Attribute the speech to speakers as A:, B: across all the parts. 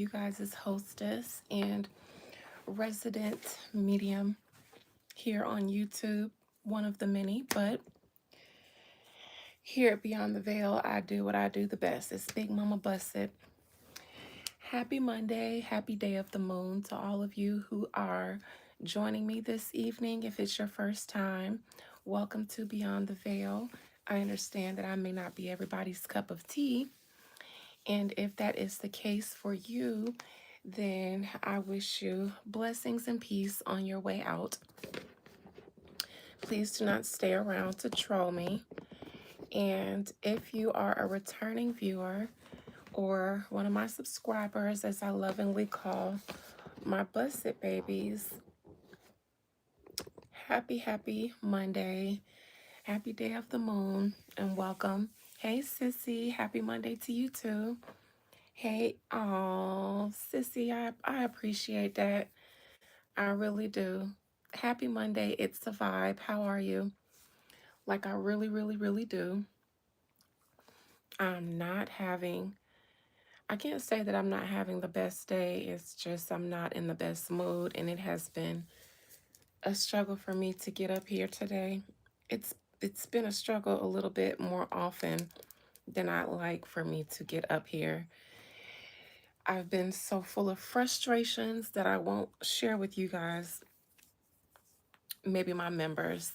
A: you guys' hostess and resident medium here on YouTube, one of the many, but here at Beyond the Veil, I do what I do the best. It's Big Mama Busset. Happy Monday, happy day of the moon to all of you who are joining me this evening. If it's your first time, welcome to Beyond the Veil. I understand that I may not be everybody's cup of tea, and if that is the case for you, then I wish you blessings and peace on your way out. Please do not stay around to troll me. And if you are a returning viewer or one of my subscribers, as I lovingly call my busted babies, happy Monday. Happy day of the moon and welcome. Hey, Sissy. Happy Monday to you too. Hey, oh, Sissy, I appreciate that. I really do. Happy Monday. It's the vibe. How are you? Like, I really do. I'm not having, I can't say that I'm not having the best day. It's just I'm not in the best mood, and it has been a struggle for me to get up here today. It's it's been a struggle a little bit more often than I'd like for me to get up here. I've been so full of frustrations that I won't share with you guys, maybe my members.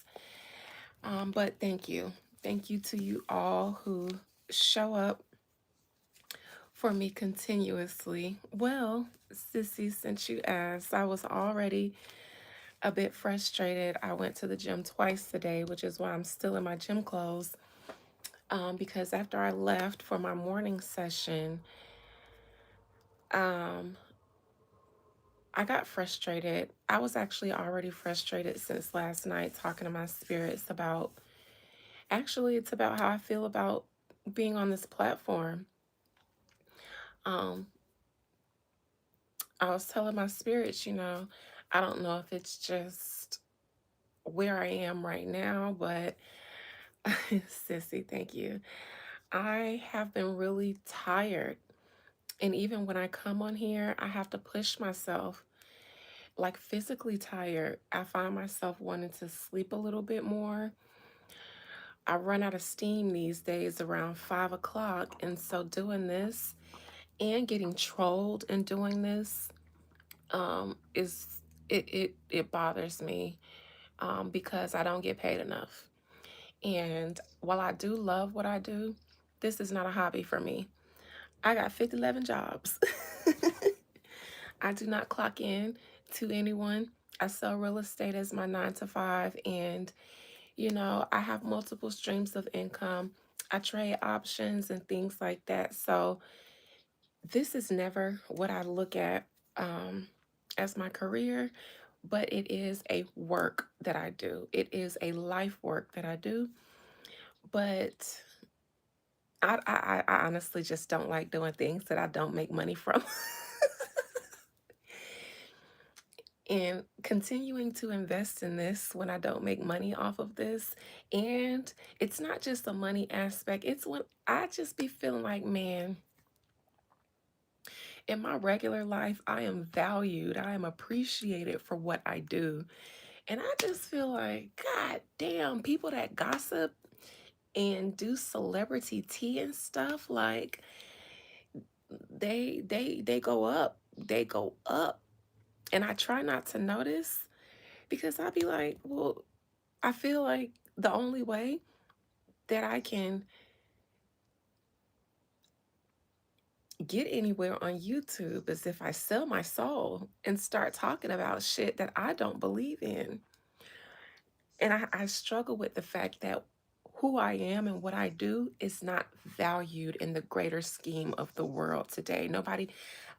A: But thank you. Thank you to you all who show up for me continuously. Well, Sissy, since you asked, I was already a bit frustrated. I went to the gym twice today, which is why I'm still in my gym clothes. Because after I left for my morning session, um, I got frustrated. I was actually already frustrated since last night, talking to my spirits about, actually, it's about how I feel about being on this platform. Um, I was telling my spirits, I don't know if it's just where I am right now, but Sissy, thank you. I have been really tired. And even when I come on here, I have to push myself, like physically tired. I find myself wanting to sleep a little bit more. I run out of steam these days around 5 o'clock. And so doing this and getting trolled and doing this is it bothers me because I don't get paid enough. And while I do love what I do, this is not a hobby for me. I got 11 jobs. I do not clock in to anyone. I sell real estate as my 9 to 5, and I have multiple streams of income. I trade options and things like that. So this is never what I look at as my career, but it is a work that I do. It is a life work that I do. But I honestly just don't like doing things that I don't make money from. And continuing to invest in this when I don't make money off of this. And it's not just the money aspect, it's when I just be feeling like, man, in my regular life, I am valued, I am appreciated for what I do. And I just feel like, God damn, people that gossip and do celebrity tea and stuff, like they go up. They go up. And I try not to notice because I'll be like, well, I feel like the only way that I can get anywhere on YouTube is if I sell my soul and start talking about shit that I don't believe in. And I struggle with the fact that who I am and what I do is not valued in the greater scheme of the world today. Nobody,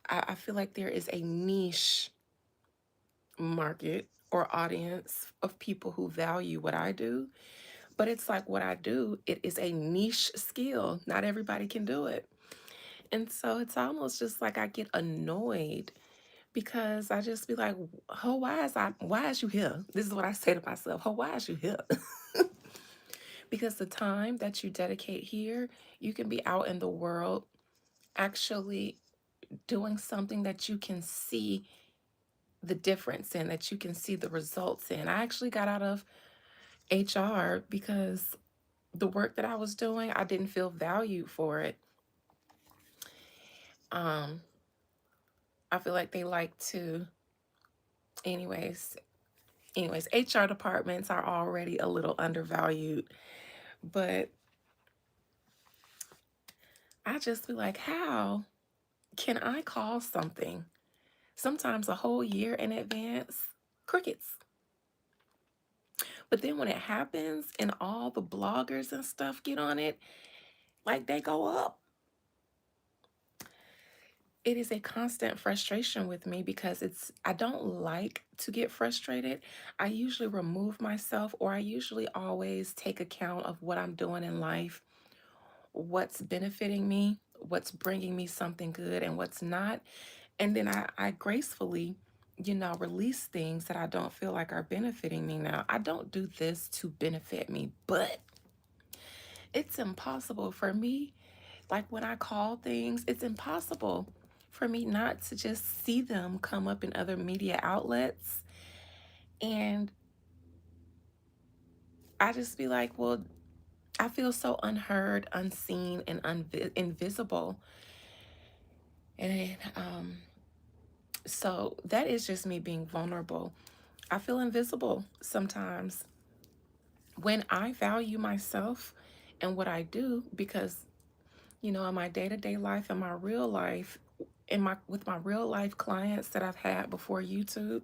A: I feel like there is a niche market or audience of people who value what I do. But it's like what I do, it is a niche skill. Not everybody can do it. And so it's almost just like I get annoyed because I just be like, oh, why is you here? This is what I say to myself. Oh, why is you here? Because the time that you dedicate here, you can be out in the world actually doing something that you can see the difference in, that you can see the results in. I actually got out of HR because the work that I was doing, I didn't feel valued for it. Um, I feel like they like to, anyways, HR departments are already a little undervalued, but I just be like, how can I call something sometimes a whole year in advance? Crickets. But then when it happens and all the bloggers and stuff get on it, like they go up. It is a constant frustration with me because I don't like to get frustrated. I usually remove myself, or I usually always take account of what I'm doing in life, what's benefiting me, what's bringing me something good, and what's not. And then I gracefully, release things that I don't feel like are benefiting me now. I don't do this to benefit me, but it's impossible for me. Like when I call things, it's impossible for me not to just see them come up in other media outlets. And I just be like, well, I feel so unheard, unseen, and invisible. And so that is just me being vulnerable. I feel invisible sometimes when I value myself and what I do because, in my day-to-day life, in my real life, with my real life clients that I've had before YouTube,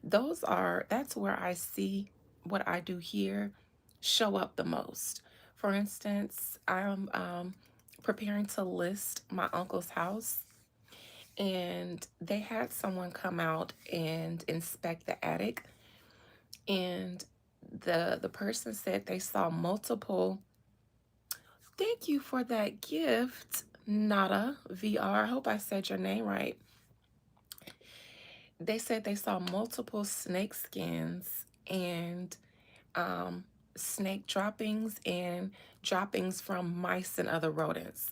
A: that's where I see what I do here show up the most. For instance, I'm preparing to list my uncle's house, and they had someone come out and inspect the attic, and the person said they saw multiple. Thank you for that gift, Nada VR. I hope I said your name right. They said they saw multiple snake skins and um, snake droppings and droppings from mice and other rodents.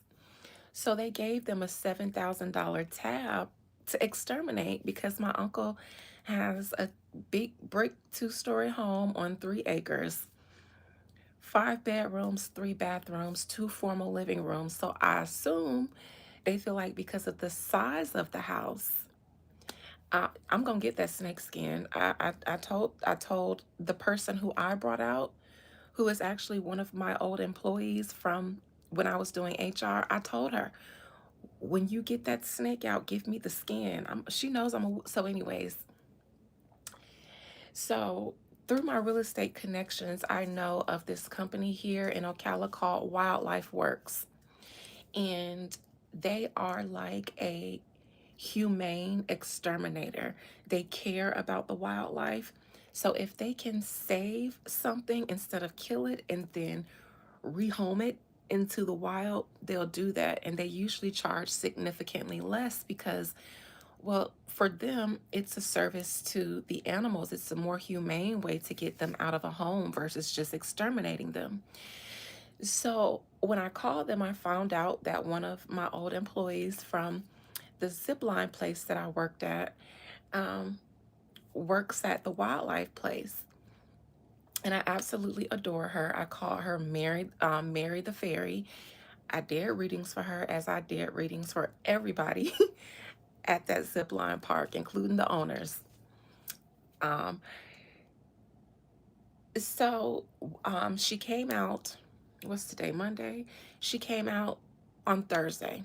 A: So they gave them a $7,000 tab to exterminate because my uncle has a big brick 2-story home on 3 acres, 5 bedrooms, 3 bathrooms, 2 formal living rooms. So I assume they feel like because of the size of the house, I'm gonna get that snake skin. I told the person who I brought out, who is actually one of my old employees from when I was doing HR. I told her, when you get that snake out, give me the skin. She knows so anyways. So through my real estate connections, I know of this company here in Ocala called Wildlife Works, and they are like a humane exterminator. They care about the wildlife. So if they can save something instead of kill it and then rehome it into the wild, they'll do that. And they usually charge significantly less because, well, for them, it's a service to the animals. It's a more humane way to get them out of a home versus just exterminating them. So when I called them, I found out that one of my old employees from the zip line place that I worked at um, works at the wildlife place. And I absolutely adore her. I call her Mary the Fairy. I did readings for her as I did readings for everybody at that zip line park, including the owners. Um, so she came out, what's today, Monday? She came out on Thursday.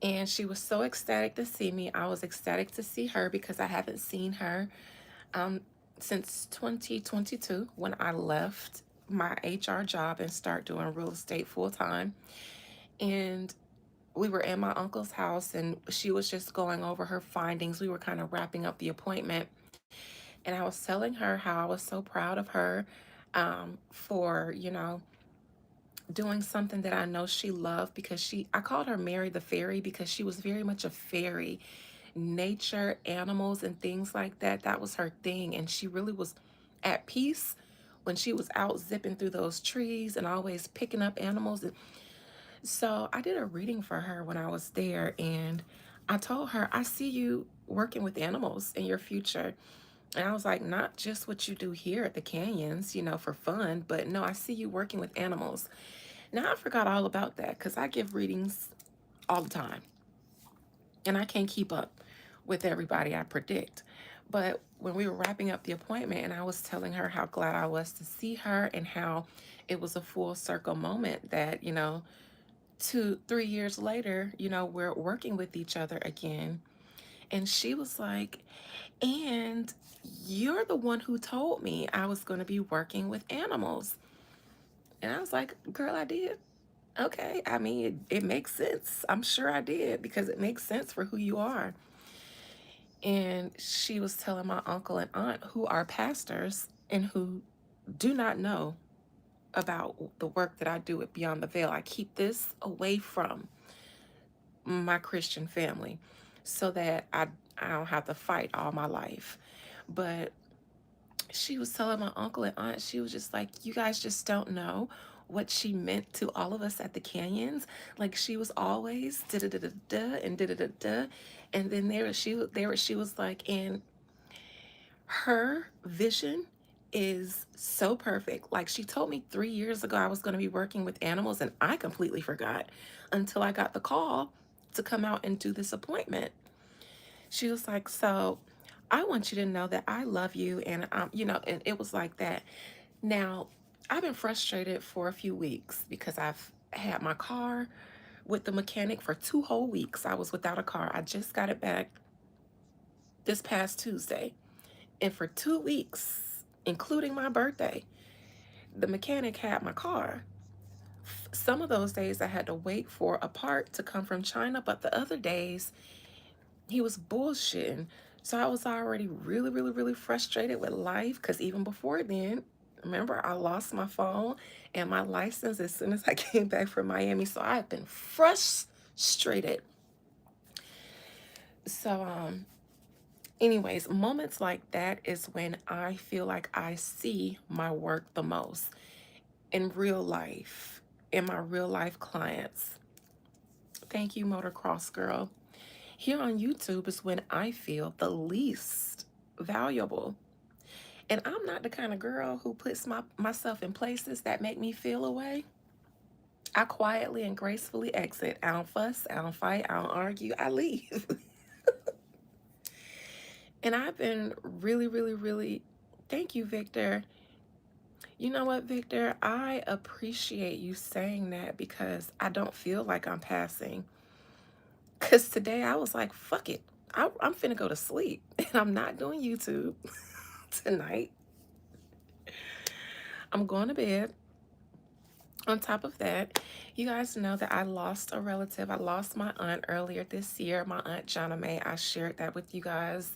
A: And she was so ecstatic to see me. I was ecstatic to see her because I haven't seen her um, since 2022 when I left my HR job and start doing real estate full time. And we were in my uncle's house and she was just going over her findings. We were kind of wrapping up the appointment. And I was telling her how I was so proud of her for, doing something that I know she loved because I called her Mary the Fairy because she was very much a fairy. Nature, animals, and things like that. That was her thing. And she really was at peace when she was out zipping through those trees and always picking up animals. So I did a reading for her when I was there, and I told her, I see you working with animals in your future. And I was like, not just what you do here at the canyons, for fun, but no, I see you working with animals. Now I forgot all about that because I give readings all the time and I can't keep up with everybody I predict. But when we were wrapping up the appointment and I was telling her how glad I was to see her and how it was a full circle moment that, 2, 3 years later, we're working with each other again. And she was like, and you're the one who told me I was going to be working with animals. And I was like, girl, I did. Okay. I mean, it makes sense. I'm sure I did because it makes sense for who you are. And she was telling my uncle and aunt who are pastors and who do not know about the work that I do at Beyond the Veil. I keep this away from my Christian family so that I don't have to fight all my life. But she was telling my uncle and aunt, she was just like, you guys just don't know what she meant to all of us at the canyons. Like she was always da da da da da and da da da da. And then she was like, and her vision is so perfect. Like she told me 3 years ago I was going to be working with animals, and I completely forgot until I got the call to come out and do this appointment. She was like, so I want you to know that I love you. And, and it was like that. Now, I've been frustrated for a few weeks because I've had my car with the mechanic for 2 whole weeks. I was without a car. I just got it back this past Tuesday. And for 2 weeks, including my birthday, the mechanic had my car. Some of those days I had to wait for a part to come from China, but the other days he was bullshitting. So I was already really, really, really frustrated with life because even before then, remember, I lost my phone and my license as soon as I came back from Miami. So I've been frustrated. So, anyways, moments like that is when I feel like I see my work the most in real life, in my real life clients. Thank you, Motocross Girl. Here on YouTube is when I feel the least valuable. And I'm not the kind of girl who puts myself in places that make me feel away. I quietly and gracefully exit. I don't fuss, I don't fight, I don't argue, I leave. And I've been really, really, really, thank you, Victor. You know what, Victor? I appreciate you saying that because I don't feel like I'm passing. Because today I was like, fuck it. I'm finna go to sleep and I'm not doing YouTube tonight. I'm going to bed. On top of that, you guys know that I lost a relative. I lost my aunt earlier this year, my aunt Jonna May. I shared that with you guys.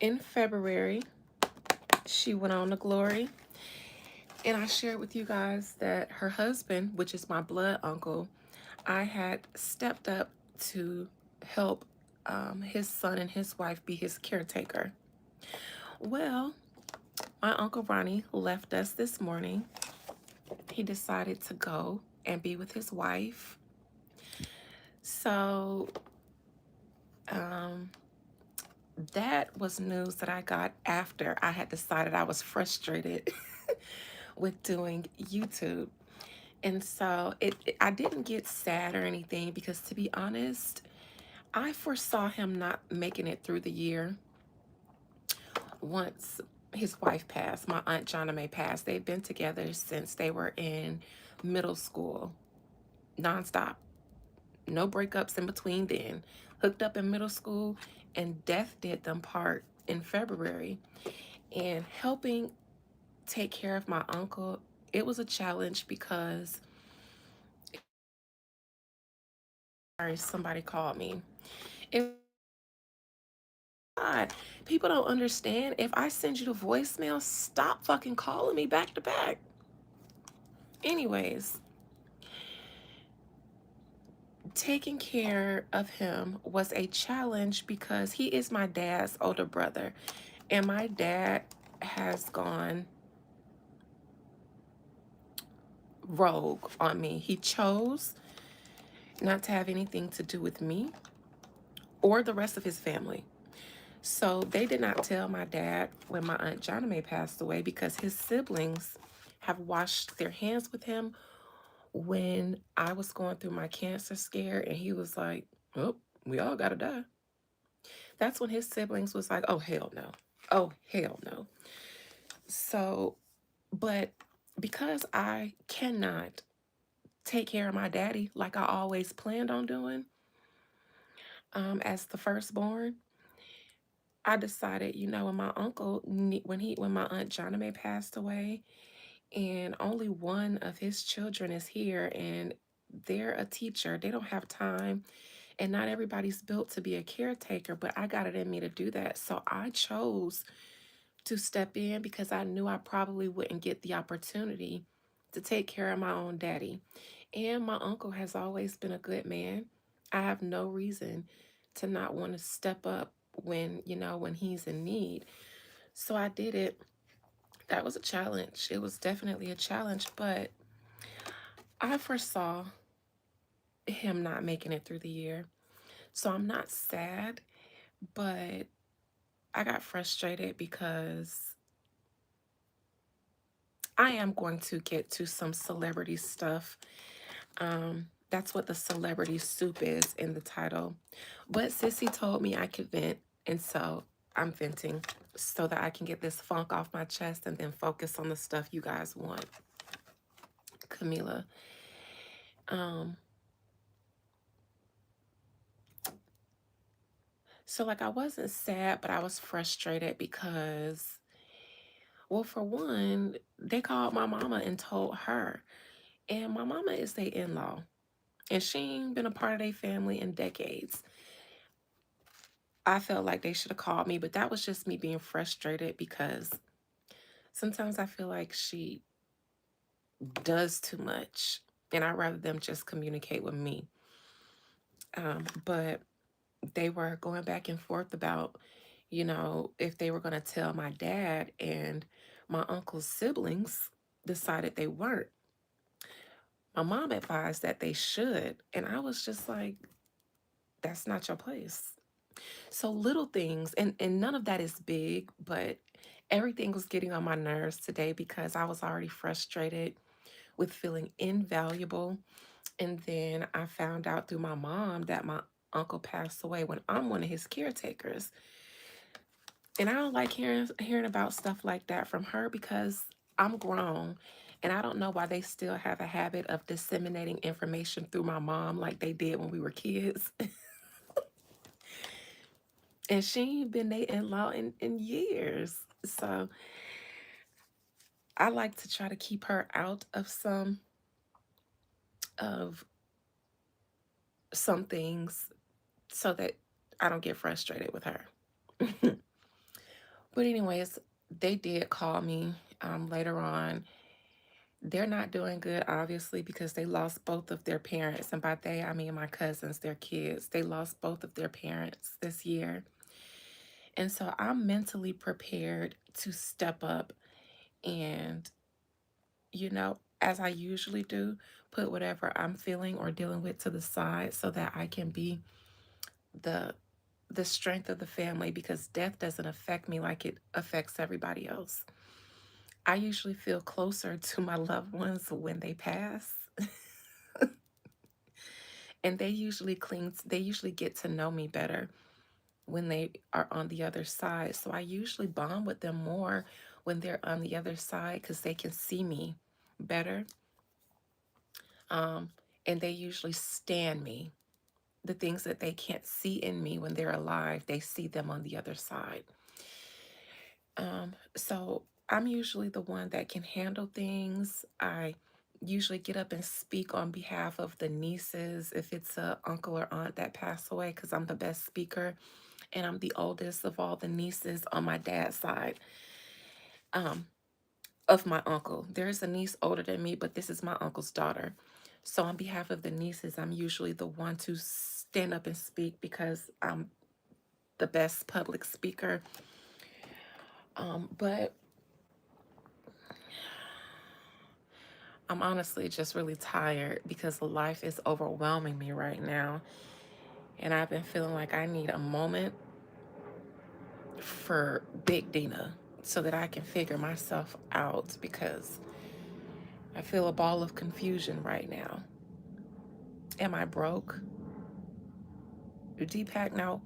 A: In February, she went on to glory. And I shared with you guys that her husband, which is my blood uncle, I had stepped up to help his son and his wife be his caretaker. Well, my Uncle Ronnie left us this morning. He decided to go and be with his wife. So that was news that I got after I had decided I was frustrated with doing YouTube. And so I didn't get sad or anything because, to be honest, I foresaw him not making it through the year once his wife passed. My Aunt Jonna May passed. They've been together since they were in middle school, nonstop. No breakups in between then. Hooked up in middle school, and death did them part in February. And helping take care of my uncle, it was a challenge because, sorry, somebody called me. It God, people don't understand. If I send you the voicemail, stop fucking calling me back to back. Anyways, taking care of him was a challenge because he is my dad's older brother. And my dad has gone rogue on me. He chose not to have anything to do with me or the rest of his family. So they did not tell my dad when my Aunt Jonna May passed away because his siblings have washed their hands with him when I was going through my cancer scare and he was like, "Oh, we all gotta die." That's when his siblings was like, "Oh, hell no. Oh, hell no." So, but because I cannot take care of my daddy like I always planned on doing, as the firstborn, I decided, when my when my Aunt Jonna May passed away, and only one of his children is here, and they're a teacher. They don't have time, and not everybody's built to be a caretaker, but I got it in me to do that. So I chose to step in because I knew I probably wouldn't get the opportunity to take care of my own daddy. And my uncle has always been a good man. I have no reason to not want to step up when he's in need. So I did it. That was a challenge. It was definitely a challenge, but I foresaw him not making it through the year. So I'm not sad, but I got frustrated because I am going to get to some celebrity stuff. That's what the celebrity soup is in the title. But Sissy told me I could vent, and so I'm venting so that I can get this funk off my chest and then focus on the stuff you guys want. Camila. Um, so like I wasn't sad, but I was frustrated because, well, for one, they called my mama and told her. And my mama is their in-law. And she ain't been a part of their family in decades. I felt like they should have called me, but that was just me being frustrated because sometimes I feel like she does too much. And I'd rather them just communicate with me. But they were going back and forth about, if they were going to tell my dad, and my uncle's siblings decided they weren't. My mom advised that they should. And I was just like, that's not your place. So little things, and none of that is big, but everything was getting on my nerves today because I was already frustrated with feeling invaluable. And then I found out through my mom that my uncle passed away when I'm one of his caretakers. And I don't like hearing about stuff like that from her because I'm grown. And I don't know why they still have a habit of disseminating information through my mom like they did when we were kids. And she ain't been their in-law in years. So I like to try to keep her out of of some things so that I don't get frustrated with her. But anyways, they did call me later on. They're not doing good, obviously, because they lost both of their parents. And by they, I mean my cousins, their kids. They lost both of their parents this year. And so I'm mentally prepared to step up and, as I usually do, put whatever I'm feeling or dealing with to the side so that I can be the the strength of the family because death doesn't affect me like it affects everybody else. I usually feel closer to my loved ones when they pass. And they usually get to know me better when they are on the other side. So I usually bond with them more when they're on the other side because they can see me better. Um, and they usually stand me. The things that they can't see in me when they're alive, they see them on the other side. So I'm usually the one that can handle things. I usually get up and speak on behalf of the nieces if it's a uncle or aunt that passed away because I'm the best speaker and I'm the oldest of all the nieces on my dad's side um, of my uncle. There's a niece older than me, but this is my uncle's daughter. So on behalf of the nieces, I'm usually the one to stand up and speak because I'm the best public speaker. But I'm honestly just really tired because life is overwhelming me right now. And I've been feeling like I need a moment for Big Dina so that I can figure myself out because I feel a ball of confusion right now. Am I broke? Deepak, now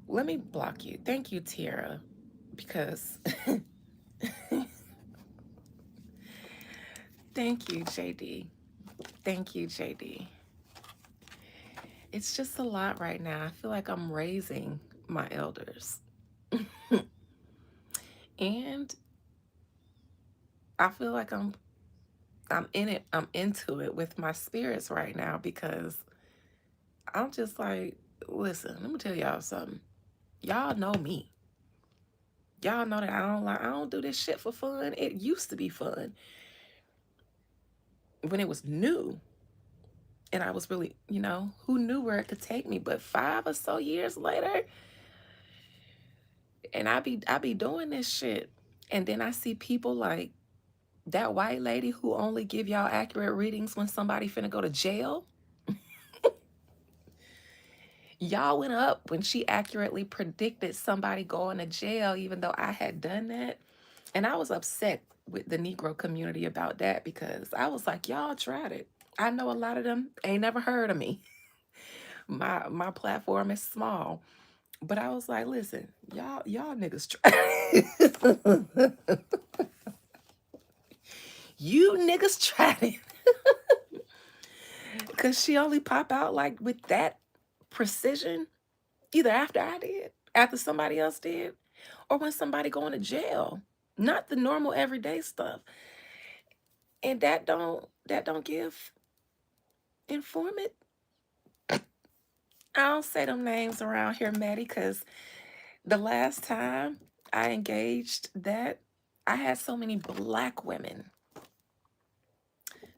A: let me block you. Thank you, Tiara, because thank you, JD. Thank you, JD. It's just a lot right now. I feel like I'm raising my elders. And I feel like I'm in it. I'm into it with my spirits right now because I'm just like, listen, let me tell y'all something. Y'all know me. Y'all know that I don't do this shit for fun. It used to be fun when it was new. And I was really, who knew where it could take me? But 5 or so years later, and I be doing this shit. And then I see people like that white lady who only give y'all accurate readings when somebody finna go to jail. Y'all went up when she accurately predicted somebody going to jail, even though I had done that. And I was upset with the Negro community about that because I was like, y'all tried it. I know a lot of them ain't never heard of me. My platform is small. But I was like, listen, y'all niggas try. You niggas tried it. Cause she only pop out like with that precision, either after I did, after somebody else did, or when somebody going to jail. Not the normal everyday stuff. And that don't give informant. I don't say them names around here, Maddie, because the last time I engaged that, I had so many black women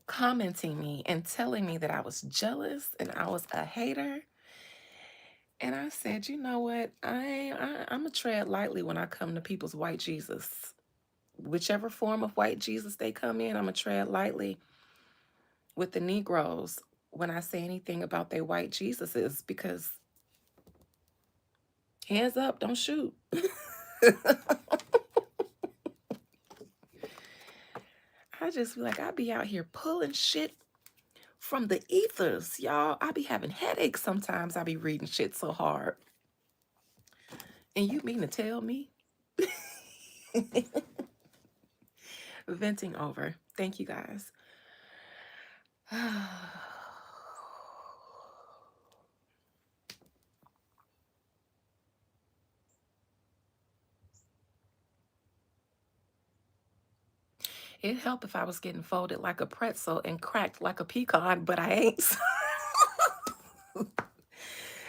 A: commenting me and telling me that I was jealous and I was a hater. And I said, you know what? I'm going to tread lightly when I come to people's white Jesus. Whichever form of white Jesus they come in, I'm going to tread lightly with the Negroes when I say anything about their white Jesuses because hands up, don't shoot. I just feel like I be out here pulling shit from the ethers, y'all. I be having headaches sometimes. I be reading shit so hard. And you mean to tell me? Venting over. Thank you guys. It'd help if I was getting folded like a pretzel and cracked like a pecan, but I ain't.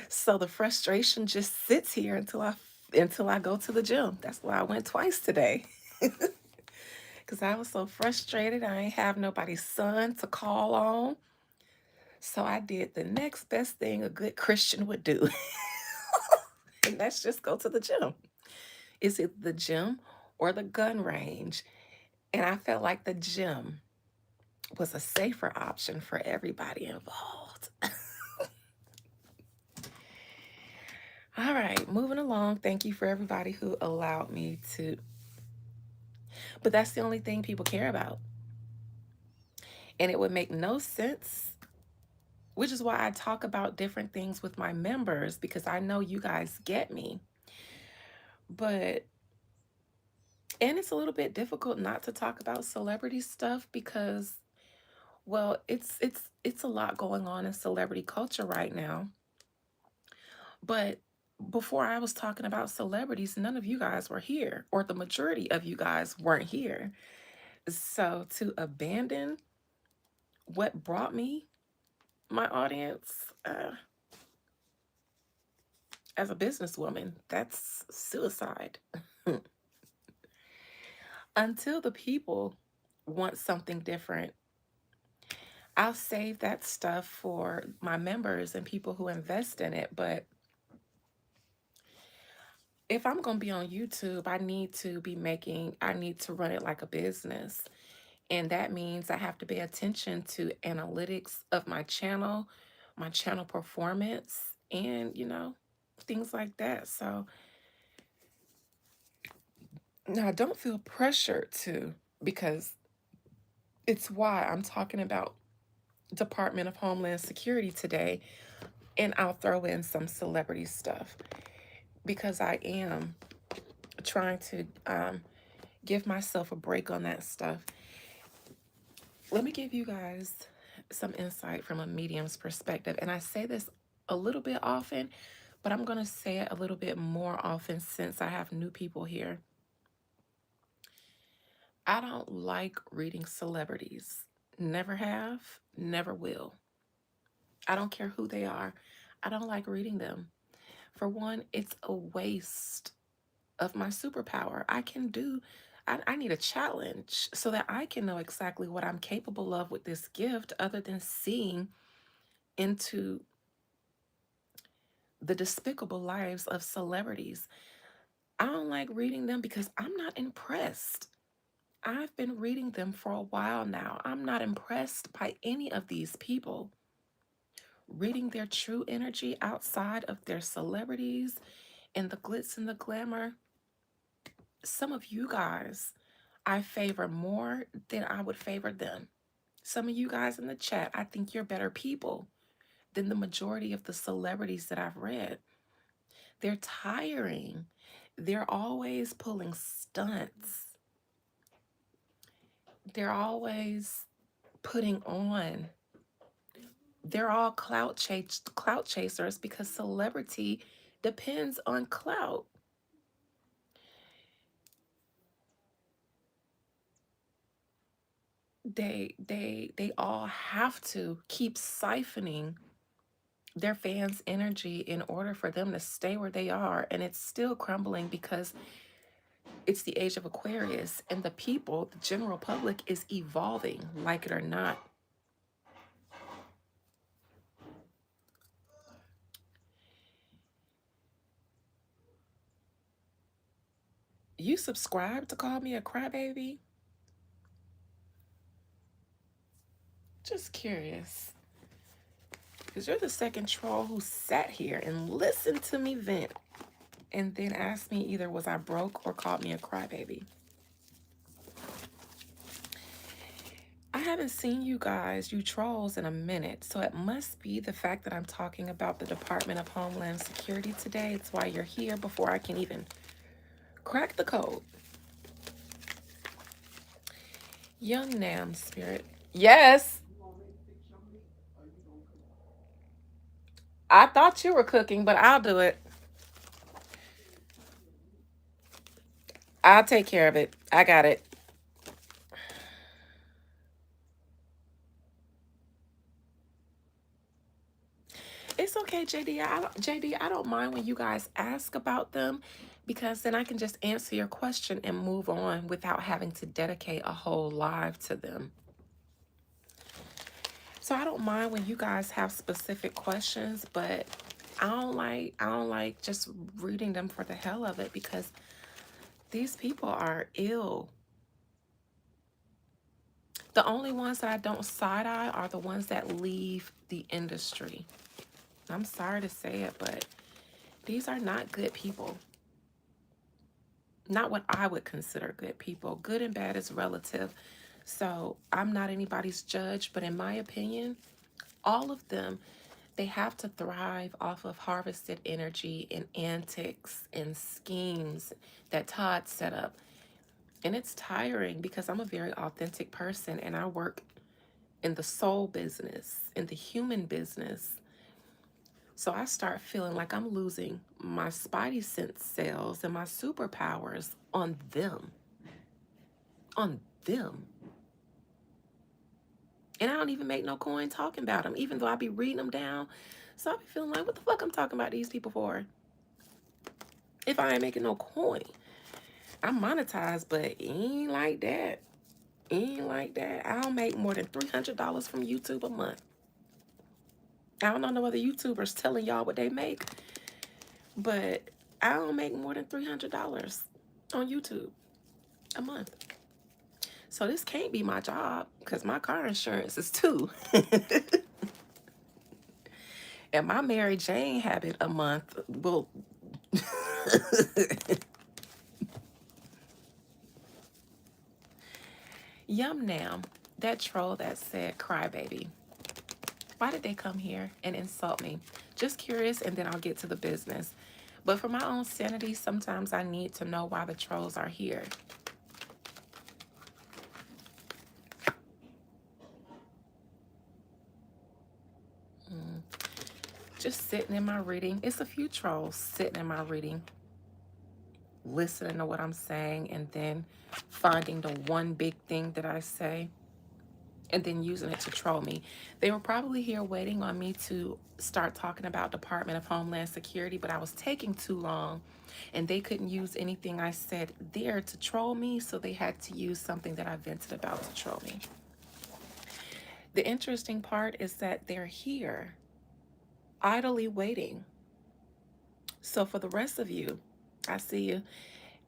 A: So the frustration just sits here until I go to the gym. That's why I went twice today. Cause I was so frustrated. I ain't have nobody's son to call on. So I did the next best thing a good Christian would do. And that's just go to the gym. Is it the gym or the gun range? And I felt like the gym was a safer option for everybody involved. All right, moving along. Thank you for everybody who allowed me to. But that's the only thing people care about. And it would make no sense, which is why I talk about different things with my members because I know you guys get me. But and it's a little bit difficult not to talk about celebrity stuff because well, it's a lot going on in celebrity culture right now. But before I was talking about celebrities, none of you guys were here, or the majority of you guys weren't here. So to abandon what brought me my audience as a businesswoman, that's suicide. Until the people want something different, I'll save that stuff for my members and people who invest in it. But if I'm going to be on YouTube, I need to run it like a business. And that means I have to pay attention to analytics of my channel performance, and, things like that. So now I don't feel pressured to, because it's why I'm talking about Department of Homeland Security today, and I'll throw in some celebrity stuff because I am trying to give myself a break on that stuff. Let me give you guys some insight from a medium's perspective. And I say this a little bit often, but I'm going to say it a little bit more often since I have new people here. I don't like reading celebrities. Never have, never will. I don't care who they are. I don't like reading them. For one, it's a waste of my superpower. I need a challenge so that I can know exactly what I'm capable of with this gift, other than seeing into the despicable lives of celebrities. I don't like reading them because I'm not impressed. I've been reading them for a while now. I'm not impressed by any of these people. Reading their true energy outside of their celebrities and the glitz and the glamour, some of you guys I favor more than I would favor them. Some of you guys in the chat, I think you're better people than the majority of the celebrities that I've read. They're tiring. They're always pulling stunts. They're always putting on. They're all clout chasers because celebrity depends on clout. They all have to keep siphoning their fans' energy in order for them to stay where they are, and it's still crumbling because it's the age of Aquarius, and the people, the general public, is evolving, like it or not. You subscribe to call me a crybaby? Just curious. Because you're the second troll who sat here and listened to me vent and then asked me either was I broke or called me a crybaby. I haven't seen you guys, you trolls, in a minute, so it must be the fact that I'm talking about the Department of Homeland Security today. It's why you're here before I can even crack the code. Young Nam Spirit. Yes. I thought you were cooking, but I'll do it. I'll take care of it. I got it. It's okay, JD, I don't mind when you guys ask about them, because then I can just answer your question and move on without having to dedicate a whole live to them. So I don't mind when you guys have specific questions, but I don't like just reading them for the hell of it, because these people are ill. The only ones that I don't side eye are the ones that leave the industry. I'm sorry to say it, but these are not good people. Not what I would consider good people. Good and bad is relative. So I'm not anybody's judge, but in my opinion, all of them, they have to thrive off of harvested energy and antics and schemes that Todd set up. And it's tiring because I'm a very authentic person and I work in the soul business, in the human business. So I start feeling like I'm losing my spidey sense cells and my superpowers on them. On them. And I don't even make no coin talking about them, even though I be reading them down. So I be feeling like, what the fuck I'm talking about these people for? If I ain't making no coin. I'm monetized, but it ain't like that. Ain't like that. I don't make more than $300 from YouTube a month. I don't know no other YouTubers telling y'all what they make, but I don't make more than $300 on YouTube a month. So this can't be my job because my car insurance is too. And my Mary Jane habit a month will. Yum Nam, that troll that said crybaby. Why did they come here and insult me? Just curious, and then I'll get to the business. But for my own sanity, sometimes I need to know why the trolls are here. Just sitting in my reading. It's a few trolls sitting in my reading, listening to what I'm saying, and then finding the one big thing that I say and then using it to troll me. They were probably here waiting on me to start talking about Department of Homeland Security, but I was taking too long and they couldn't use anything I said there to troll me, so they had to use something that I vented about to troll me. The interesting part is that they're here, idly waiting. So for the rest of you, I see you,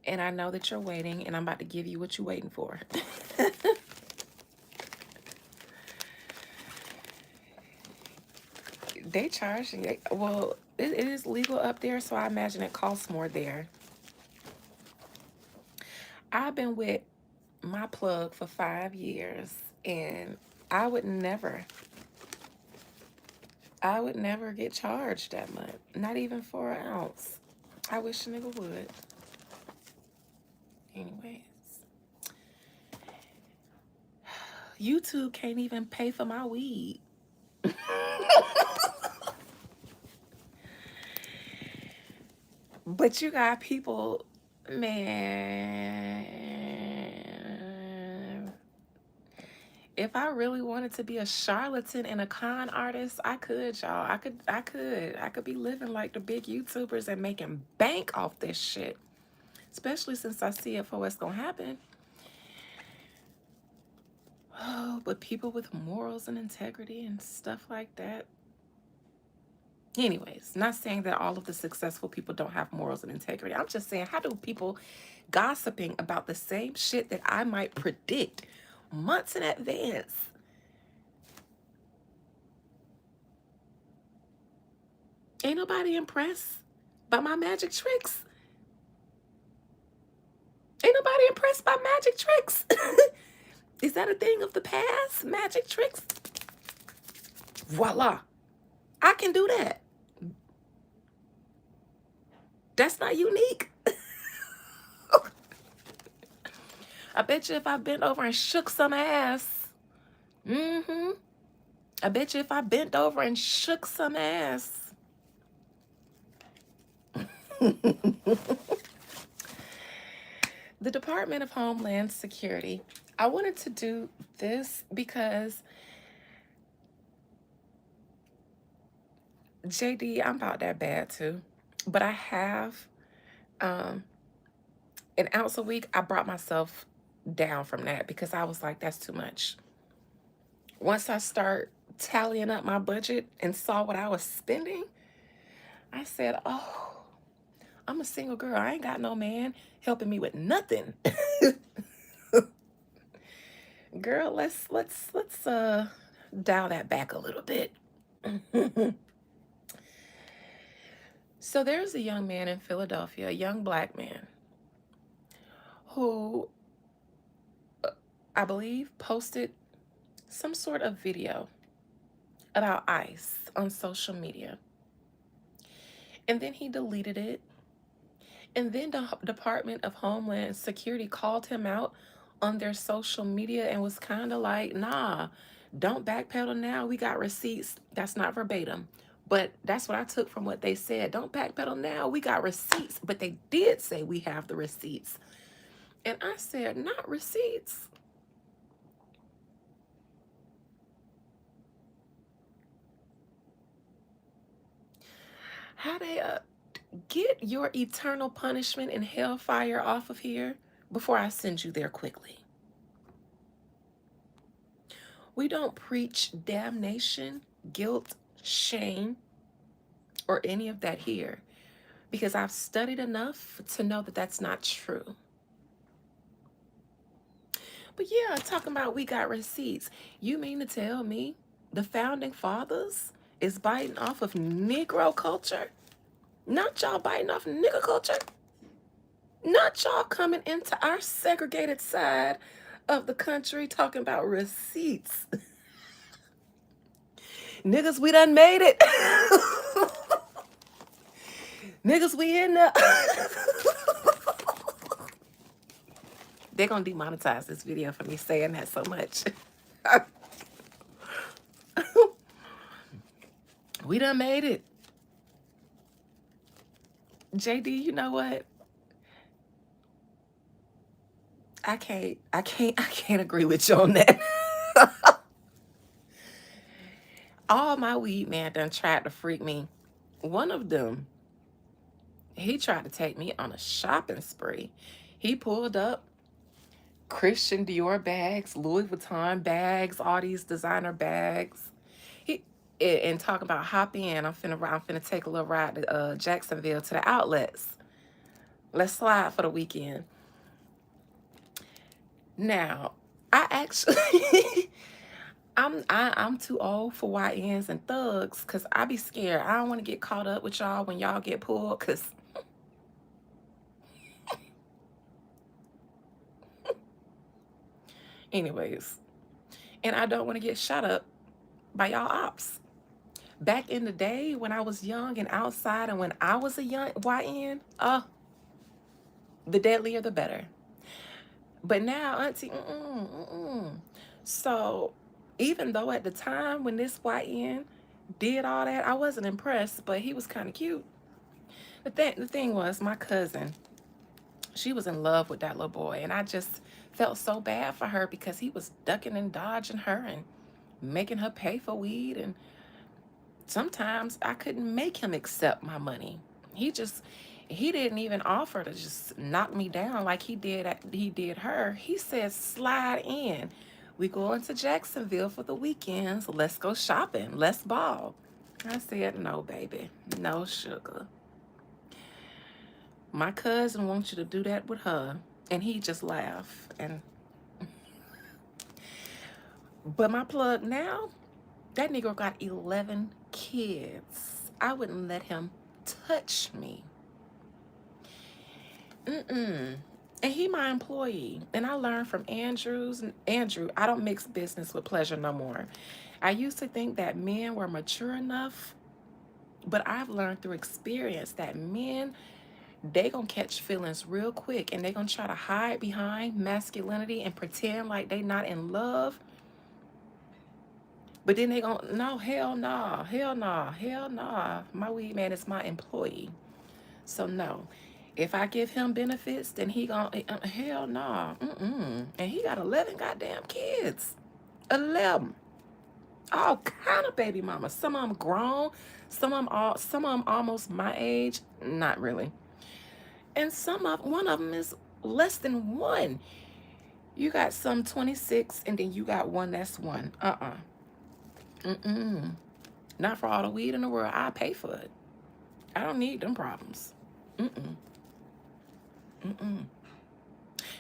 A: and I know that you're waiting, and I'm about to give you what you're waiting for. They charge, well, it is legal up there, so I imagine it costs more there. I've been with my plug for 5 years, and I would never, I would never get charged that much, not even for an ounce. I wish a nigga would. Anyways, YouTube can't even pay for my weed. But you got people, man. If I really wanted to be a charlatan and a con artist, I could, y'all. I could be living like the big YouTubers and making bank off this shit. Especially since I see it for what's gonna happen. Oh, but people with morals and integrity and stuff like that. Anyways, not saying that all of the successful people don't have morals and integrity. I'm just saying, how do people gossiping about the same shit that I might predict months in advance? Ain't nobody impressed by my magic tricks. Ain't nobody impressed by magic tricks. Is that a thing of the past? Magic tricks? Voila. I can do that. That's not unique. I bet you if I bent over and shook some ass. I bet you if I bent over and shook some ass. The Department of Homeland Security. I wanted to do this because JD, I'm about that bad too. But I have an ounce a week. I brought myself down from that because I was like, that's too much. Once I start tallying up my budget and saw what I was spending, I said, oh, I'm a single girl. I ain't got no man helping me with nothing. Girl, let's dial that back a little bit. So there's a young man in Philadelphia, a young black man, who I believe posted some sort of video about ICE on social media. And then he deleted it. And then the Department of Homeland Security called him out on their social media and was kind of like, nah, don't backpedal now. We got receipts. That's not verbatim, but that's what I took from what they said. Don't backpedal now. We got receipts. But they did say we have the receipts. And I said, not receipts. How they get your eternal punishment and hellfire off of here before I send you there quickly. We don't preach damnation, guilt, shame, or any of that here because I've studied enough to know that that's not true. But yeah, talking about we got receipts. You mean to tell me the founding fathers is biting off of Negro culture? Not y'all biting off nigger culture? Not y'all coming into our segregated side of the country talking about receipts? Niggas, we done made it. Niggas, we in there. They're gonna demonetize this video for me saying that so much. We done made it. JD, you know what? I can't agree with you on that. All my weed man done tried to freak me. One of them, he tried to take me on a shopping spree. He pulled up Christian Dior bags, Louis Vuitton bags, all these designer bags. He and talking about hop in. I'm finna take a little ride to Jacksonville to the outlets. Let's slide for the weekend. Now, I actually I'm too old for YNs and thugs because I be scared. I don't want to get caught up with y'all when y'all get pulled because anyways. And I don't want to get shot up by y'all ops. Back in the day when I was young and outside and when I was a young YN, the deadlier the better. But now, auntie, So even though at the time when this YN did all that, I wasn't impressed, but he was kind of cute. The thing was, my cousin, she was in love with that little boy, and I just felt so bad for her because he was ducking and dodging her and making her pay for weed, and sometimes I couldn't make him accept my money. He didn't even offer to just knock me down like he did her. He said, slide in. We going to Jacksonville for the weekends. Let's go shopping. Let's ball. I said, no, baby. No sugar. My cousin wants you to do that with her. And he just laughed. But my plug now, that nigga got 11 kids. I wouldn't let him touch me. And he my employee. And I learned from Andrew, I don't mix business with pleasure no more. I used to think that men were mature enough, but I've learned through experience that men, they gonna catch feelings real quick and they gonna try to hide behind masculinity and pretend like they not in love. But then they gonna, no, hell nah, hell nah, hell nah. My weed man is my employee. So no. If I give him benefits, then he gonna, hell nah. And he got 11 goddamn kids. 11. All kind of baby mamas. Some of them grown. Some of them almost my age. Not really. And one of them is less than one. You got some 26, and then you got one that's one. Not for all the weed in the world. I pay for it. I don't need them problems.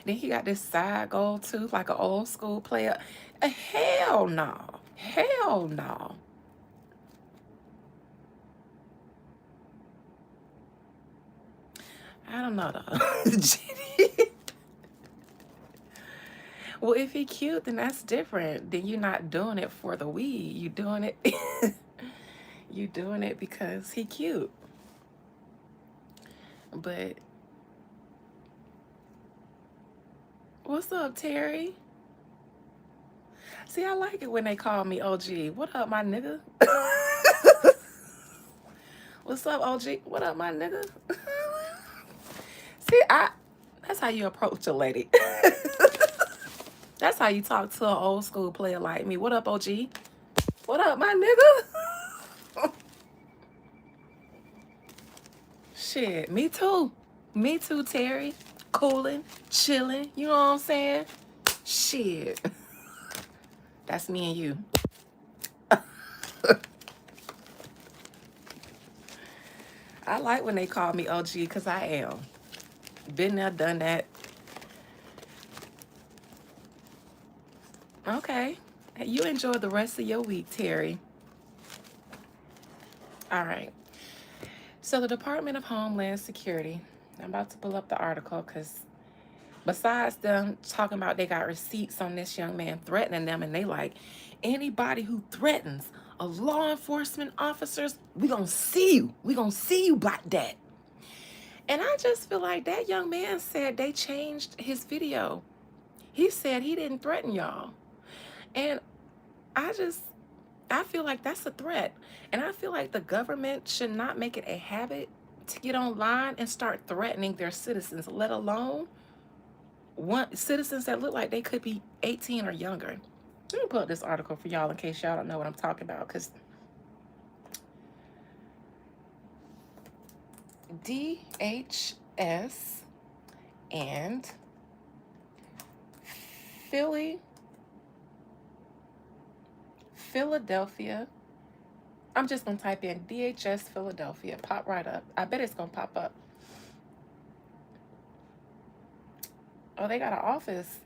A: Then he got this side goal too, like an old school player. Hell no. Hell no. I don't know though. Well, if he cute, then that's different. Then you're not doing it for the weed. You doing it. You doing it because he cute. But what's up, Terry? See, I like it when they call me OG. What up, my nigga? What's up, OG? What up, my nigga? See, that's how you approach a lady. That's how you talk to an old school player like me. What up, OG? What up, my nigga? Shit, me too. Me too, Terry. Cooling, chilling. You know what I'm saying? Shit. That's me and you. I like when they call me OG because I am. Been there, done that. Okay. You enjoy the rest of your week, Terry. All right. So the Department of Homeland Security, I'm about to pull up the article because besides them talking about they got receipts on this young man threatening them, and they like, anybody who threatens a law enforcement officers, we gonna see you. We gonna see you about that. And I just feel like that young man said they changed his video. He said he didn't threaten y'all. And I just, I feel like that's a threat. And I feel like the government should not make it a habit to get online and start threatening their citizens, let alone citizens that look like they could be 18 or younger. Let me pull up this article for y'all in case y'all don't know what I'm talking about, because DHS and Philadelphia. I'm just gonna type in DHS Philadelphia. Pop right up. I bet it's gonna pop up. Oh, they got an office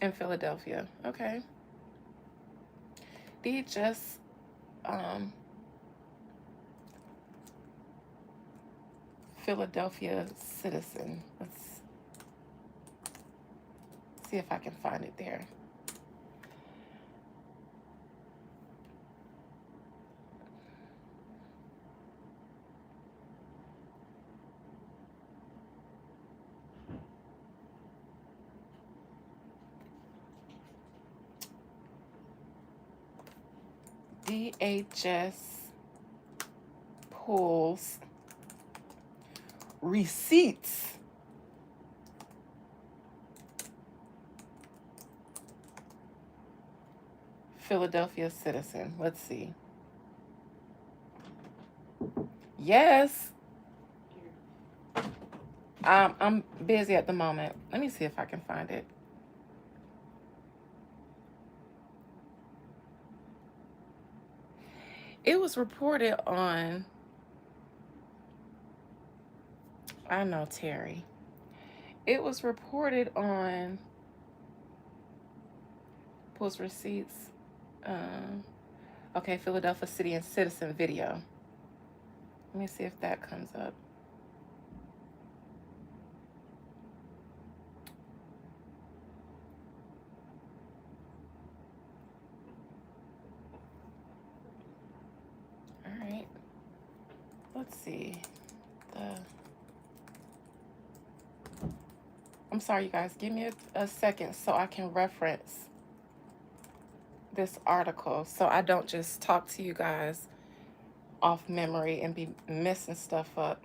A: in Philadelphia. Okay. DHS Philadelphia citizen. Let's see if I can find it there. DHS pulls receipts Philadelphia citizen. Let's see. Yes. I'm busy at the moment. Let me see if I can find it. It was reported on, I know, Terry. It was reported on pulls receipts. Okay, Philadelphia City and Citizen video. Let me see if that comes up. All right. Let's see. I'm sorry, you guys. Give me a second so I can reference this article so I don't just talk to you guys off memory and be messing stuff up.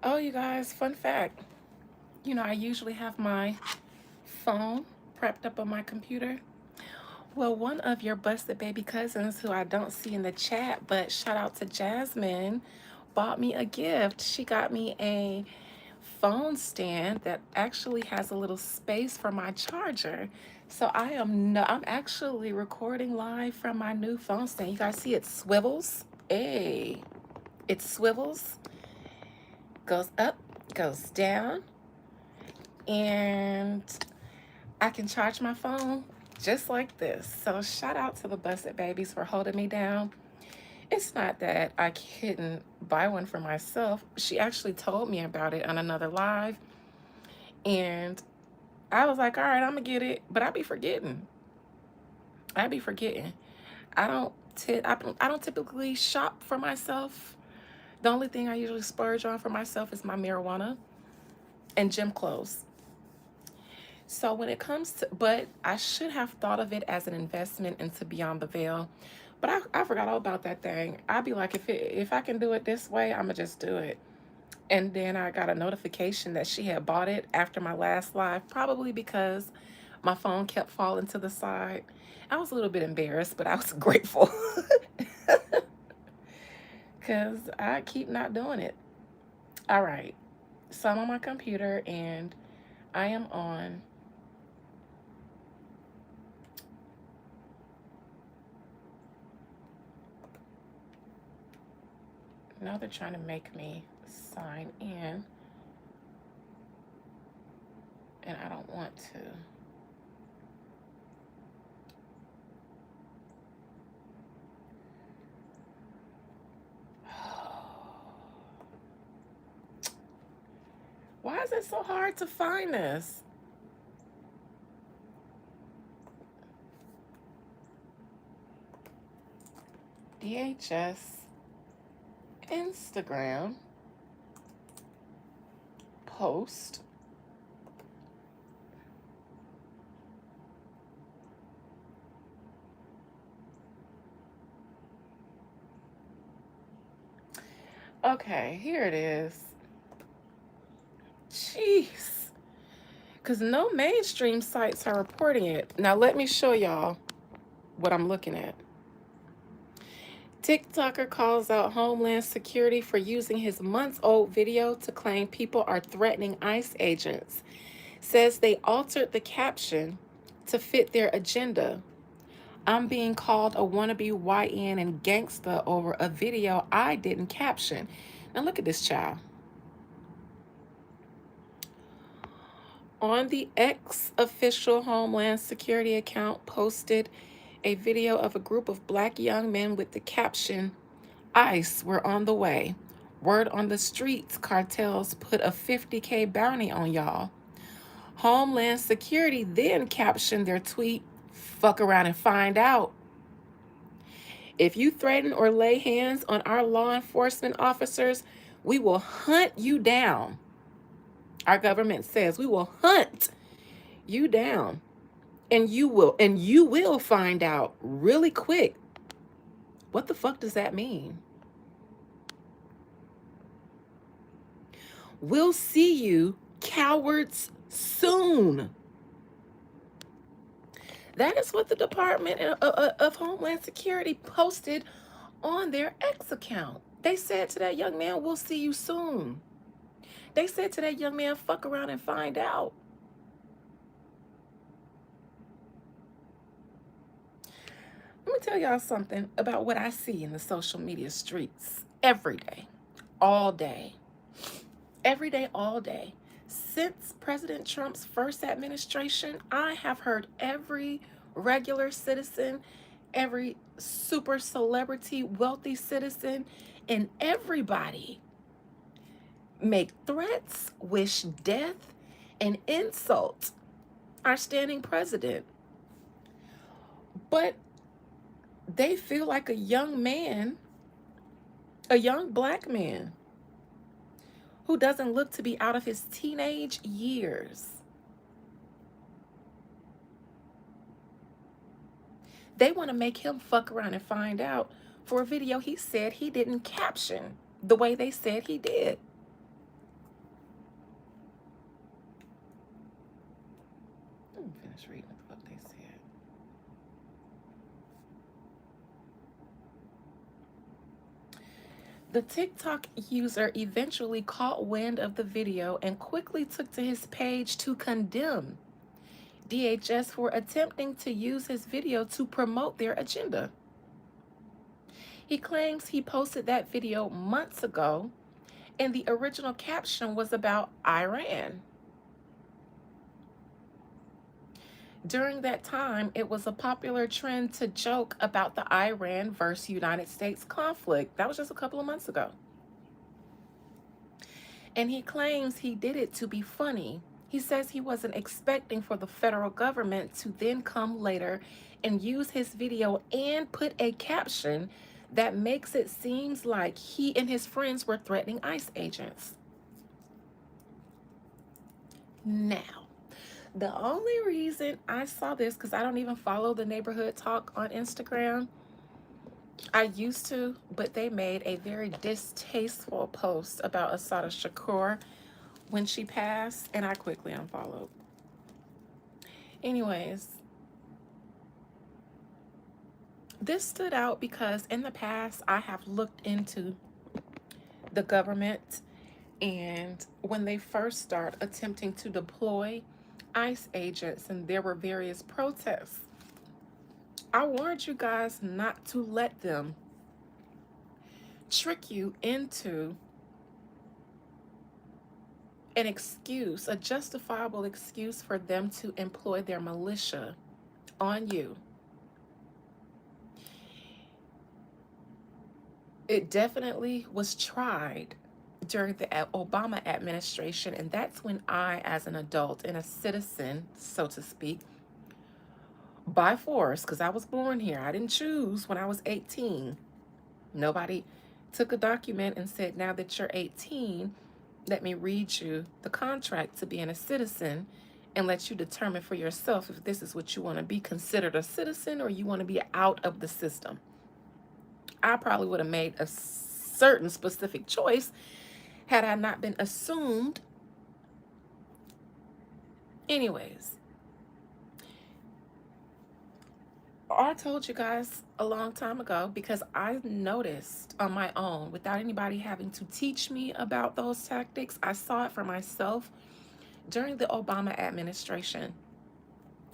A: Oh, you guys, fun fact. You know, I usually have my phone prepped up on my computer. Well, one of your busted baby cousins, who I don't see in the chat, but shout out to Jasmine, bought me a gift. She got me a phone stand that actually has a little space for my charger. So I'm actually recording live from my new phone stand. You guys see it swivels? Hey, it swivels, goes up, goes down, and I can charge my phone just like this. So shout out to the busted babies for holding me down. It's not that I couldn't buy one for myself. She actually told me about it on another live, and I was like, all right, I'm gonna get it, but I be forgetting. I don't typically shop for myself. The only thing I usually splurge on for myself is my marijuana and gym clothes. So when it comes to, but I should have thought of it as an investment into Beyond the Veil. But I forgot all about that thing. I'd be like, if I can do it this way, I'm gonna just do it. And then I got a notification that she had bought it after my last live, probably because my phone kept falling to the side. I was a little bit embarrassed, but I was grateful because I keep not doing it. All right, so I'm on my computer and I am on Now they're trying to make me sign in, and I don't want to. Why is it so hard to find this? DHS Instagram post. Okay, here it is. Jeez. Because no mainstream sites are reporting it. Now, let me show y'all what I'm looking at. TikToker calls out Homeland Security for using his months-old video to claim people are threatening ICE agents. Says they altered the caption to fit their agenda. I'm being called a wannabe YN and gangsta over a video I didn't caption. Now look at this child. On the ex-official Homeland Security account posted a video of a group of black young men with the caption, ICE, we're on the way. Word on the streets, cartels put a $50K bounty on y'all. Homeland Security then captioned their tweet, fuck around and find out. If you threaten or lay hands on our law enforcement officers, we will hunt you down. Our government says we will hunt you down, and you will find out really quick. What the fuck does that mean? We'll see you cowards soon. That is what the Department of Homeland Security posted on their X account. They said to that young man, we'll see you soon. They said to that young man, fuck around and find out. Let me tell y'all something about what I see in the social media streets every day, all day. Every day, all day. Since President Trump's first administration, I have heard every regular citizen, every super celebrity, wealthy citizen, and everybody make threats, wish death, and insult our standing president. But they feel like a young man, a young black man, who doesn't look to be out of his teenage years. They want to make him fuck around and find out for a video he said he didn't caption the way they said he did. Let me finish reading what they said. The TikTok user eventually caught wind of the video and quickly took to his page to condemn DHS for attempting to use his video to promote their agenda. He claims he posted that video months ago, and the original caption was about Iran. During that time, it was a popular trend to joke about the Iran versus United States conflict. That was just a couple of months ago. And he claims he did it to be funny. He says he wasn't expecting for the federal government to then come later and use his video and put a caption that makes it seem like he and his friends were threatening ICE agents. Now, the only reason I saw this, because I don't even follow the Neighborhood Talk on Instagram. I used to, but they made a very distasteful post about Assata Shakur when she passed, and I quickly unfollowed. Anyways, this stood out because in the past, I have looked into the government, and when they first start attempting to deploy ICE agents and there were various protests, I warned you guys not to let them trick you into an excuse, a justifiable excuse for them to employ their militia on you. It definitely was tried during the Obama administration, and that's when I, as an adult and a citizen, so to speak, by force, because I was born here, I didn't choose when I was 18. Nobody took a document and said, now that you're 18, let me read you the contract to being a citizen and let you determine for yourself if this is what you want to be considered a citizen or you want to be out of the system. I probably would have made a certain specific choice had I not been assumed. Anyways, I told you guys a long time ago because I noticed on my own without anybody having to teach me about those tactics. I saw it for myself during the Obama administration.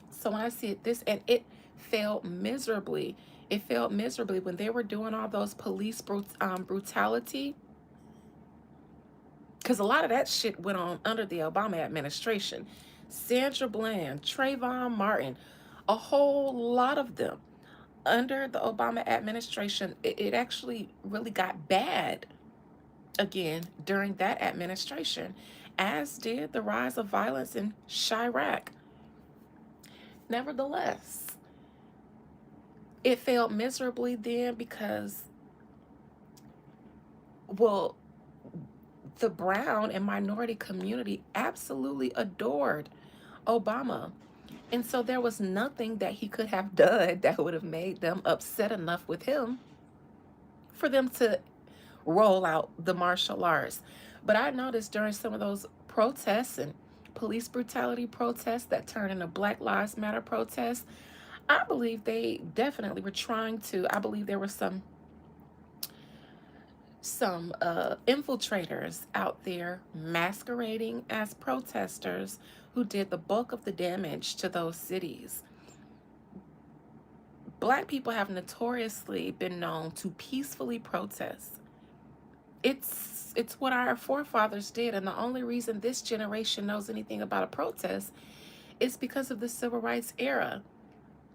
A: So when I see it this, and it failed miserably. It failed miserably when they were doing all those police brutality, because a lot of that shit went on under the Obama administration. Sandra Bland, Trayvon Martin, a whole lot of them under the Obama administration. It actually really got bad again during that administration, as did the rise of violence in Chirac. Nevertheless, it failed miserably then because, well, the brown and minority community absolutely adored Obama. And so there was nothing that he could have done that would have made them upset enough with him for them to roll out the martial arts. But I noticed during some of those protests and police brutality protests that turned into Black Lives Matter protests, I believe they definitely were trying to, I believe there were some infiltrators out there masquerading as protesters who did the bulk of the damage to those cities. Black people have notoriously been known to peacefully protest. It's what our forefathers did, and the only reason this generation knows anything about a protest is because of the civil rights era.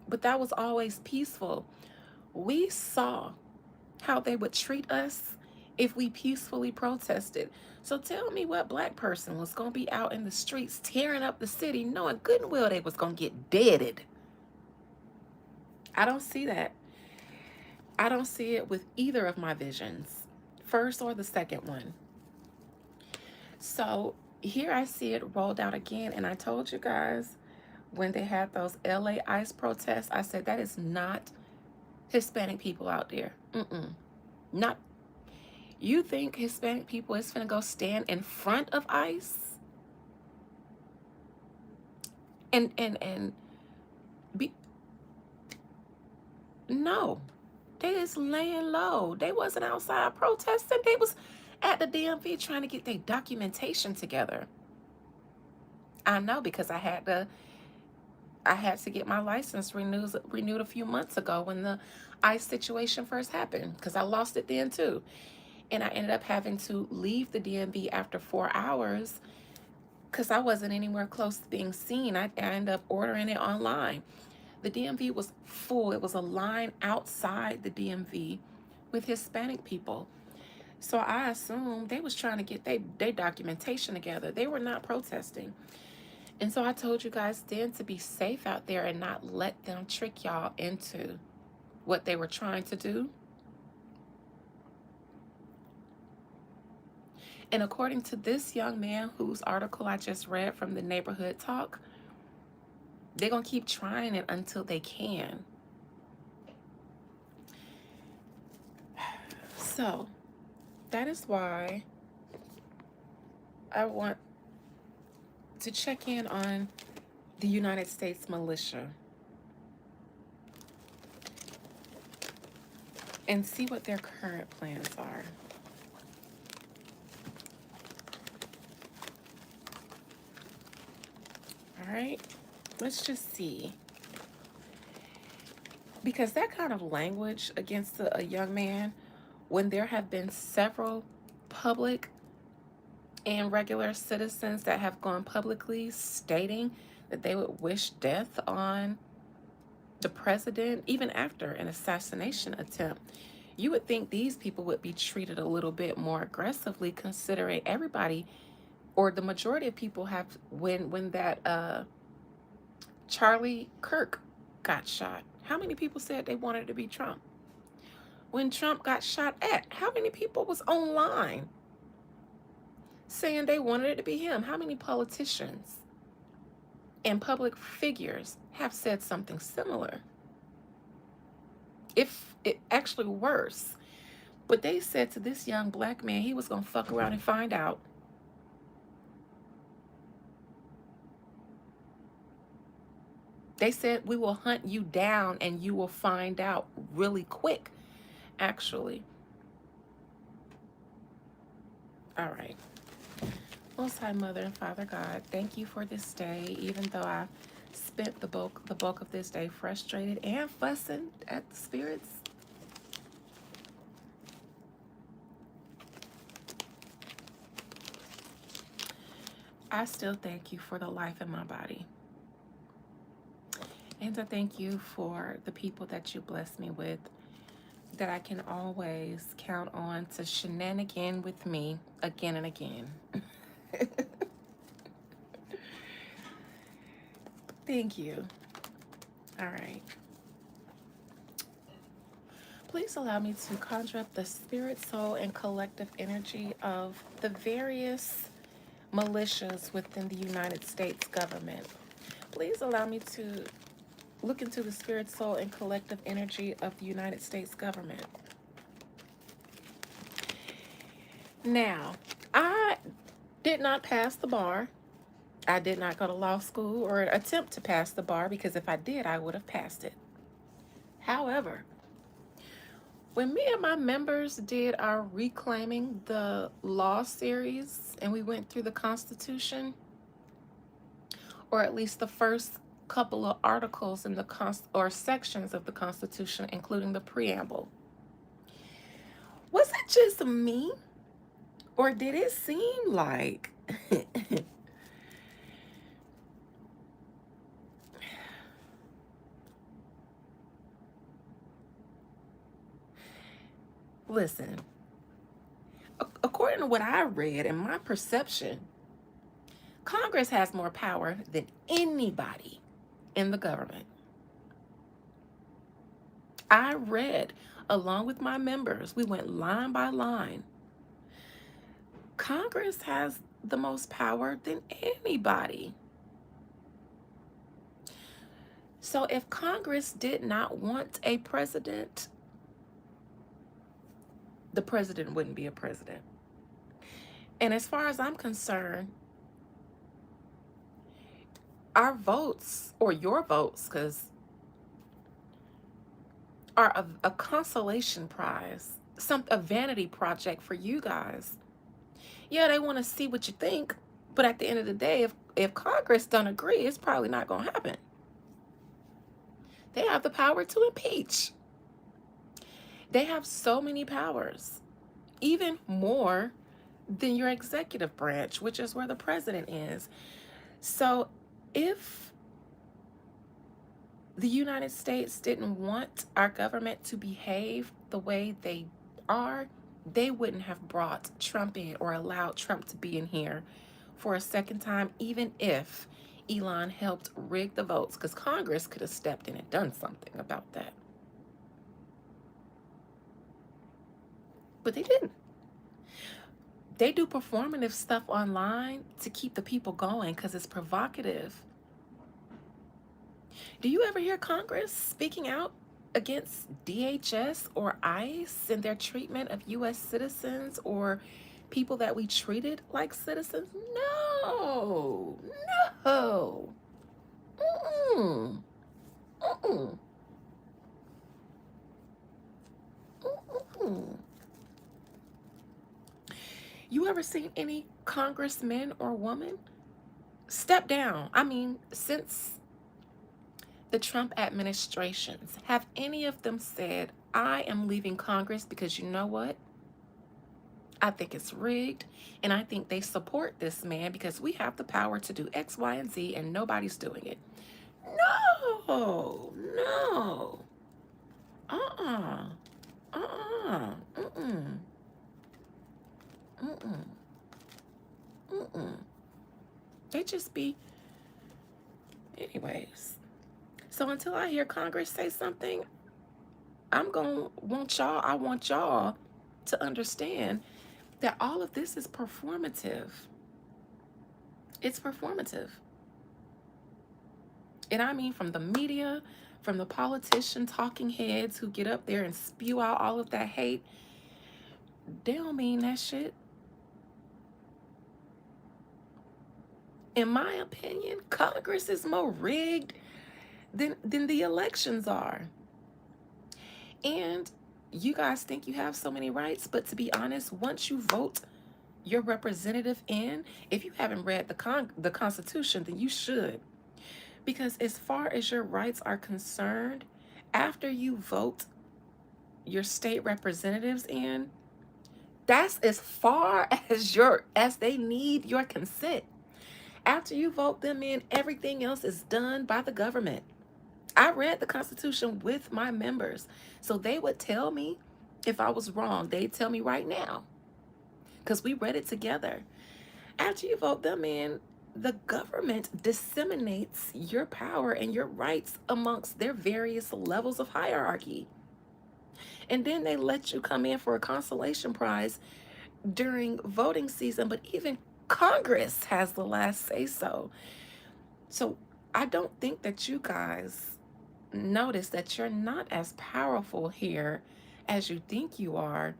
A: But that was always peaceful. We saw how they would treat us if we peacefully protested. So tell me what Black person was going to be out in the streets tearing up the city knowing good and well they was going to get deaded. I don't see that. I don't see it with either of my visions, first or the second one. So here I see it rolled out again, and I told you guys when they had those LA ICE protests, I said that is not Hispanic people out there. Not. You think Hispanic people is finna go stand in front of ICE and be, no. They is laying low. They wasn't outside protesting. They was at the DMV trying to get their documentation together. I know, because I had to get my license renewed a few months ago when the ICE situation first happened, because I lost it then too. And I ended up having to leave the DMV after 4 hours because I wasn't anywhere close to being seen. I ended up ordering it online. The DMV was full. It was a line outside the DMV with Hispanic people. So I assumed they was trying to get their documentation together. They were not protesting. And so I told you guys then to be safe out there and not let them trick y'all into what they were trying to do. And according to this young man whose article I just read from the Neighborhood Talk, they're going to keep trying it until they can. So that is why I want to check in on the United States militia and see what their current plans are. All right, let's just see. Because that kind of language against a young man when there have been several public and regular citizens that have gone publicly stating that they would wish death on the president, even after an assassination attempt, you would think these people would be treated a little bit more aggressively, considering everybody or the majority of people have, when that Charlie Kirk got shot, how many people said they wanted to be Trump? When Trump got shot at, how many people was online saying they wanted it to be him? How many politicians and public figures have said something similar? If it actually worse. But they said to this young black man he was going to fuck around and find out. They said, we will hunt you down and you will find out really quick, actually. All right. Most High Mother and Father God, thank you for this day, even though I spent the bulk of this day frustrated and fussing at the spirits. I still thank you for the life in my body. And I thank you for the people that you bless me with, that I can always count on to shenanigan with me again and again. Thank you. All right. Please allow me to conjure up the spirit, soul, and collective energy of the various militias within the United States government. Please allow me to look into the spirit, soul, and collective energy of the United States government. Now, I did not pass the bar. I did not go to law school or attempt to pass the bar, because if I did, I would have passed it. However, when me and my members did our Reclaiming the Law series and we went through the Constitution, or at least the first couple of articles in the or sections of the Constitution, including the preamble, was it just me, or did it seem like listen, according to what I read and my perception, Congress has more power than anybody in the government. I read, along with my members, we went line by line. Congress has the most power than anybody. So if Congress did not want a president, the president wouldn't be a president. And as far as I'm concerned, our votes, or your votes, because are a consolation prize, a vanity project for you guys. Yeah, they want to see what you think, but at the end of the day, if Congress don't agree, it's probably not going to happen. They have the power to impeach. They have so many powers, even more than your executive branch, which is where the president is. So if the United States didn't want our government to behave the way they are, they wouldn't have brought Trump in or allowed Trump to be in here for a second time, even if Elon helped rig the votes, because Congress could have stepped in and done something about that. But they didn't. They do performative stuff online to keep the people going because it's provocative. Do you ever hear Congress speaking out against DHS or ICE and their treatment of U.S. citizens or people that we treated like citizens? No, no. Mm-mm. Mm-mm. Mm-mm. You ever seen any congressman or woman step down? I mean, since The Trump administrations, have any of them said, I am leaving Congress because you know what? I think it's rigged, and I think they support this man because we have the power to do X, Y, and Z, and nobody's doing it. No, no. Uh-uh. Uh-uh. Mm-mm. Mm-mm. Mm-mm. They just be, anyways. So until I hear Congress say something, I want y'all to understand that all of this is performative. It's performative. And I mean from the media, from the politician talking heads who get up there and spew out all of that hate. They don't mean that shit. In my opinion, Congress is more rigged than the elections are. And you guys think you have so many rights, but to be honest, once you vote your representative in, if you haven't read the Constitution, then you should. Because as far as your rights are concerned, after you vote your state representatives in, that's as far as they need your consent. After you vote them in, everything else is done by the government. I read the Constitution with my members, so they would tell me if I was wrong. They'd tell me right now, because we read it together. After you vote them in, the government disseminates your power and your rights amongst their various levels of hierarchy. And then they let you come in for a consolation prize during voting season, but even Congress has the last say so. So I don't think that you guys notice that you're not as powerful here as you think you are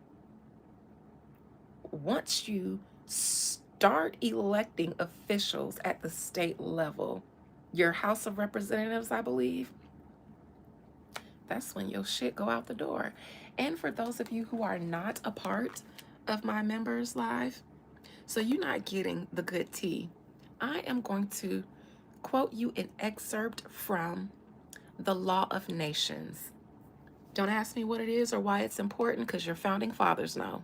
A: once you start electing officials at the state level. Your House of Representatives, I believe, that's when your shit go out the door. And for those of you who are not a part of my members live, so you're not getting the good tea, I am going to quote you an excerpt from the Law of Nations. Don't ask me what it is or why it's important, because your founding fathers know.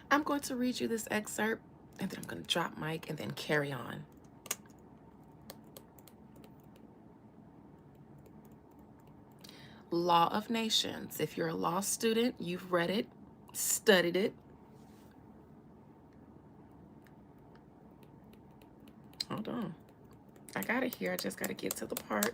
A: I'm going to read you this excerpt, and then I'm going to drop mic and then carry on. Law of Nations. If you're a law student, you've read it, studied it. Hold on. I got it here. I just got to get to the part.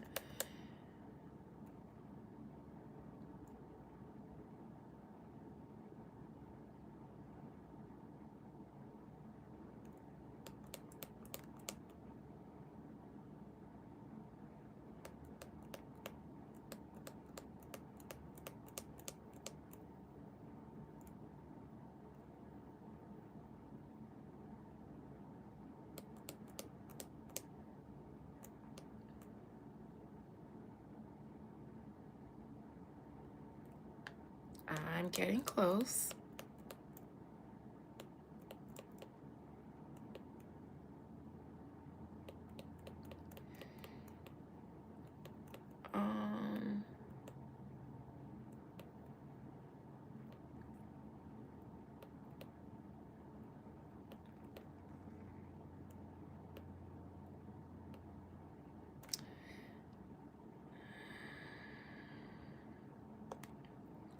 A: I'm getting close.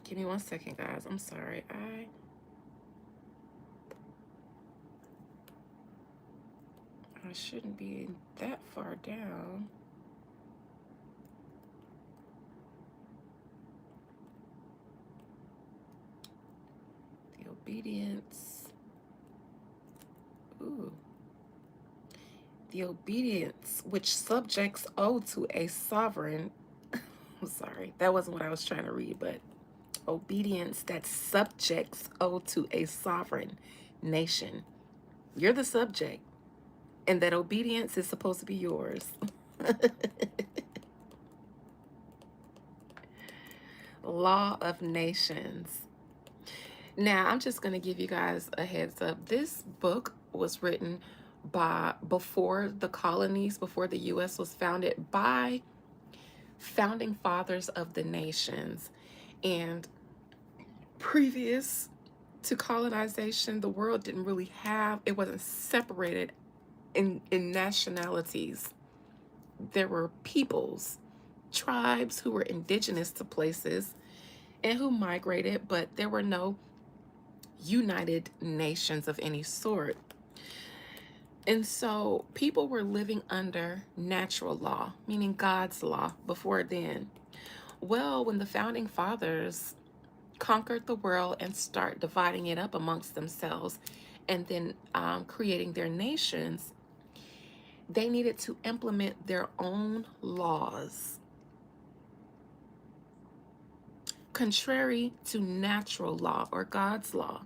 A: Give me 1 second, guys. I'm sorry. I shouldn't be that far down. The obedience. Ooh. The obedience which subjects owe to a sovereign. I'm sorry. That wasn't what I was trying to read, but obedience that subjects owe to a sovereign nation. You're the subject, and that obedience is supposed to be yours. Law of Nations. Now, I'm just going to give you guys a heads up. This book was written by before the colonies, before the US was founded, by founding fathers of the nations. And previous to colonization, the world didn't really have, it wasn't separated in nationalities. There were peoples, tribes who were indigenous to places and who migrated, but there were no united nations of any sort. And so people were living under natural law, meaning God's law, before then. Well, when the founding fathers conquered the world and start dividing it up amongst themselves and then creating their nations, they needed to implement their own laws, contrary to natural law or God's law.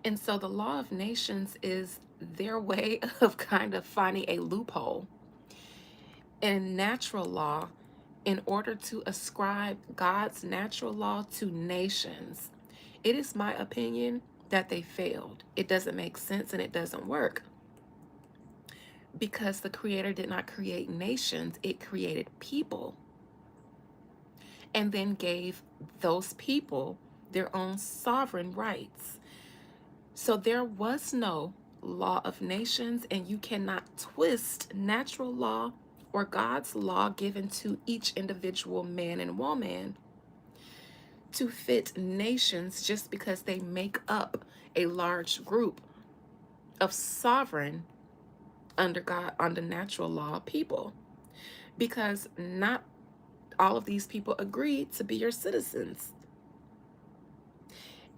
A: And so the law of nations is their way of kind of finding a loophole in natural law in order to ascribe God's natural law to nations. It is my opinion that they failed. It doesn't make sense and it doesn't work because the Creator did not create nations, it created people and then gave those people their own sovereign rights. So there was no law of nations, and you cannot twist natural law or God's law given to each individual man and woman to fit nations just because they make up a large group of sovereign under God, under natural law people, because not all of these people agreed to be your citizens.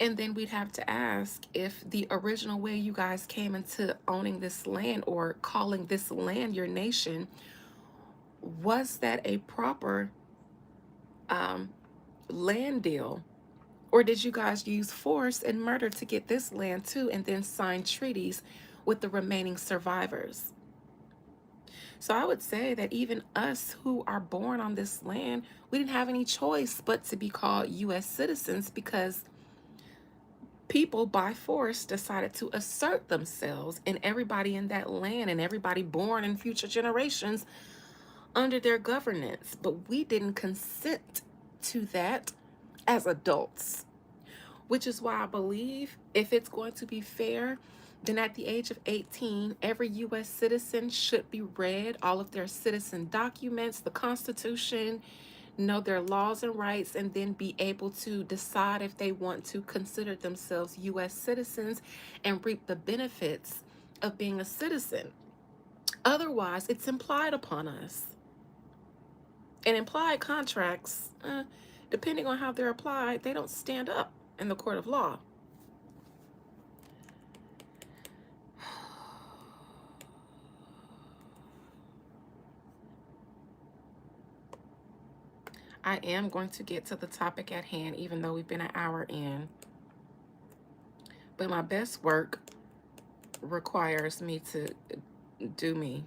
A: And then we'd have to ask if the original way you guys came into owning this land or calling this land your nation, was that a proper land deal? Or did you guys use force and murder to get this land too and then sign treaties with the remaining survivors? So I would say that even us who are born on this land, we didn't have any choice but to be called U.S. citizens because people by force decided to assert themselves and everybody in that land and everybody born in future generations under their governance. But we didn't consent to that as adults, which is why I believe if it's going to be fair, then at the age of 18, every U.S. citizen should be read all of their citizen documents, the Constitution, know their laws and rights, and then be able to decide if they want to consider themselves U.S. citizens and reap the benefits of being a citizen. Otherwise, it's implied upon us. And implied contracts, depending on how they're applied, they don't stand up in the court of law. I am going to get to the topic at hand, even though we've been an hour in. But my best work requires me to do me.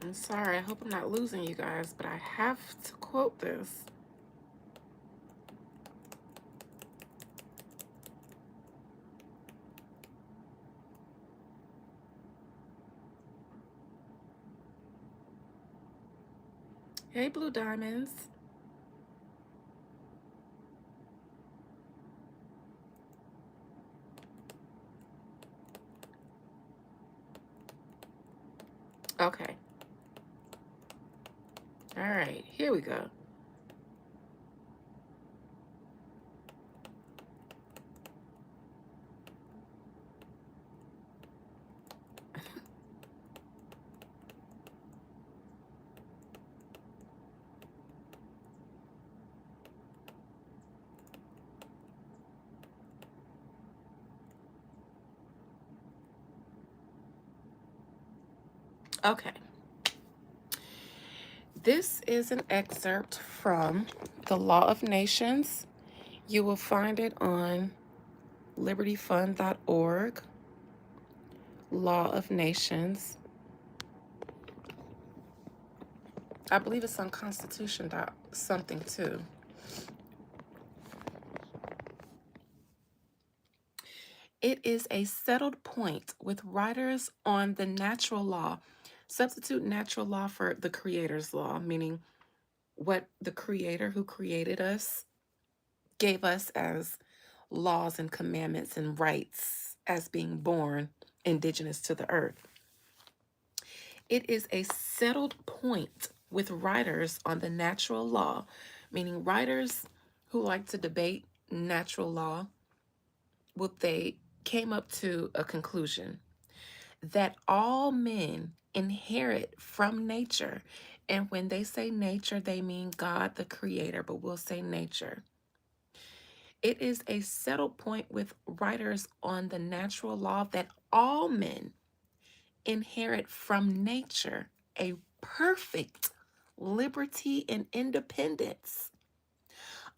A: I'm sorry, I hope I'm not losing you guys, but I have to quote this. Hey, Blue Diamonds. Okay. All right, here we go. Okay. This is an excerpt from the Law of Nations. You will find it on libertyfund.org. Law of Nations. I believe it's on Constitution something too. It is a settled point with writers on the natural law. Substitute natural law for the Creator's law, meaning what the Creator who created us gave us as laws and commandments and rights as being born indigenous to the earth. It is a settled point with writers on the natural law, meaning writers who like to debate natural law, well, they came up to a conclusion that all men inherit from nature. And when they say nature, they mean God, the creator, but we'll say nature. It is a settled point with writers on the natural law that all men inherit from nature a perfect liberty and independence,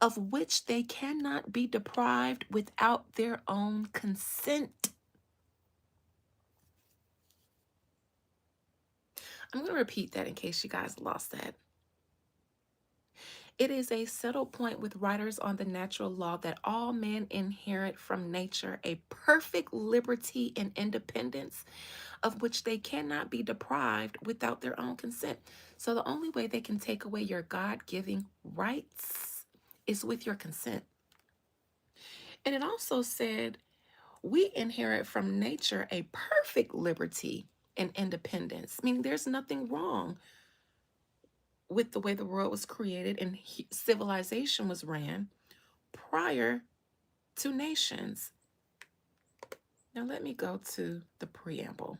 A: of which they cannot be deprived without their own consent. I'm going to repeat that in case you guys lost that. It is a settled point with writers on the natural law that all men inherit from nature a perfect liberty and independence, of which they cannot be deprived without their own consent. So the only way they can take away your God-given rights is with your consent. And it also said, we inherit from nature a perfect liberty and independence, meaning there's nothing wrong with the way the world was created and civilization was ran prior to nations. Now let me go to the preamble.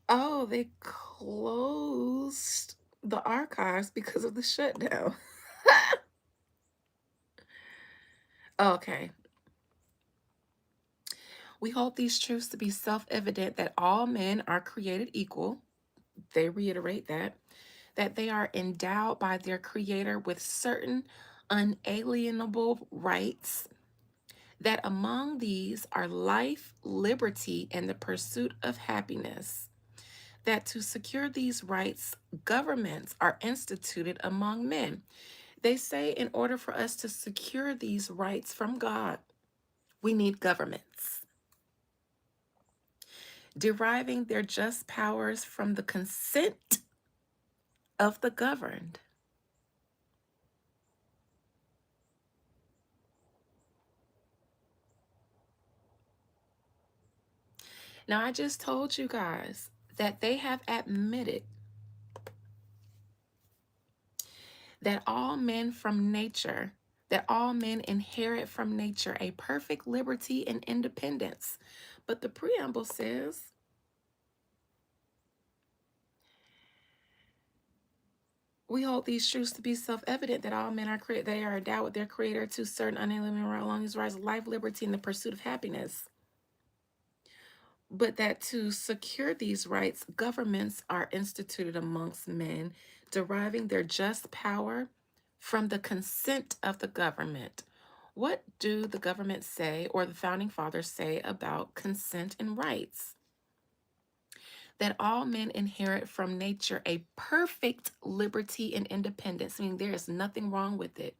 A: Oh, they closed the archives because of the shutdown. Okay. We hold these truths to be self-evident that all men are created equal. They reiterate that they are endowed by their creator with certain unalienable rights, that among these are life, liberty, and the pursuit of happiness, that to secure these rights, governments are instituted among men. They say in order for us to secure these rights from God, we need governments, deriving their just powers from the consent of the governed. Now, I just told you guys that they have admitted that all men from nature, that all men inherit from nature a perfect liberty and independence. But the preamble says, we hold these truths to be self-evident that all men are created, they are endowed with their creator to certain unalienable right along these rights, life, liberty, and the pursuit of happiness. But that to secure these rights, governments are instituted amongst men, deriving their just power from the consent of the government. What do the government say, or the founding fathers say, about consent and rights? That all men inherit from nature a perfect liberty and independence, meaning there is nothing wrong with it,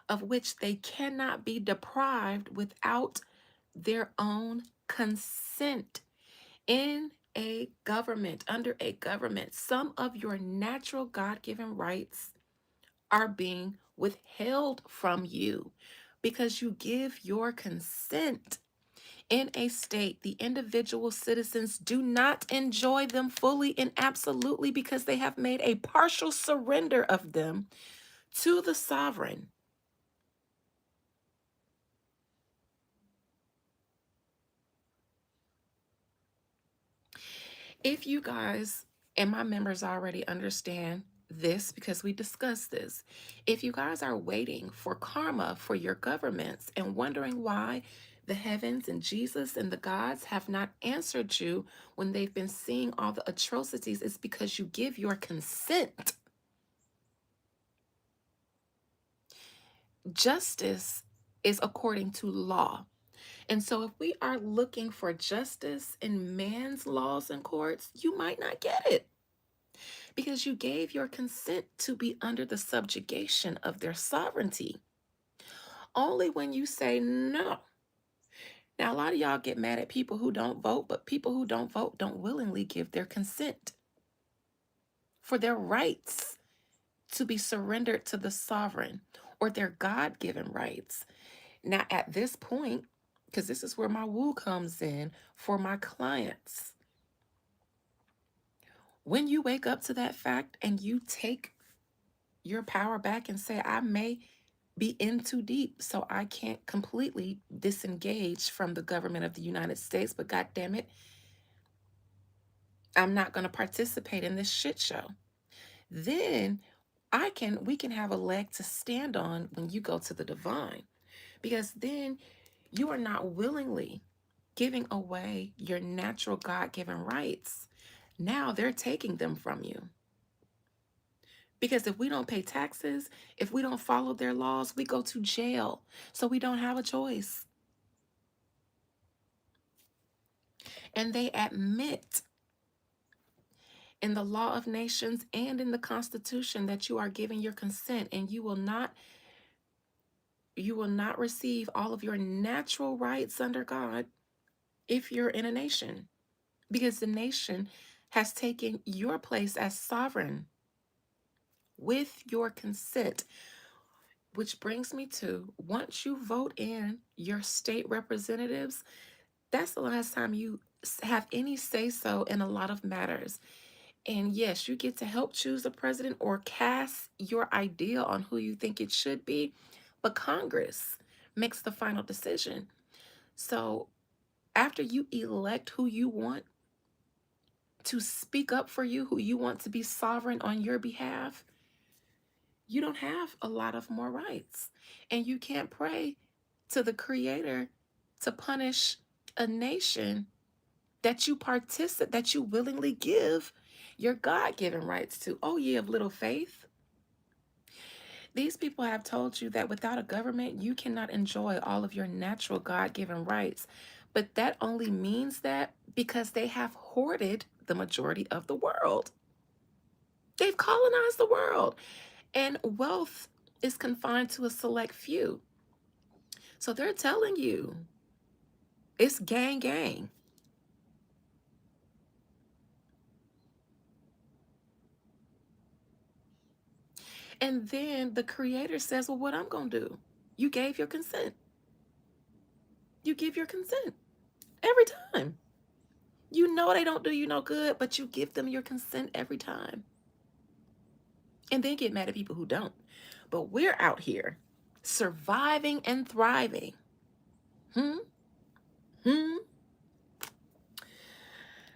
A: of which they cannot be deprived without their own consent. In a government, under a government, some of your natural God-given rights are being withheld from you because you give your consent. In a state, the individual citizens do not enjoy them fully and absolutely because they have made a partial surrender of them to the sovereign. If you guys and my members already understand this because we discussed this, if you guys are waiting for karma for your governments and wondering why the heavens and Jesus and the gods have not answered you when they've been seeing all the atrocities, it's because you give your consent. Justice is according to law. And so, if we are looking for justice in man's laws and courts, you might not get it because you gave your consent to be under the subjugation of their sovereignty. Only when you say no. Now, a lot of y'all get mad at people who don't vote, but people who don't vote don't willingly give their consent for their rights to be surrendered to the sovereign or their God given rights. Now, at this point, because this is where my woo comes in for my clients, when you wake up to that fact and you take your power back and say, I may be in too deep, so I can't completely disengage from the government of the United States, but God damn it, I'm not going to participate in this shit show. Then we can have a leg to stand on when you go to the divine, because then you are not willingly giving away your natural God-given rights. Now they're taking them from you. Because if we don't pay taxes, if we don't follow their laws, we go to jail. So we don't have a choice. And they admit in the law of nations and in the Constitution that you are giving your consent, and you will not receive all of your natural rights under God if you're in a nation, because the nation has taken your place as sovereign with your consent. Which brings me to, once you vote in your state representatives, that's the last time you have any say so in a lot of matters. And yes, you get to help choose a president or cast your idea on who you think it should be, but Congress makes the final decision. So after you elect who you want to speak up for you, who you want to be sovereign on your behalf, you don't have a lot of more rights. And you can't pray to the Creator to punish a nation that you willingly give your God-given rights to. Oh, ye of little faith. These people have told you that without a government, you cannot enjoy all of your natural God-given rights. But that only means that because they have hoarded the majority of the world. They've colonized the world, and wealth is confined to a select few. So they're telling you it's gang, gang. And then the Creator says, well, what I'm going to do? You gave your consent. You give your consent every time. You know they don't do you no good, but you give them your consent every time. And then get mad at people who don't. But we're out here surviving and thriving. Hmm? Hmm?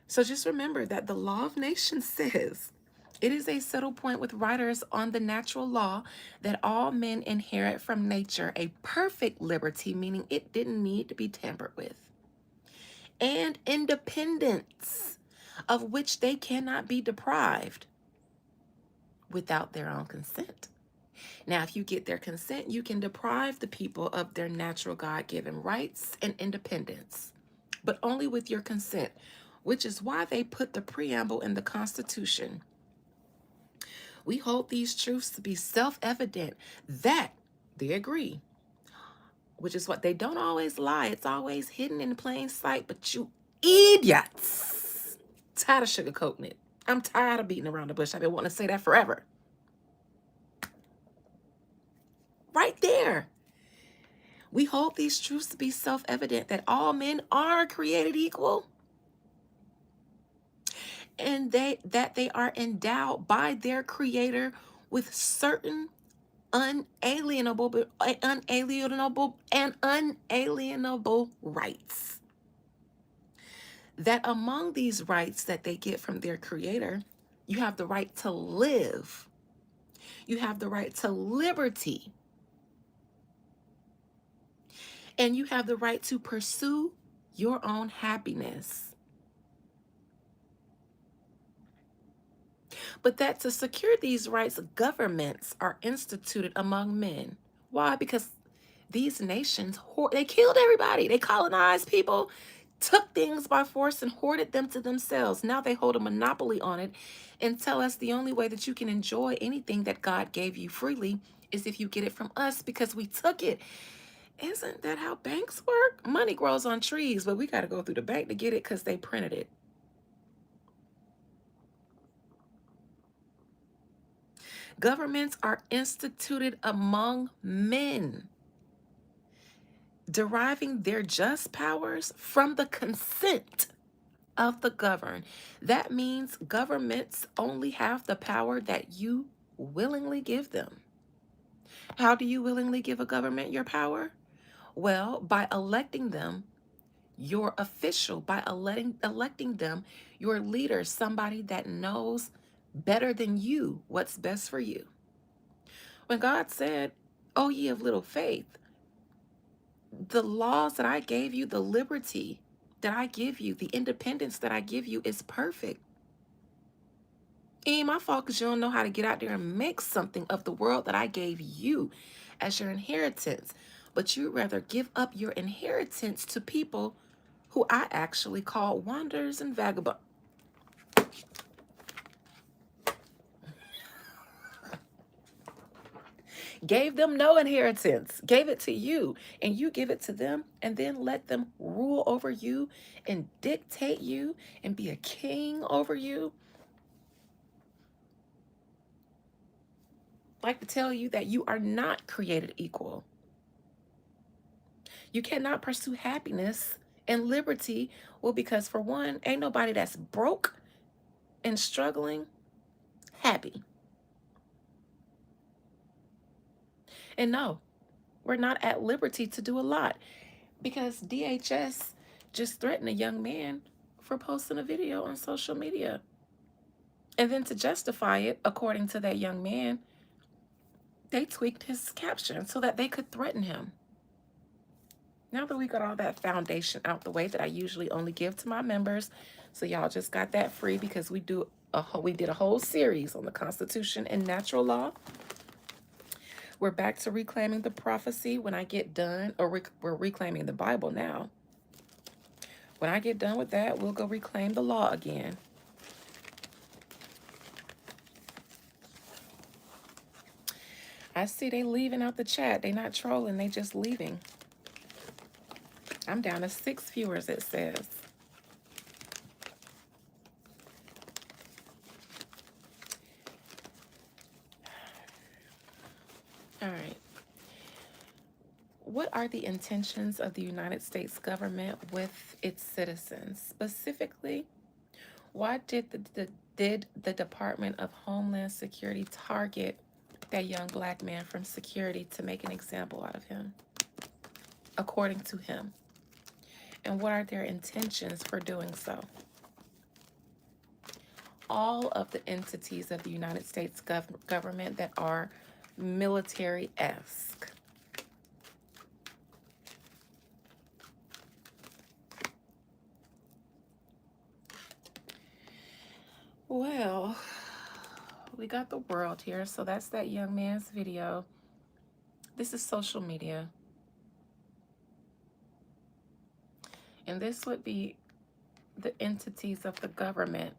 A: So just remember that the law of nations says it is a settled point with writers on the natural law that all men inherit from nature a perfect liberty, meaning it didn't need to be tampered with, and independence, of which they cannot be deprived without their own consent. Now, if you get their consent, you can deprive the people of their natural God-given rights and independence, but only with your consent, which is why they put the preamble in the Constitution. We hold these truths to be self-evident that they agree, which is what they don't always lie. It's always hidden in plain sight, but you idiots. Tired of sugarcoating it. I'm tired of beating around the bush. I've been wanting to say that forever. Right there. We hold these truths to be self-evident that all men are created equal, and that they are endowed by their Creator with certain unalienable rights. that among these rights that they get from their creator, you have the right to live. You have the right to liberty. And you have the right to pursue your own happiness. But that to secure these rights, governments are instituted among men. Why? Because these nations, they killed everybody. They colonized people, took things by force and hoarded them to themselves. Now they hold a monopoly on it and tell us the only way that you can enjoy anything that God gave you freely is if you get it from us because we took it. Isn't that how banks work? Money grows on trees, but we got to go through the bank to get it because they printed it. Governments are instituted among men, deriving their just powers from the consent of the governed. That means governments only have the power that you willingly give them. How do you willingly give a government your power? Well, by electing them your official, by electing them your leader, somebody that knows better than you what's best for you. When God said, "Oh, ye of little faith," the laws that I gave you, the liberty that I give you, the independence that I give you is perfect. It ain't my fault because you don't know how to get out there and make something of the world that I gave you as your inheritance. But you rather give up your inheritance to people who I actually call wanderers and vagabonds. Gave them no inheritance, gave it to you, and you give it to them, and then let them rule over you and dictate you and be a king over you. I'd like to tell you that you are not created equal. You cannot pursue happiness and liberty. Well, because for one, ain't nobody that's broke and struggling happy. And no, we're not at liberty to do a lot because DHS just threatened a young man for posting a video on social media. And then to justify it, according to that young man, they tweaked his caption so that they could threaten him. Now that we got all that foundation out the way that I usually only give to my members, so y'all just got that free because we did a whole series on the Constitution and natural law. We're back to reclaiming the prophecy when I get done, or we're reclaiming the Bible now. When I get done with that, we'll go reclaim the law again. I see they leaving out the chat. They not trolling, they just leaving. I'm down to 6 viewers, it says. All right. What are the intentions of the United States government with its citizens? Specifically, why did the Department of Homeland Security target that young black man from security to make an example out of him, according to him? And what are their intentions for doing so? All of the entities of the United States government that are military-esque. Well, we got the world here, so that's that young man's video. This is social media. And this would be the entities of the government.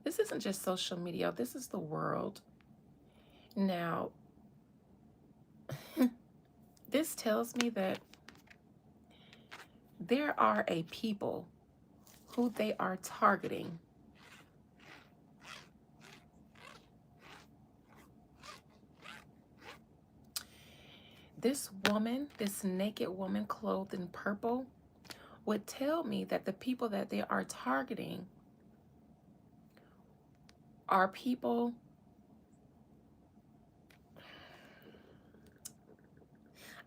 A: This isn't just social media, this is the world. Now, this tells me that there are a people who they are targeting. This woman, this naked woman clothed in purple, would tell me that the people that they are targeting are people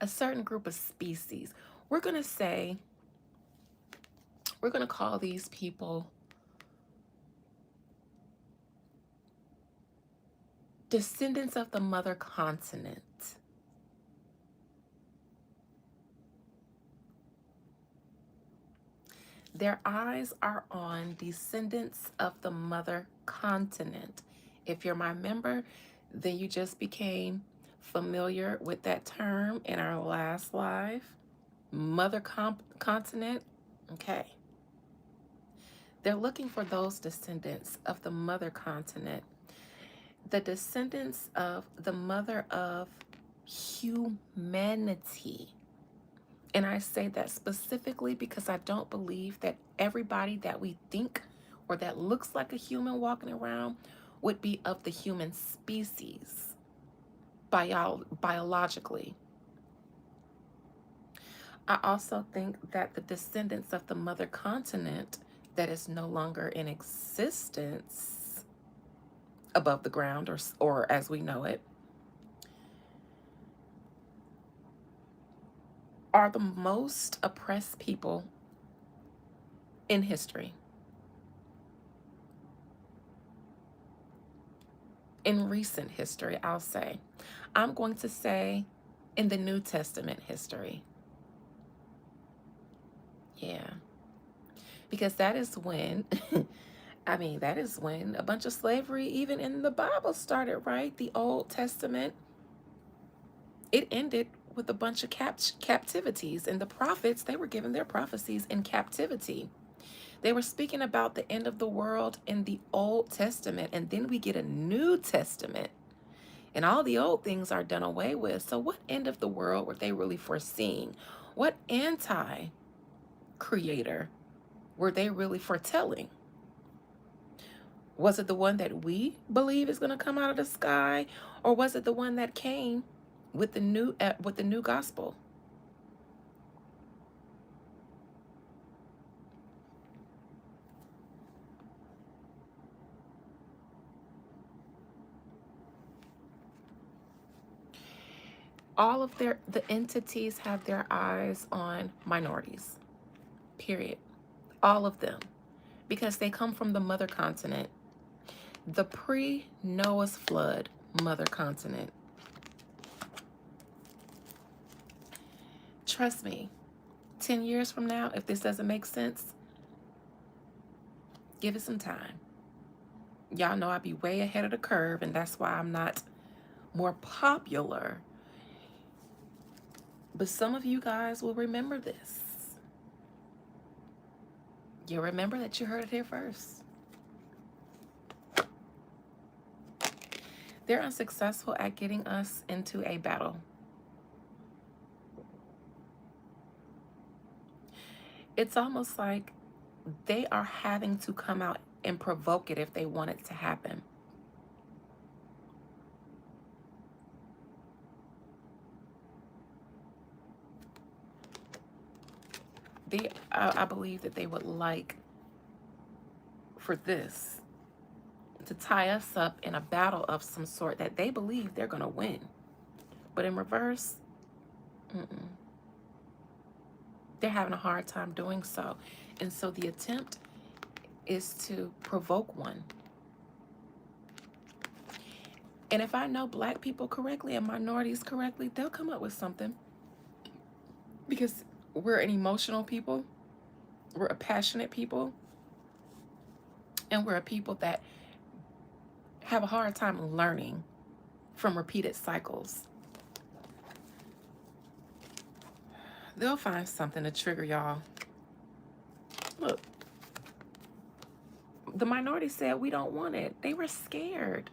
A: a certain group of species. We're going to say We're going to call these people descendants of the mother continent. Their eyes are on descendants of the mother continent. If you're my member, then you just became familiar with that term in our last live. Mother continent. Okay. They're looking for those descendants of the mother continent, the descendants of the mother of humanity. And I say that specifically because I don't believe that everybody that we think or that looks like a human walking around would be of the human species biologically. I also think that the descendants of the mother continent that is no longer in existence above the ground, or as we know it, are the most oppressed people in history. In recent history, I'll say. I'm going to say in the New Testament history. Yeah. Because that is when, that is when a bunch of slavery, even in the Bible, started, right? The Old Testament, it ended with a bunch of captivities. And the prophets, they were given their prophecies in captivity. They were speaking about the end of the world in the Old Testament. And then we get a New Testament. And all the old things are done away with. So what end of the world were they really foreseeing? What anti-creator were they really foretelling? Was it the one that we believe is going to come out of the sky? Or was it the one that came with the new gospel? All of the entities have their eyes on minorities, period. All of them, because they come from the mother continent, the pre-Noah's flood mother continent. Trust me, 10 years from now, if this doesn't make sense, give it some time. Y'all know I be way ahead of the curve, and that's why I'm not more popular. But some of you guys will remember this. You'll remember that you heard it here first. They're unsuccessful at getting us into a battle. It's almost like they are having to come out and provoke it if they want it to happen. I believe that they would like for this to tie us up in a battle of some sort that they believe they're going to win. But in reverse, they're having a hard time doing so. And so the attempt is to provoke one. And if I know Black people correctly and minorities correctly, they'll come up with something. Because we're an emotional people, we're a passionate people, and we're a people that have a hard time learning from repeated cycles. They'll find something to trigger y'all. Look, the minority said we don't want it. They were scared.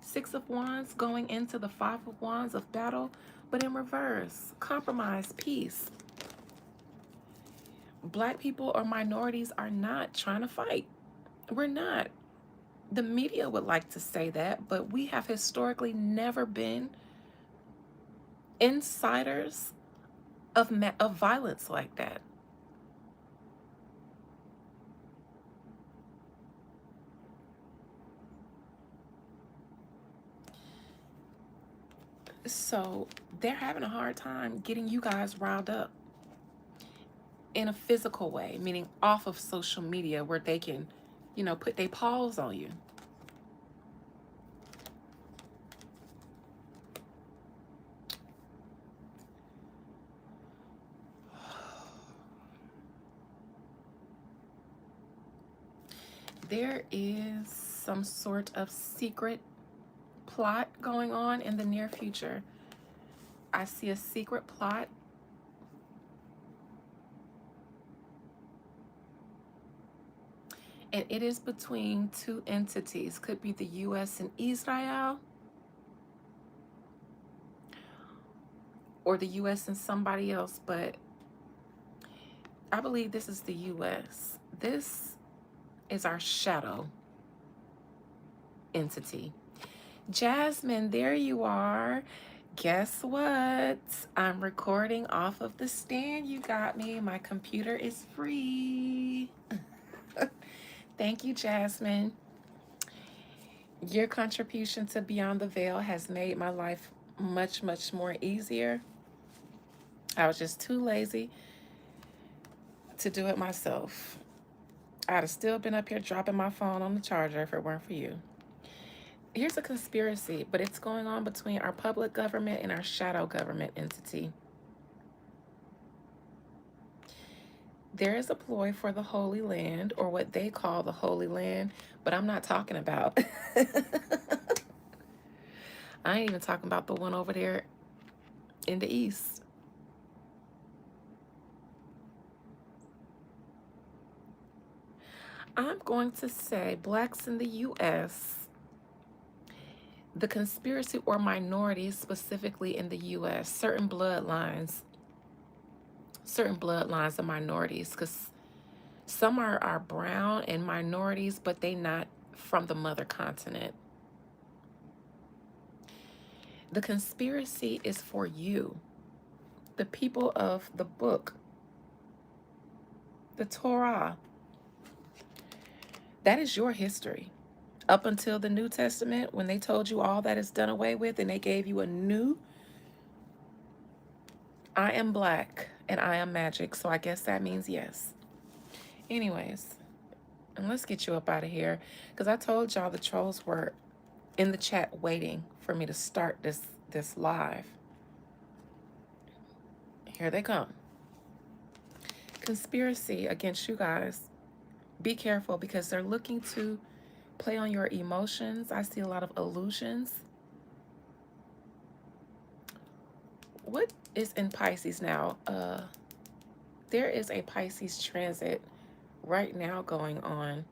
A: 6 of Wands going into the 5 of Wands of battle, but in reverse. Compromise, peace. Black people or minorities are not trying to fight. We're not. The media would like to say that, but we have historically never been insiders of violence like that. So they're having a hard time getting you guys riled up. in a physical way, meaning off of social media where they can, put their paws on you. There is some sort of secret plot going on in the near future. I see a secret plot. And it is between two entities. Could be the US and Israel, or the US and somebody else, but I believe this is the US. This is our shadow entity. Jasmine, there you are. Guess what? I'm recording off of the stand you got me. My computer is free. Thank you, Jasmine. Your contribution to Beyond the Veil has made my life much, much more easier. I was just too lazy to do it myself. I'd have still been up here dropping my phone on the charger if it weren't for you. Here's a conspiracy, but it's going on between our public government and our shadow government entity. There is a ploy for the Holy Land, or what they call the Holy Land, but I'm not talking about. I ain't even talking about the one over there in the east. I'm going to say blacks in the U.S., the conspiracy or minorities specifically in the U.S., certain bloodlines of minorities, because some are brown and minorities, but they not from the mother continent. The conspiracy is for you, the people of the book, the Torah. That is your history. Up until the New Testament, when they told you all that is done away with and they gave you a new, I am black and I am magic, so I guess that means yes. Anyways, and let's get you up out of here, because I told y'all the trolls were in the chat waiting for me to start this live. Here they come. Conspiracy against you guys. Be careful, because they're looking to play on your emotions. I see a lot of illusions. What is in Pisces now? There is a Pisces transit right now going on.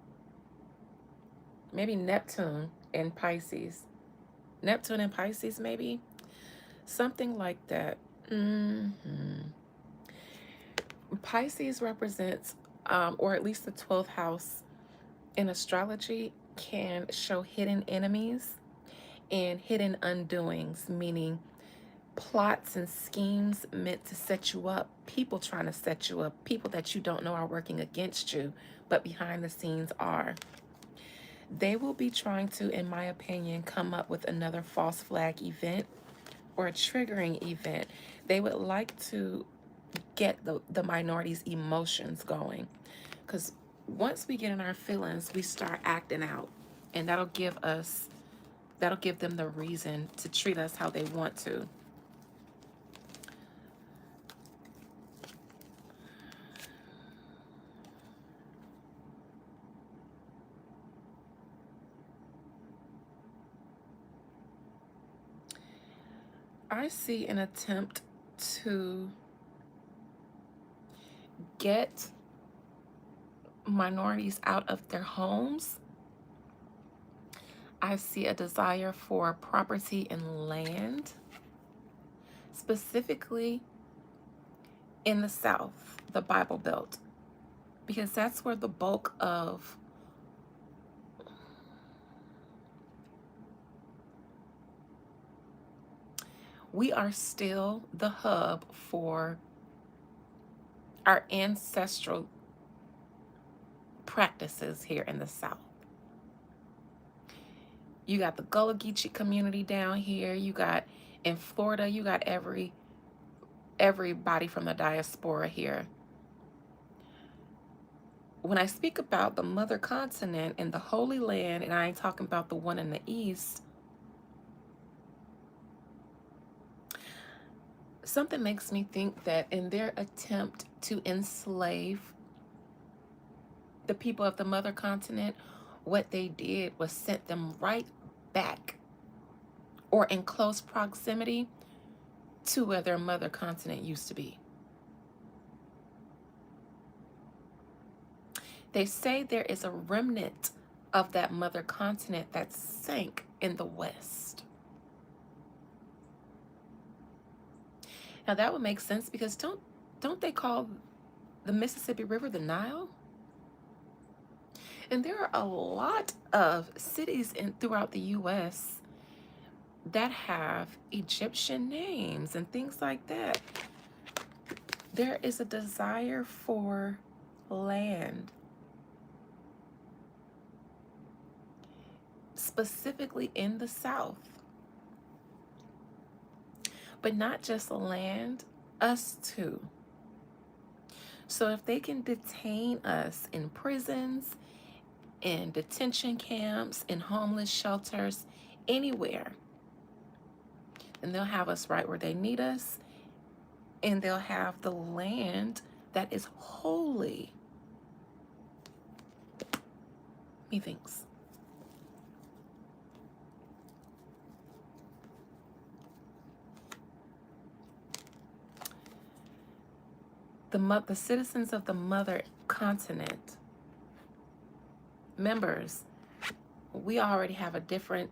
A: Maybe Neptune and Pisces. Neptune and Pisces, maybe? Something like that. Pisces represents, or at least the 12th house in astrology, can show hidden enemies and hidden undoings, meaning plots and schemes meant to set you up, people trying to set you up, people that you don't know are working against you, but behind the scenes are. They will be trying to, in my opinion, come up with another false flag event or a triggering event. They would like to get the minorities' emotions going, because once we get in our feelings, we start acting out, and that'll give them the reason to treat us how they want to. I see an attempt to get minorities out of their homes. I see a desire for property and land, specifically in the South, the Bible Belt, because that's where the bulk of we are still the hub for our ancestral practices here in the South. You got the Gullah Geechee community down here. You got in Florida, you got everybody from the diaspora here. when I speak about the mother continent and the Holy Land, and I ain't talking about the one in the East, something makes me think that in their attempt to enslave the people of the mother continent, what they did was sent them right back or in close proximity to where their mother continent used to be. They say there is a remnant of that mother continent that sank in the West. Now that would make sense because don't they call the Mississippi River the Nile? And there are a lot of cities throughout the US that have Egyptian names and things like that. There is a desire for land, specifically in the South. But not just land, us too. So if they can detain us in prisons, in detention camps, in homeless shelters, anywhere, then they'll have us right where they need us, and they'll have the land that is holy. Methinks. The citizens of the mother continent, members, we already have a different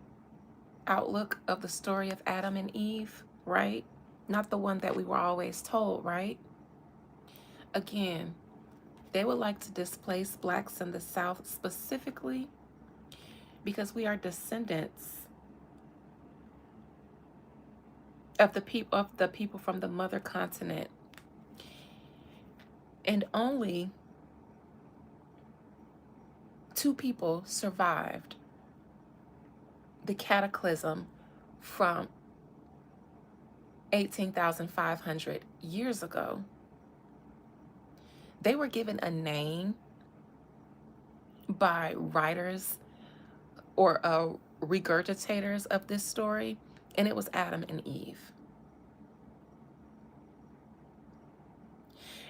A: outlook of the story of Adam and Eve, right? Not the one that we were always told, right? Again, they would like to displace blacks in the South specifically because we are descendants of the people from the mother continent. And only 2 people survived the cataclysm from 18,500 years ago. They were given a name by writers or regurgitators of this story, and it was Adam and Eve.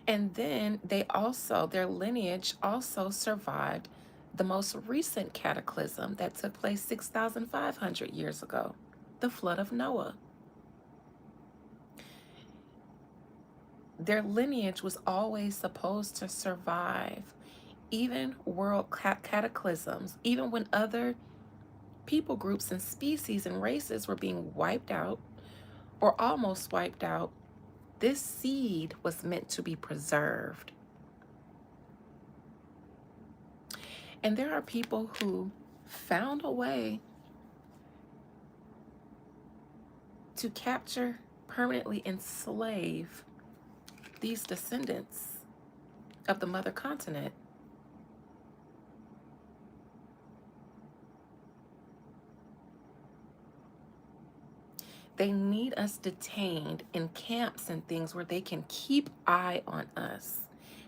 A: And then their lineage also survived the most recent cataclysm that took place 6,500 years ago, the flood of Noah. Their lineage was always supposed to survive, even world cataclysms, even when other people groups and species and races were being wiped out or almost wiped out. This seed was meant to be preserved. And there are people who found a way to capture, permanently enslave these descendants of the mother continent. They need us detained in camps and things where they can keep eye on us.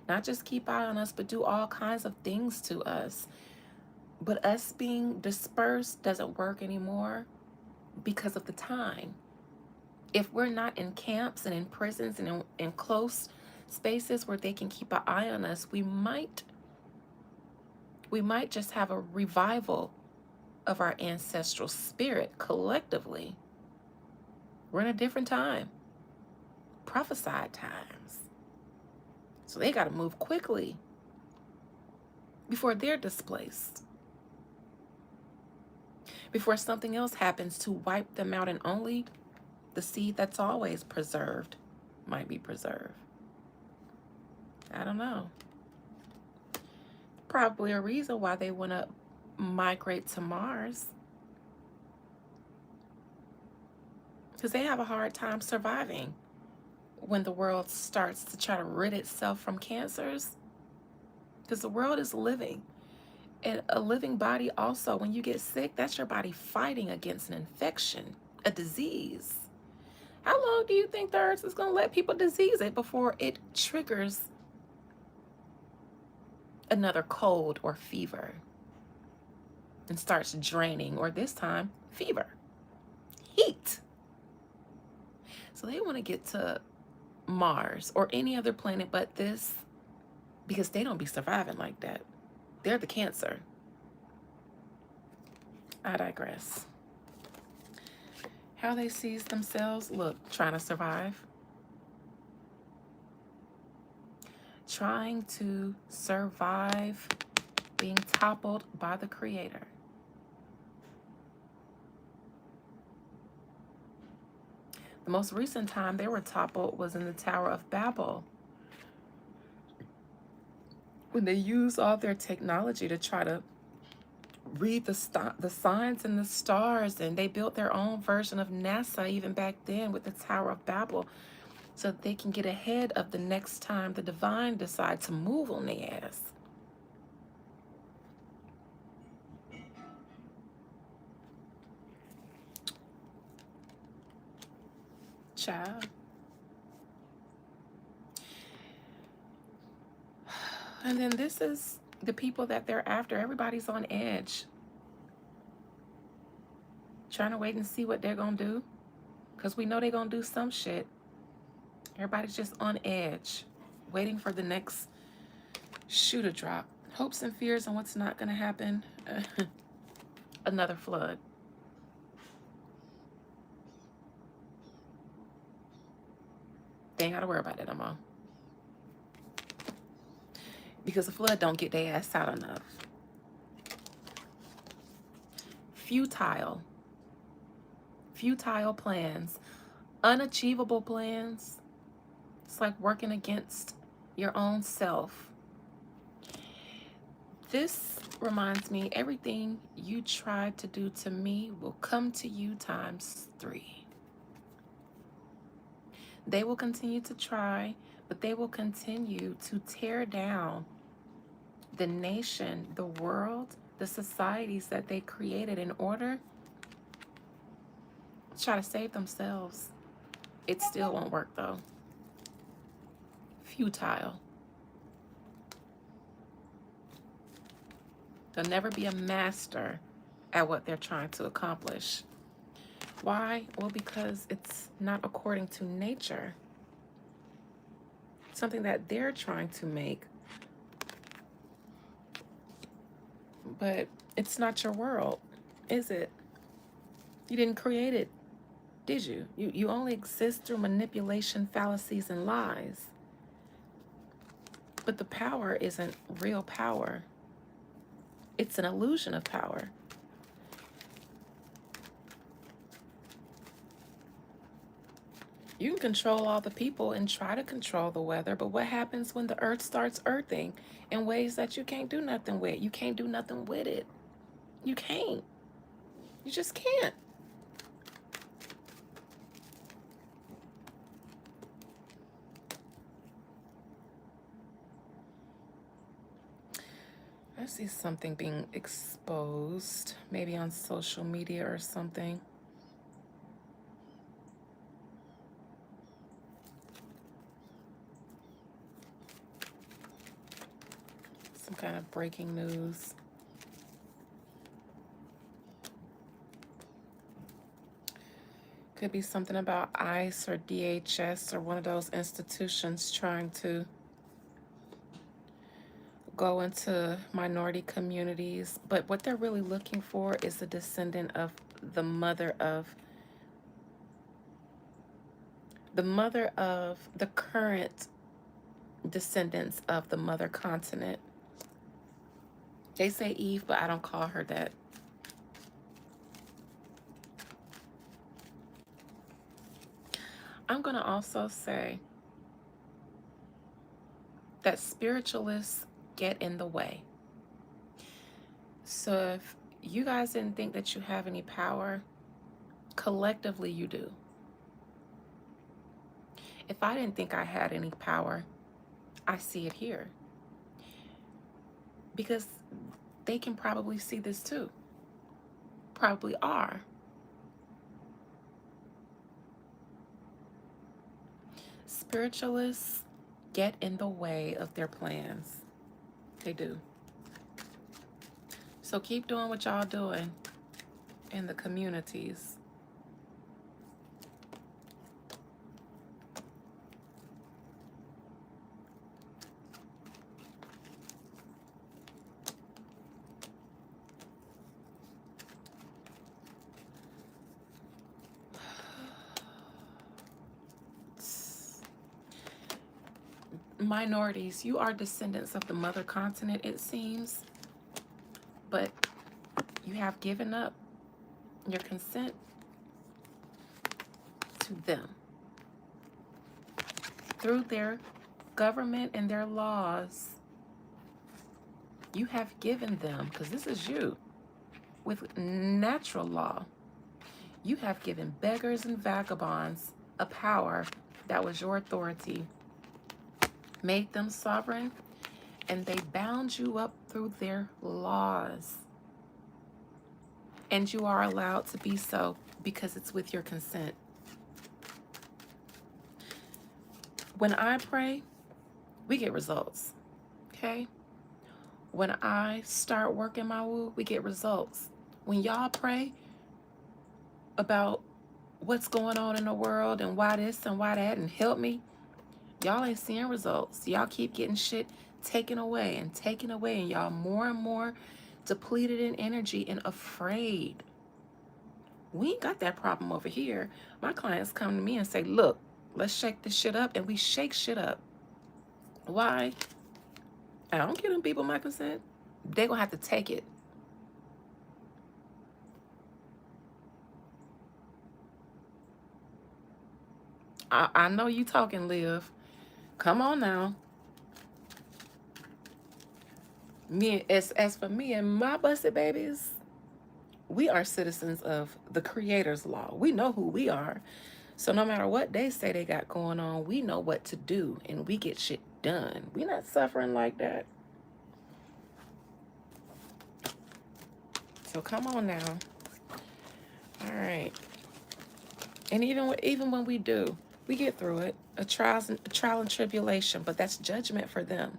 A: Not just keep eye on us, but do all kinds of things to us. But us being dispersed doesn't work anymore because of the time. If we're not in camps and in prisons and in close spaces where they can keep an eye on us, we might just have a revival of our ancestral spirit collectively. We're in a different time, prophesied times. So they got to move quickly before they're displaced, before something else happens to wipe them out, and only the seed that's always preserved might be preserved. I don't know. Probably a reason why they want to migrate to Mars, because they have a hard time surviving when the world starts to try to rid itself from cancers, because the world is living. And a living body also, when you get sick, that's your body fighting against an infection, a disease. How long do you think the earth is going to let people disease it before it triggers another cold or fever and starts draining, or this time, fever, heat. So they want to get to Mars or any other planet but this because they don't be surviving like that. They're the Cancer. I digress. How they sees themselves, look, trying to survive. Trying to survive being toppled by the Creator. The most recent time they were toppled was in the Tower of Babel, when they used all their technology to try to read the signs and the stars, and they built their own version of NASA even back then with the Tower of Babel, so that they can get ahead of the next time the divine decide to move on their ass. Child. And then this is the people that they're after. Everybody's on edge, trying to wait and see what they're gonna do, because we know they're gonna do some shit. Everybody's just on edge, waiting for the next shoe to drop. Hopes and fears on what's not gonna happen. Another flood. They ain't gotta worry about it no more, because the flood don't get their ass out enough. Futile plans, unachievable plans. It's like working against your own self. This reminds me, everything you tried to do to me will come to you times 3. They will continue to try, but they will continue to tear down the nation, the world, the societies that they created in order to try to save themselves. It still won't work though. Futile. They'll never be a master at what they're trying to accomplish. Why? Well, because it's not according to nature. Something that they're trying to make. But it's not your world, is it? You didn't create it, did you? You only exist through manipulation, fallacies, and lies. But the power isn't real power. It's an illusion of power. You can control all the people and try to control the weather, but what happens when the earth starts earthing in ways that you can't do nothing with? You can't do nothing with it. You can't. You just can't. I see something being exposed, maybe on social media or something. Some kind of breaking news. Could be something about ICE or DHS or one of those institutions trying to go into minority communities. But what they're really looking for is a descendant of the mother of the current descendants of the mother continent. They say Eve, but I don't call her that. I'm going to also say that spiritualists get in the way. So if you guys didn't think that you have any power, collectively you do. If I didn't think I had any power, I see it here. Because they can probably see this too. Probably are. Spiritualists get in the way of their plans. They do. So keep doing what y'all doing in the communities. Minorities, you are descendants of the mother continent, it seems, but you have given up your consent to them through their government and their laws. You have given them, because this is you, with natural law, you have given beggars and vagabonds a power that was your authority, made them sovereign, and they bound you up through their laws. And you are allowed to be so because it's with your consent. When I pray, we get results, okay? When I start working my woo, we get results. When y'all pray about what's going on in the world and why this and why that and help me, y'all ain't seeing results. Y'all keep getting shit taken away, and y'all more and more depleted in energy and afraid. We ain't got that problem over here. My clients come to me and say, look, let's shake this shit up, and we shake shit up. Why? I don't give them people my consent. They're gonna have to take it. I know you talking, Liv. Come on now. As for me and my busted babies, we are citizens of the Creator's law. We know who we are. So no matter what they say they got going on, we know what to do, and we get shit done. We not suffering like that. So come on now. All right. And even when we do, we get through it. A trial and tribulation, but that's judgment for them.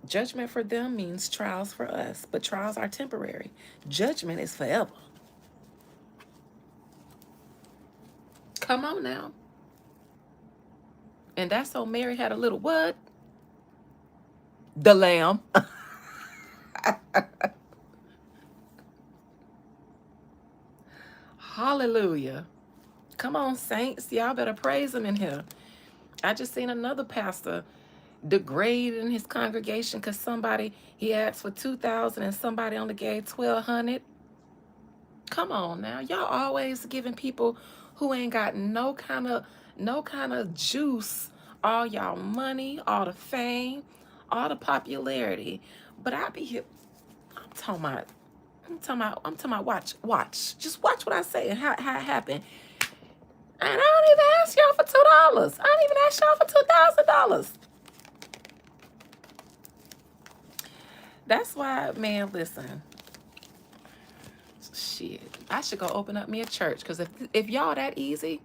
A: Judgment for them means trials for us, but trials are temporary. Judgment is forever. Come on now. And that's so Mary had a little what? The lamb. Hallelujah. Come on, saints. Y'all better praise him in here. I just seen another pastor degrade in his congregation because he asked for 2,000 and somebody only gave 1,200. Come on now. Y'all always giving people who ain't got no kind of juice all y'all money, all the fame, all the popularity. But I be here. I'm talking about watch. Just watch what I say and how it happened. And I don't even ask y'all for $2. I don't even ask y'all for $2,000. That's why, man, listen. Shit. I should go open up me a church. Because if y'all that easily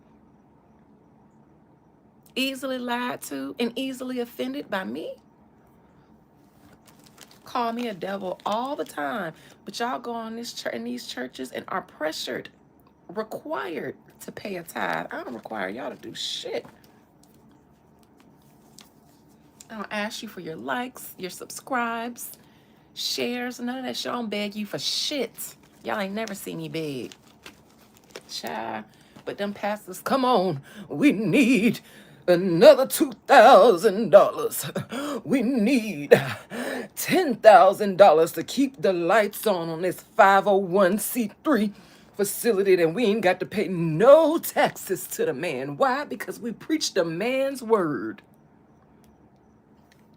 A: lied to and easily offended by me, call me a devil all the time. But y'all go on in these churches and are required to pay a tithe. I don't require y'all to do shit. I don't ask you for your likes, your subscribes, shares, none of that shit. I don't beg you for shit. Y'all ain't never seen me beg. Child. But them pastors, come on, we need another $2,000. We need $10,000 to keep the lights on this 501c3 facility, and we ain't got to pay no taxes to the man. Why? Because we preach the man's word.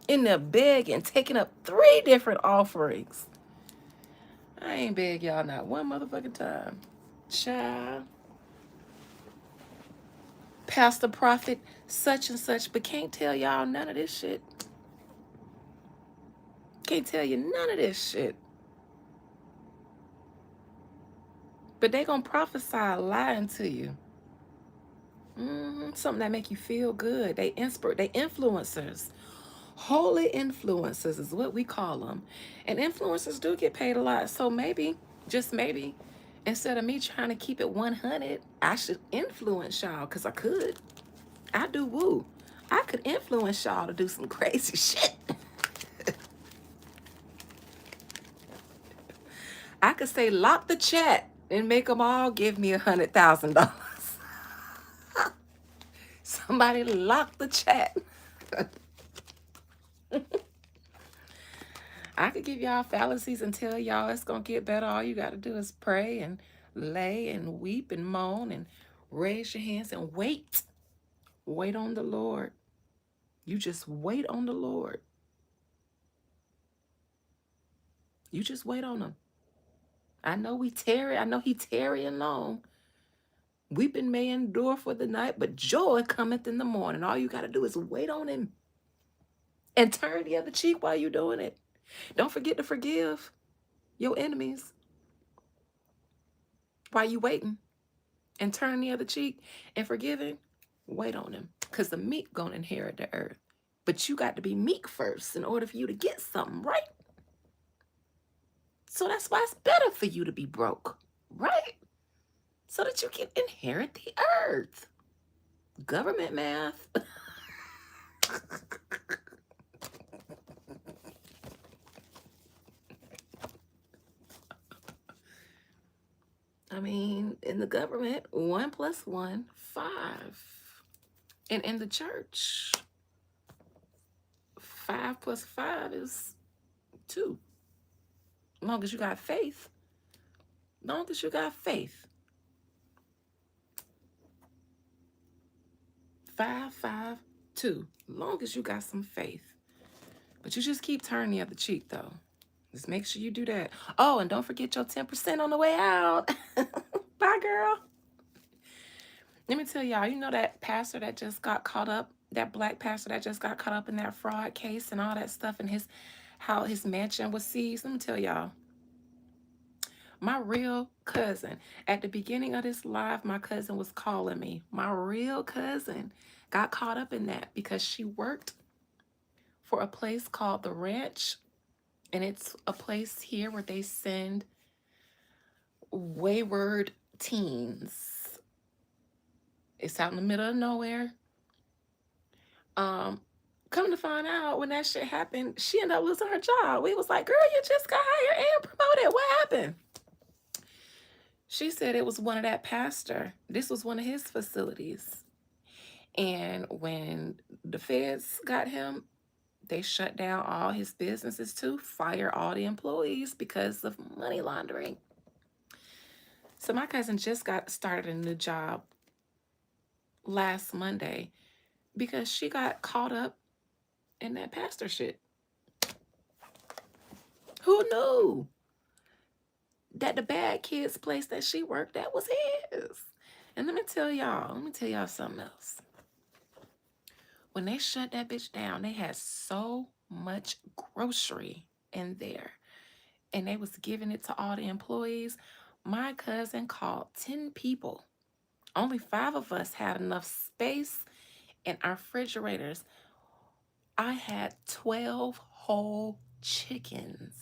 A: In there begging, taking up 3 different offerings. I ain't beg y'all not one motherfucking time. Child. Pastor, prophet, such and such, but can't tell y'all none of this shit. Can't tell you none of this shit. But they gonna prophesy lying to you. Something that make you feel good. They influencers Holy influencers is what we call them. And influencers do get paid a lot. So maybe, just maybe, instead of me trying to keep it 100, I should influence y'all because I could. I do woo. I could influence y'all to do some crazy shit. I could say lock the chat and make them all give me $100,000. Somebody lock the chat. I could give y'all fallacies and tell y'all it's going to get better. All you got to do is pray and lay and weep and moan and raise your hands and wait. Wait on the Lord. You just wait on the Lord. You just wait on him. I know he tarrying long. Weeping may endure for the night, but joy cometh in the morning. All you got to do is wait on him and turn the other cheek while you're doing it. Don't forget to forgive your enemies while you waiting, and turn the other cheek and forgiving. Wait on him, because the meek gonna inherit the earth. But you got to be meek first in order for you to get something, right? So that's why it's better for you to be broke, right? So that you can inherit the earth. Government math. I mean, in the government, 1 + 1, 5. And in the church, 5 + 5 is 2. As long as you got faith. As long as you got faith. 5, 5, 2. As long as you got some faith. But you just keep turning the other cheek, though. Just make sure you do that. Oh, and don't forget your 10% on the way out. Bye, girl. Let me tell y'all, you know that pastor that just got caught up, that black pastor that just got caught up in that fraud case and all that stuff, and how his mansion was seized? Let me tell y'all. My real cousin, at the beginning of this live, my cousin was calling me. My real cousin got caught up in that because she worked for a place called The Ranch. And it's a place here where they send wayward teens. It's out in the middle of nowhere. Come to find out, when that shit happened, she ended up losing her job. We was like, girl, you just got hired and promoted. What happened? She said it was one of that pastor. This was one of his facilities. And when the feds got him, they shut down all his businesses too, fire all the employees because of money laundering. So my cousin just got started a new job last Monday because she got caught up in that pastor shit. Who knew that the bad kids place that she worked at was his? And let me tell y'all something else. When they shut that bitch down, they had so much grocery in there, and they was giving it to all the employees. My cousin called 10 people. Only 5 of us had enough space in our refrigerators. I had 12 whole chickens.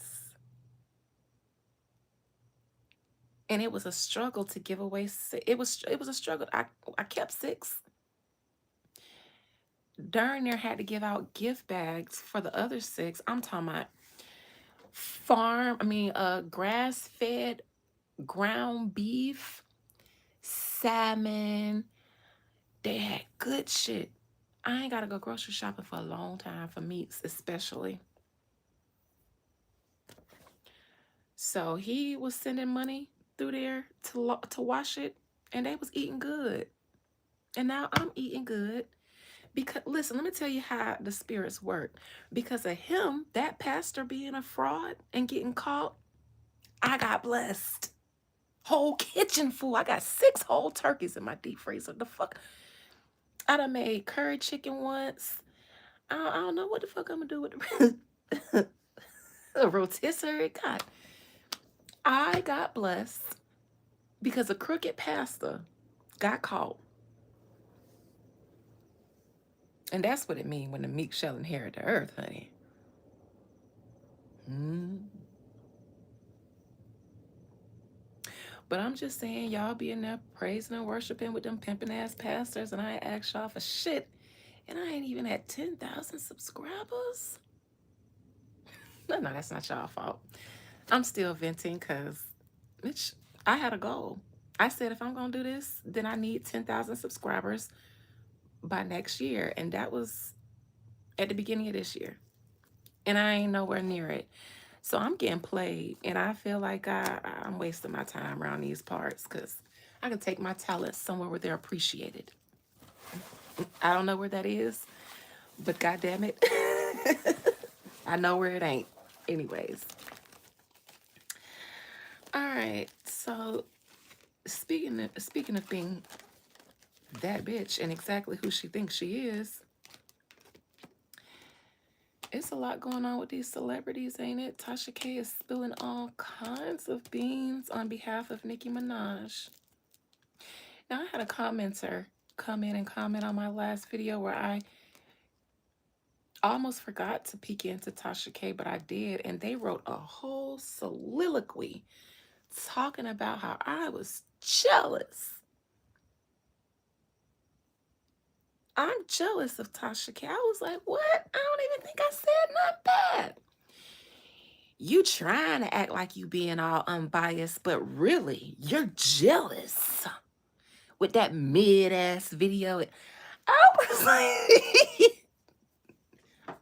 A: And it was a struggle to give away. It was a struggle. I kept 6. Darn near had to give out gift bags for the other 6. I'm talking about grass-fed ground beef, salmon. They had good shit. I ain't got to go grocery shopping for a long time for meats, especially. So he was sending money through there to wash it, and they was eating good. And now I'm eating good. Because, listen, let me tell you how the spirits work. Because of him, that pastor being a fraud and getting caught, I got blessed. Whole kitchen full. I got 6 whole turkeys in my deep freezer. The fuck? I done made curry chicken once. I don't know what the fuck I'm gonna do with the a rotisserie. God, I got blessed because a crooked pastor got caught. And that's what it means when the meek shall inherit the earth, honey. Mm. But I'm just saying, y'all be in there praising and worshiping with them pimping ass pastors, and I ain't asked y'all for shit, and I ain't even at 10,000 subscribers. No, that's not y'all fault. I'm still venting because, bitch, I had a goal. I said if I'm gonna do this, then I need 10,000 subscribers by next year, and that was at the beginning of this year, and I ain't nowhere near it. So I'm getting played, and I feel like I'm wasting my time around these parts because I can take my talents somewhere where they're appreciated. I don't know where that is, but goddamn it, I know where it ain't. Anyways, all right. So speaking of being that bitch and exactly who she thinks she is, it's a lot going on with these celebrities, ain't it? Tasha K is spilling all kinds of beans on behalf of Nicki Minaj. Now, I had a commenter come in and comment on my last video where I almost forgot to peek into Tasha K, but I did, and they wrote a whole soliloquy talking about how I was jealous. I'm jealous of Tasha K. I was like, what? I don't even think I said not bad. You trying to act like you being all unbiased, but really, you're jealous. With that mid-ass video, I was like,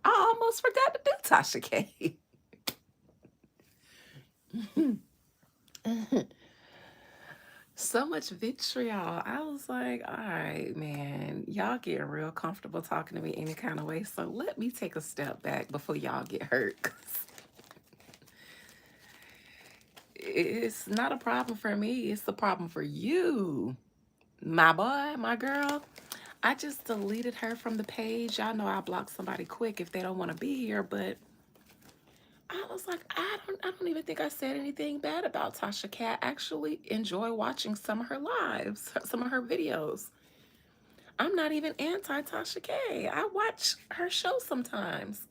A: I almost forgot to do Tasha K. So much vitriol. I was like, all right, man, y'all getting real comfortable talking to me any kind of way. So let me take a step back before y'all get hurt. 'Cause it's not a problem for me. It's a problem for you, my boy, my girl. I just deleted her from the page. Y'all know I block somebody quick if they don't want to be here, but I was like, I don't even think I said anything bad about Tasha K. I actually enjoy watching some of her lives, some of her videos. I'm not even anti Tasha K. I watch her show sometimes.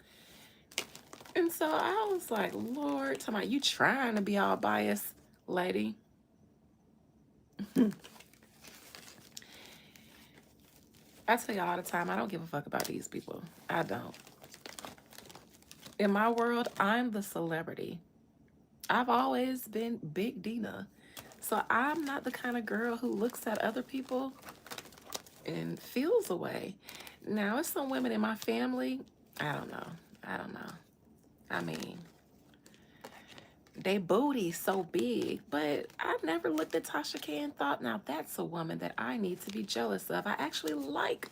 A: And so I was like, Lord, tell me, you trying to be all biased, lady. I tell you all the time, I don't give a fuck about these people. I don't. In my world, I'm the celebrity. I've always been Big Dina. So I'm not the kind of girl who looks at other people and feels away. Now, it's some women in my family, I don't know. I don't know. I mean, they booty so big, but I never looked at Tasha K and thought, now that's a woman that I need to be jealous of. I actually like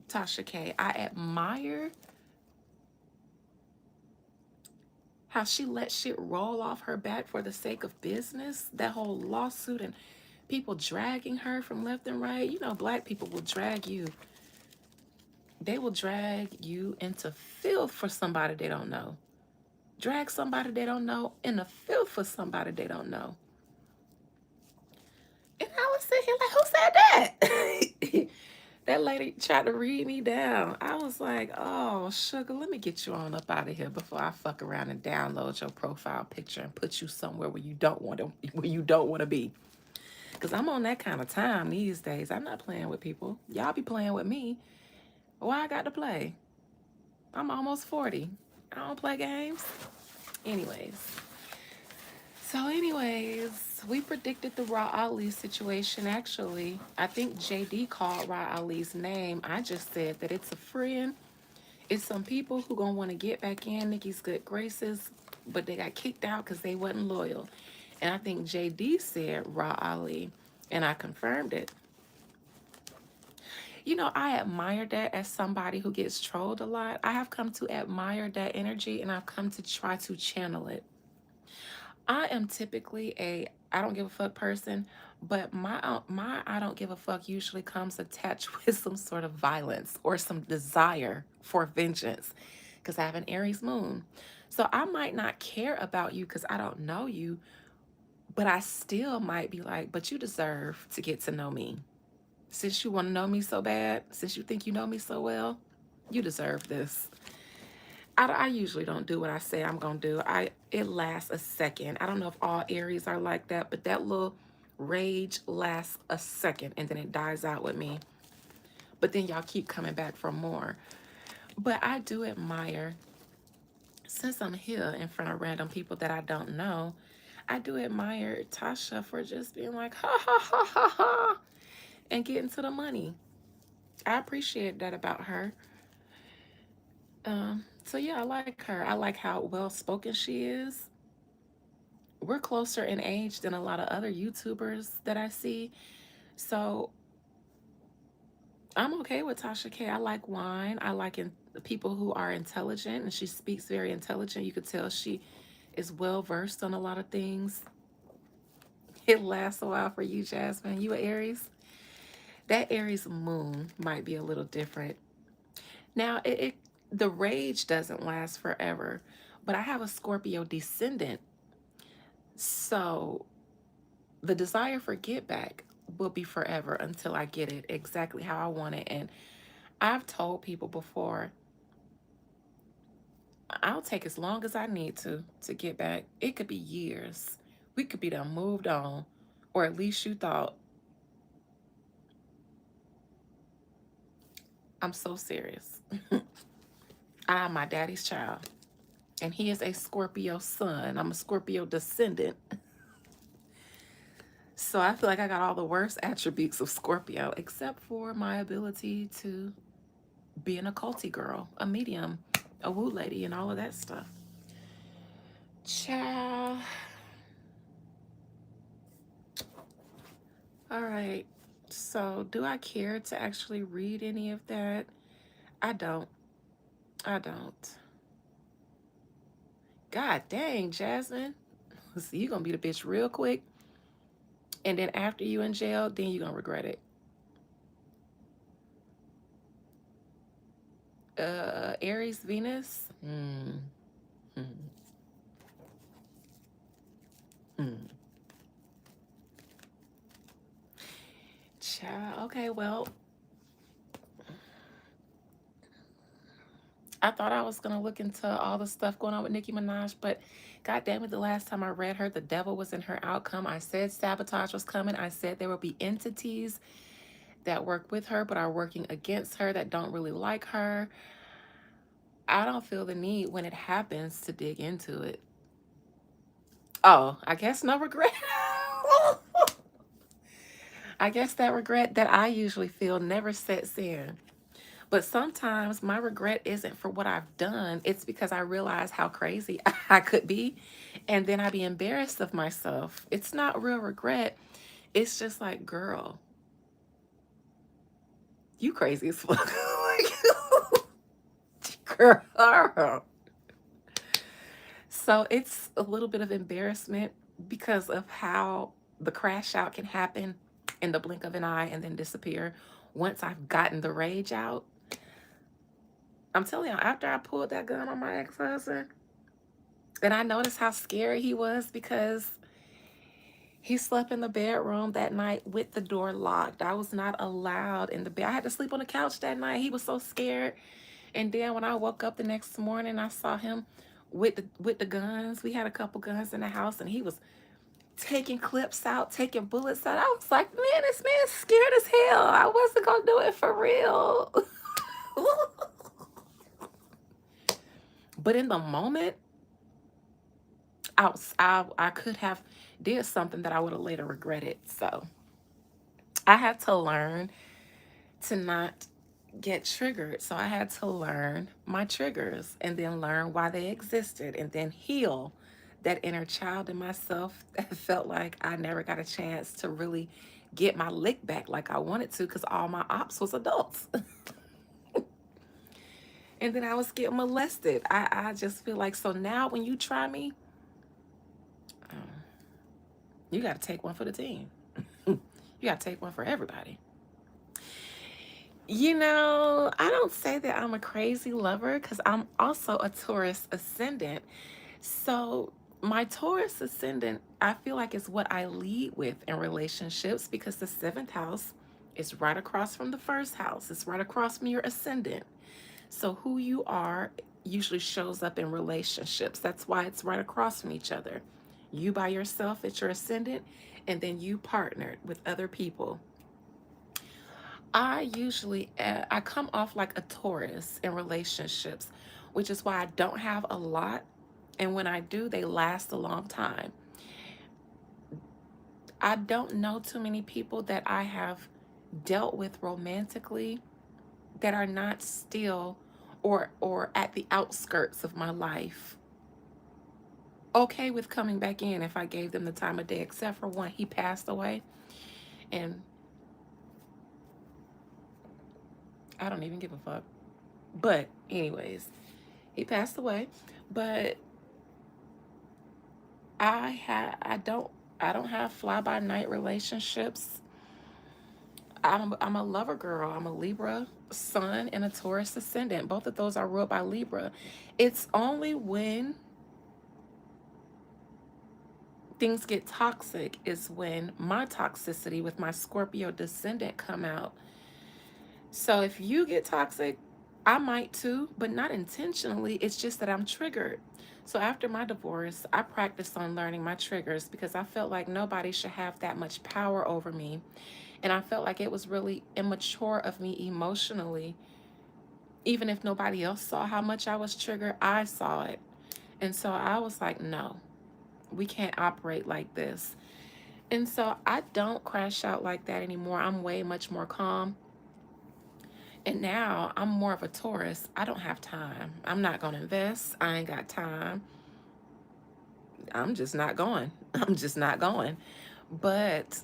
A: Tasha K. I admire how she let shit roll off her back for the sake of business. That whole lawsuit and people dragging her from left and right. You know, black people will drag you. They will drag you into filth for somebody they don't know. Drag somebody they don't know into filth for somebody they don't know. And I was sitting here like, who said that? That lady tried to read me down. I was like, oh, sugar, let me get you on up out of here before I fuck around and download your profile picture and put you somewhere where you don't want to be. Because I'm on that kind of time these days. I'm not playing with people. Y'all be playing with me. Why I got to play? I'm almost 40. I don't play games. Anyways. We predicted the Raw Ali situation. Actually, I think JD called Raw Ali's name. I just said that it's a friend. It's some people who gonna want to get back in Nikki's good graces, but they got kicked out because they wasn't loyal. And I think JD said Raw Ali, and I confirmed it. You know, I admire that as somebody who gets trolled a lot. I have come to admire that energy, and I've come to try to channel it. I am typically a I don't give a fuck person, but my I don't give a fuck usually comes attached with some sort of violence or some desire for vengeance because I have an Aries moon. So I might not care about you because I don't know you, but I still might be like, but you deserve to get to know me. Since you want to know me so bad, since you think you know me so well, You deserve this. I usually don't do what I say I'm gonna do. It lasts a second. I don't know if all Aries are like that, but that little rage lasts a second and then it dies out with me. But then y'all keep coming back for more. But I do admire, since I'm here in front of random people that I don't know, I do admire Tasha for just being like, ha ha ha ha ha, and getting to the money. I appreciate that about her. So yeah, I like her. I like how well spoken she is. We're closer in age than a lot of other YouTubers that I see. So I'm okay with Tasha K. I like wine. I like people who are intelligent, and she speaks very intelligent. You could tell she is well versed on a lot of things. It lasts a while for you, Jasmine. You a Aries? That Aries moon might be a little different. Now, the rage doesn't last forever, but I have a Scorpio descendant. So the desire for get back will be forever until I get it exactly how I want it. And I've told people before, I'll take as long as I need to get back. It could be years. We could be done moved on, or at least you thought. I'm so serious. I'm my daddy's child, and he is a Scorpio son. I'm a Scorpio descendant. So I feel like I got all the worst attributes of Scorpio, except for my ability to be an occulty girl, a medium, a woo lady, and all of that stuff. Ciao. All right. So, do I care to actually read any of that? I don't. I don't. God dang, Jasmine. So you're going to be the bitch real quick. And then after you in jail, then you're going to regret it. Aries, Venus. Hmm. Hmm. Child. Okay, well, I thought I was going to look into all the stuff going on with Nicki Minaj, but God damn it, the last time I read her, the devil was in her outcome. I said sabotage was coming. I said there will be entities that work with her but are working against her, that don't really like her. I don't feel the need when it happens to dig into it. Oh, I guess no regret. I guess that regret that I usually feel never sets in. But sometimes my regret isn't for what I've done. It's because I realize how crazy I could be. And then I be embarrassed of myself. It's not real regret. It's just like, girl, you crazy as fuck. Girl. So it's a little bit of embarrassment because of how the crash out can happen in the blink of an eye and then disappear once I've gotten the rage out. I'm telling you, after I pulled that gun on my ex-husband, and I noticed how scary he was because he slept in the bedroom that night with the door locked. I was not allowed in the bed. I had to sleep on the couch that night. He was so scared. And then when I woke up the next morning, I saw him with the guns. We had a couple guns in the house, and he was taking clips out, taking bullets out. I was like, man, this man's scared as hell. I wasn't gonna do it for real. But in the moment, I could have did something that I would have later regretted. So I had to learn to not get triggered. So I had to learn my triggers and then learn why they existed and then heal that inner child in myself that felt like I never got a chance to really get my lick back like I wanted to because all my ops was adults. And then I was getting molested. I just feel like, so now when you try me, um, you got to take one for the team. You got to take one for everybody. You know, I don't say that I'm a crazy lover because I'm also a Taurus ascendant. So, my Taurus ascendant, I feel like is what I lead with in relationships because the seventh house is right across from the first house, it's right across from your ascendant. So who you are usually shows up in relationships. That's why it's right across from each other. You by yourself at your ascendant, and then you partnered with other people. I come off like a Taurus in relationships, which is why I don't have a lot, and when I do, they last a long time. I don't know too many people that I have dealt with romantically that are not still or at the outskirts of my life okay with coming back in if I gave them the time of day, except for one. He passed away, and I don't even give a fuck. But anyways, he passed away. But I don't have fly by night relationships. I'm a lover girl. I'm a Libra sun and a Taurus ascendant. Both of those are ruled by Libra. It's only when things get toxic is when my toxicity with my Scorpio descendant come out. So if you get toxic, I might too, but not intentionally. It's just that I'm triggered. So after my divorce, I practiced on learning my triggers because I felt like nobody should have that much power over me. And I felt like it was really immature of me emotionally. Even if nobody else saw how much I was triggered, I saw it. And so I was like, no, we can't operate like this. And so I don't crash out like that anymore. I'm way much more calm. And now I'm more of a Taurus. I don't have time. I'm not going to invest. I ain't got time. I'm just not going. I'm just not going. But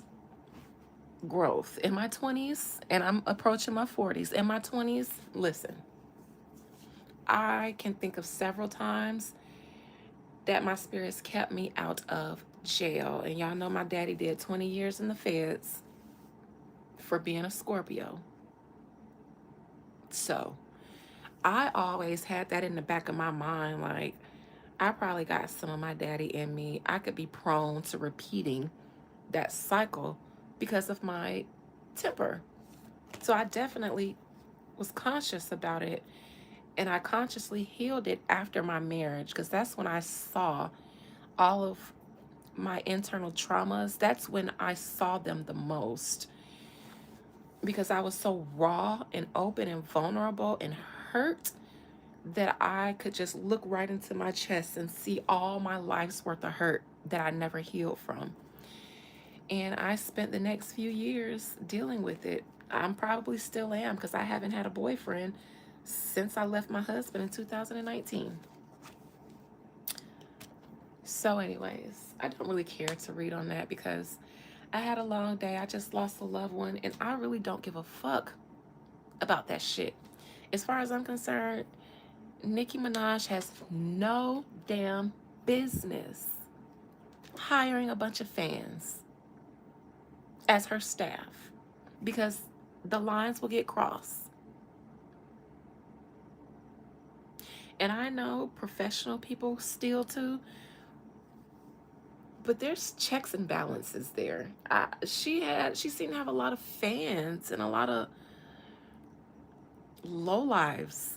A: growth in my 20s, and I'm approaching my 40s. In my 20s, listen, I can think of several times that my spirits kept me out of jail. And y'all know my daddy did 20 years in the feds for being a Scorpio. So I always had that in the back of my mind. Like, I probably got some of my daddy in me. I could be prone to repeating that cycle because of my temper. So I definitely was conscious about it. And I consciously healed it after my marriage because that's when I saw all of my internal traumas. That's when I saw them the most because I was so raw and open and vulnerable and hurt that I could just look right into my chest and see all my life's worth of hurt that I never healed from. And I spent the next few years dealing with it. I'm probably still am because I haven't had a boyfriend since I left my husband in 2019. So anyways, I don't really care to read on that because I had a long day. I just lost a loved one and I really don't give a fuck about that shit. As far as I'm concerned, Nicki Minaj has no damn business hiring a bunch of fans as her staff because the lines will get crossed. And I know professional people steal too, but there's checks and balances there. She seemed to have a lot of fans and a lot of lowlives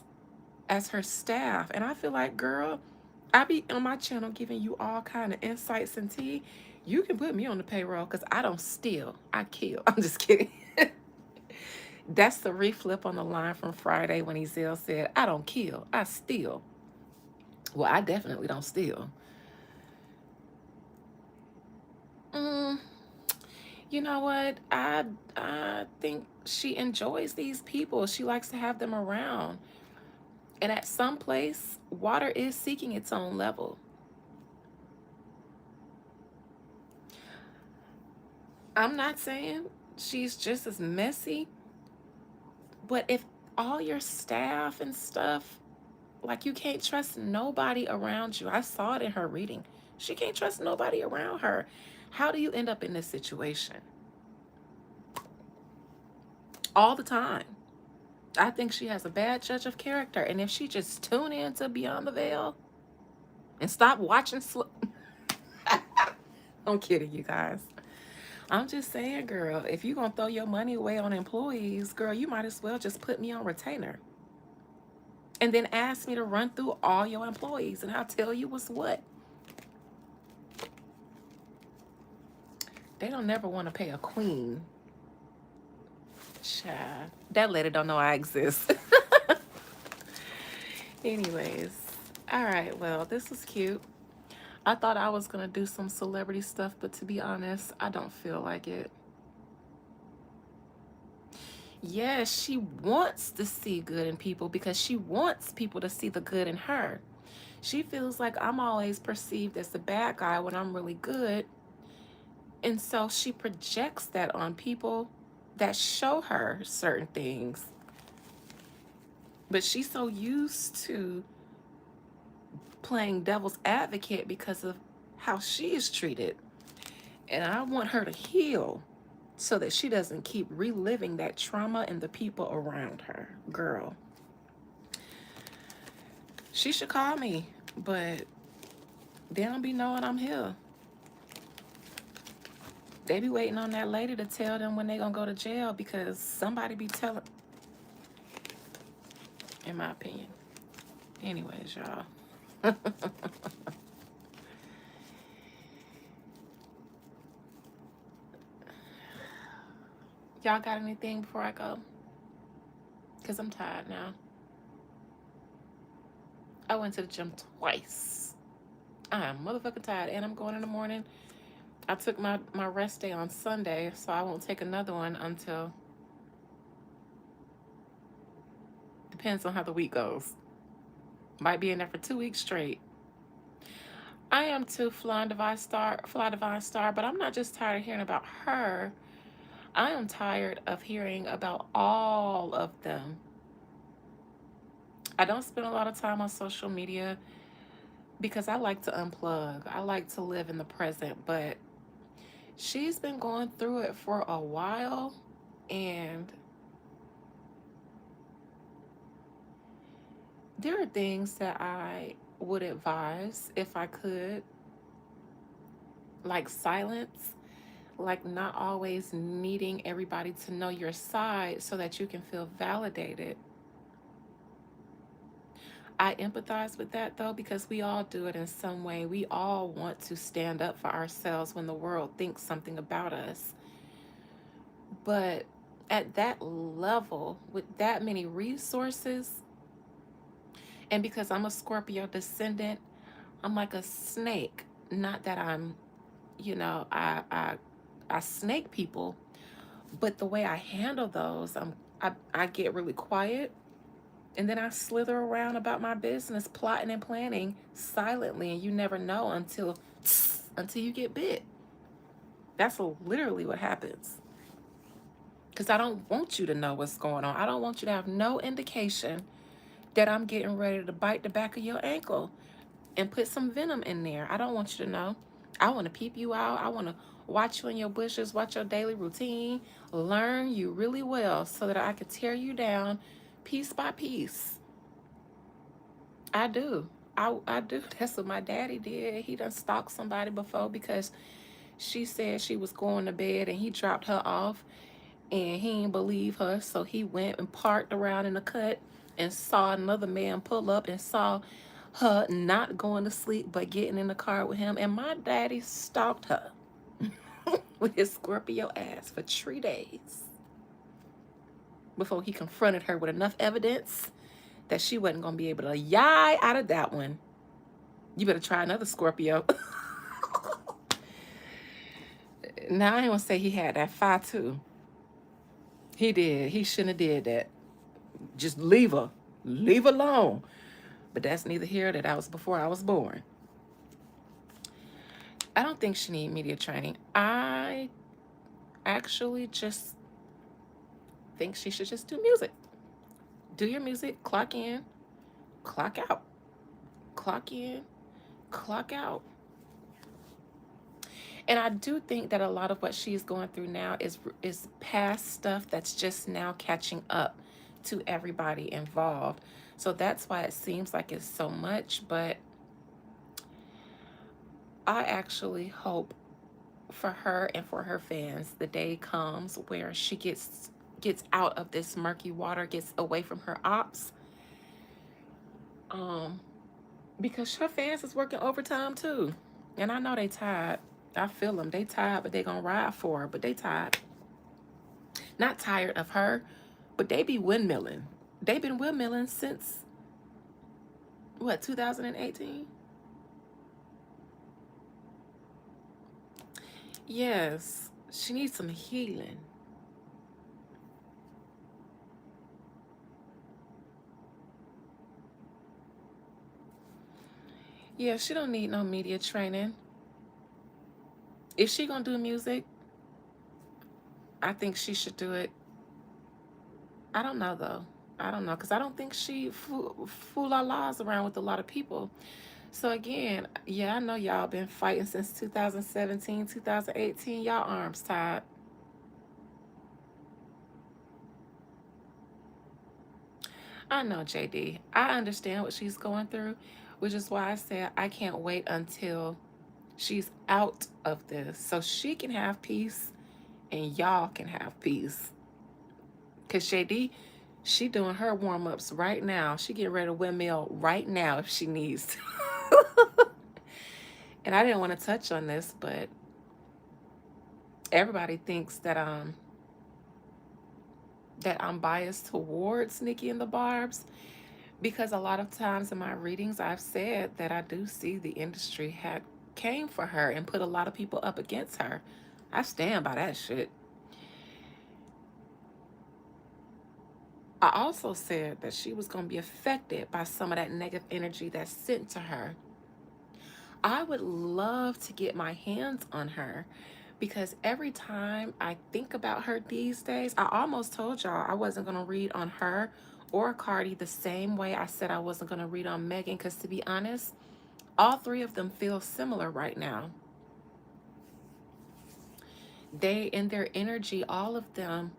A: as her staff. And I feel like, girl, I be on my channel giving you all kind of insights and tea. You can put me on the payroll because I don't steal. I kill. I'm just kidding. That's the reflip on the line from Friday when Ezel said, I don't kill, I steal. Well, I definitely don't steal. Mm, you know what? I think she enjoys these people. She likes to have them around. And at some place, water is seeking its own level. I'm not saying she's just as messy, but if all your staff and stuff, like you can't trust nobody around you. I saw it in her reading. She can't trust nobody around her. How do you end up in this situation? All the time. I think she has a bad judge of character. And if she just tune in to Beyond the Veil and stop watching I'm kidding, you guys. I'm just saying, girl, if you're going to throw your money away on employees, girl, you might as well just put me on retainer. and then ask me to run through all your employees and I'll tell you what's what. They don't never want to pay a queen. Child. That lady don't know I exist. Anyways. All right, well, this was cute. I thought I was going to do some celebrity stuff, but to be honest, I don't feel like it. Yes, she wants to see good in people because she wants people to see the good in her. She feels like I'm always perceived as the bad guy when I'm really good. And so she projects that on people that show her certain things. But she's so used to playing devil's advocate because of how she is treated. And I want her to heal so that she doesn't keep reliving that trauma and the people around her. Girl, she should call me, but they don't be knowing I'm here. They be waiting on that lady to tell them when they gonna go to jail because somebody be telling, in my opinion. Anyways, y'all. Y'all got anything before I go? Because I'm tired now. I went to the gym twice. I am motherfucking tired and I'm going in the morning. I took my rest day on Sunday, so I won't take another one until, depends on how the week goes. Might be in there for 2 weeks straight. I am too, Fly Divine Star, but I'm not just tired of hearing about her. I am tired of hearing about all of them. I don't spend a lot of time on social media because I like to unplug. I like to live in the present, but she's been going through it for a while, and there are things that I would advise if I could, like silence, like not always needing everybody to know your side so that you can feel validated. I empathize with that though because we all do it in some way. We all want to stand up for ourselves when the world thinks something about us. But at that level, with that many resources, and because I'm a Scorpio descendant, I'm like a snake. Not that I'm, I snake people, but the way I handle those, I get really quiet, and then I slither around about my business, plotting and planning silently, and you never know until you get bit. That's literally what happens. Because I don't want you to know what's going on. I don't want you to have no indication that I'm getting ready to bite the back of your ankle and put some venom in there. I don't want you to know. I want to peep you out. I want to watch you in your bushes, watch your daily routine, learn you really well so that I can tear you down piece by piece. I do. I do. That's what my daddy did. He done stalked somebody before because she said she was going to bed and he dropped her off and he didn't believe her. So he went and parked around in the cut and saw another man pull up and saw her not going to sleep but getting in the car with him. And my daddy stalked her with his Scorpio ass for 3 days before he confronted her with enough evidence that she wasn't going to be able to yai out of that one. You better try another Scorpio. Now, I ain't going to say he had that fire too. He did. He shouldn't have did that. Just leave her. Leave her alone. But that's neither here nor that was before I was born. I don't think she need media training. I actually just think she should just do music. Do your music, clock in, clock out. Clock in, clock out. And I do think that a lot of what she's going through now is past stuff that's just now catching up to everybody involved. So that's why it seems like it's so much, but I actually hope for her and for her fans the day comes where she gets out of this murky water, gets away from her ops, Um, because her fans is working overtime too. And I know they tired. I feel them. They tired, but they gonna ride for her. But they tired. Not tired of her, but they be windmilling. They been windmilling since what, 2018? Yes. She needs some healing. Yeah, she don't need no media training. If she gonna do music, I think she should do it. I don't know though. I don't know, because I don't think she fool la laws around with a lot of people. So again, yeah, I know y'all been fighting since 2017, 2018. Y'all arms tied. I know, JD. I understand what she's going through, which is why I said I can't wait until she's out of this so she can have peace and y'all can have peace. Because JD, she doing her warm-ups right now. She getting ready to windmill right now if she needs to. And I didn't want to touch on this, but everybody thinks that I'm biased towards Nikki and the Barbs, because a lot of times in my readings I've said that I do see the industry had came for her and put a lot of people up against her. I stand by that shit. I also said that she was going to be affected by some of that negative energy that's sent to her. I would love to get my hands on her, because every time I think about her these days, I almost told y'all I wasn't going to read on her or Cardi the same way I said I wasn't going to read on Megan, because to be honest, all three of them feel similar right now. They, in their energy, all of them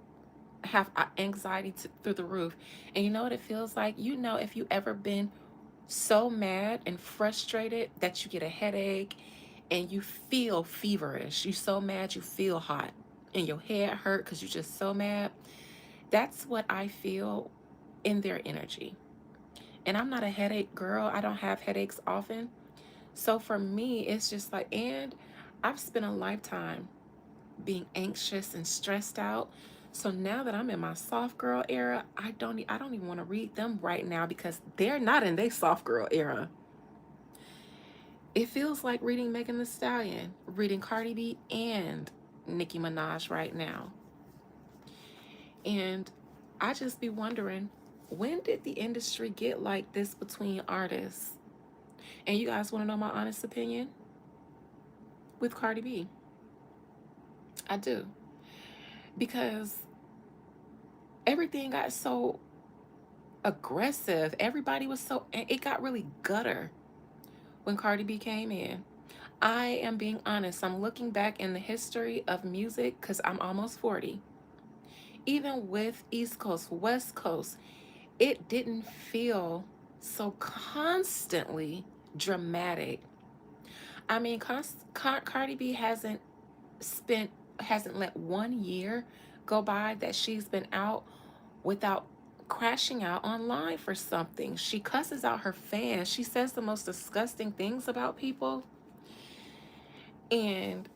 A: have anxiety through the roof. And you know what it feels like? You know, if you ever been so mad and frustrated that you get a headache and you feel feverish. You so mad you feel hot and your head hurt because you're just so mad. That's what I feel in their energy. And I'm not a headache girl. I don't have headaches often. So for me, it's just like, and I've spent a lifetime being anxious and stressed out. So now that I'm in my soft girl era, I don't even want to read them right now because they're not in their soft girl era. It feels like reading Megan Thee Stallion, reading Cardi B and Nicki Minaj right now. And I just be wondering, when did the industry get like this between artists? And you guys want to know my honest opinion? With Cardi B. I do. Because everything got so aggressive. Everybody was so, it got really gutter when Cardi B came in. I am being honest. I'm looking back in the history of music because I'm almost 40. Even with East Coast, West Coast, it didn't feel so constantly dramatic. I mean, Cardi B spent, hasn't let 1 year go by that she's been out without crashing out online for something. She cusses out her fans. She says the most disgusting things about people. And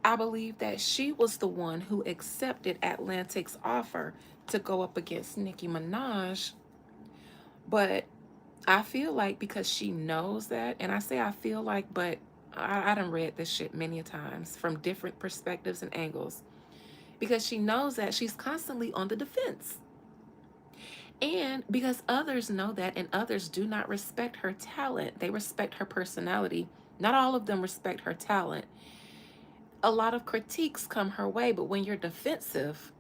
A: I believe that she was the one who accepted Atlantic's offer to go up against Nicki Minaj. But I feel like because she knows that, and I say I feel like, but I done read this shit many times from different perspectives and angles. Because she knows that she's constantly on the defense. And because others know that, and others do not respect her talent, they respect her personality. Not all of them respect her talent. A lot of critiques come her way, but when you're defensive,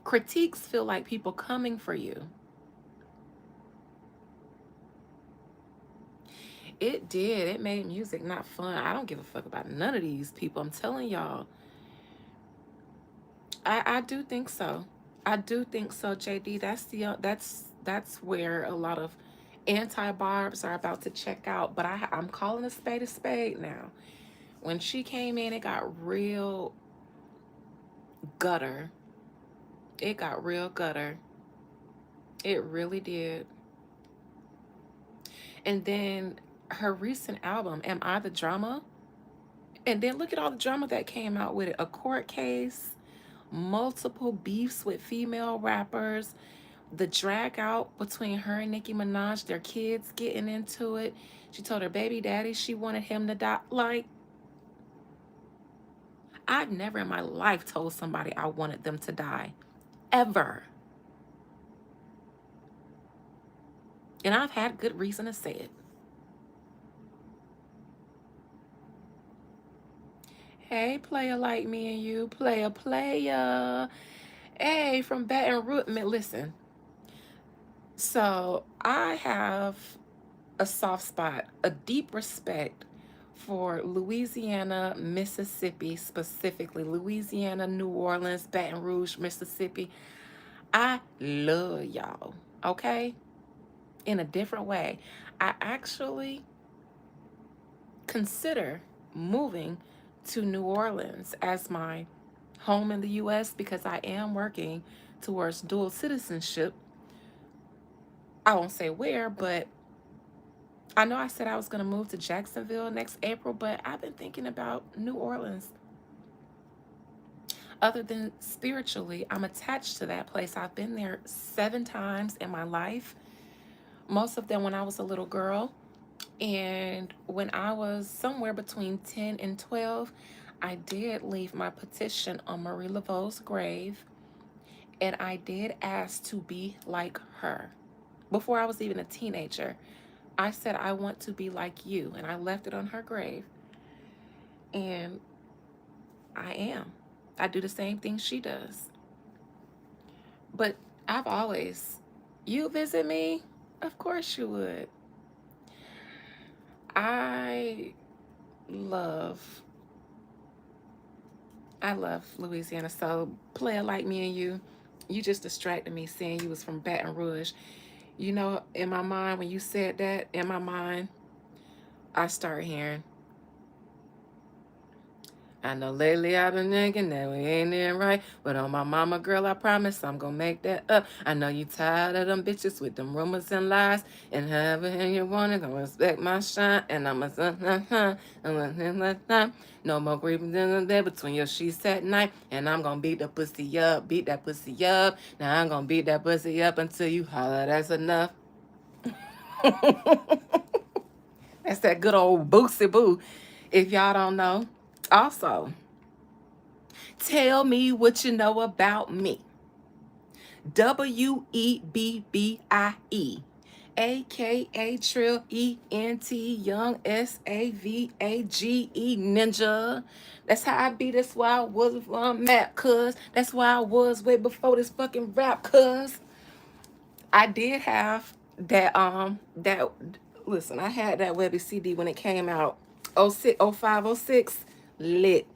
A: critiques feel like people coming for you. It did. It made music not fun. I don't give a fuck about none of these people. I'm telling y'all. I do think so. I do think so, JD. That's where a lot of anti-barbs are about to check out. But I'm calling a spade now. When she came in, it got real gutter. It got real gutter. It really did. And then her recent album, Am I the Drama? And then look at all the drama that came out with it. A court case, multiple beefs with female rappers, the drag out between her and Nicki Minaj, their kids getting into it. She told her baby daddy she wanted him to die. Like, I've never in my life told somebody I wanted them to die. Ever. And I've had good reason to say it. Hey, player like me and you, player. Hey, from Baton Rouge. Listen, so I have a soft spot, a deep respect for Louisiana, Mississippi, specifically Louisiana, New Orleans, Baton Rouge, Mississippi. I love y'all, okay? In a different way. I actually consider moving to New Orleans as my home in the US because I am working towards dual citizenship. I won't say where, but I know I said I was going to move to Jacksonville next April, but I've been thinking about New Orleans. Other than spiritually, I'm attached to that place. I've been there 7 times in my life, most of them when I was a little girl. And when I was somewhere between 10 and 12, I did leave my petition on Marie Laveau's grave, and I did ask to be like her. Before I was even a teenager, I said, I want to be like you, and I left it on her grave. And I am. I do the same thing she does. But I've always, you visit me? Of course you would. I love, I love Louisiana. So, player like me and you just distracted me saying you was from Baton Rouge. You know, in my mind, when you said that, in my mind, I started hearing, I know lately I've been thinking that we ain't in right, but on my mama, girl, I promise I'm gonna make that up. I know you tired of them bitches with them rumors and lies, and however you want it, gonna respect my shine, and I'm a no more grieving in the day between your sheets at night, and I'm gonna beat the pussy up, beat that pussy up. Now I'm gonna beat that pussy up until you holler that's enough. That's that good old Boosie Boo. If y'all don't know, also. Tell me what you know about me. WEBBIE, aka Trill ENT, Young SAVAGE Ninja. That's how I be. That's why I was map, cuz. That's why I was way before this fucking rap, cuz. I did have that listen, I had that Webby CD when it came out. 06, 05, 06. Lit.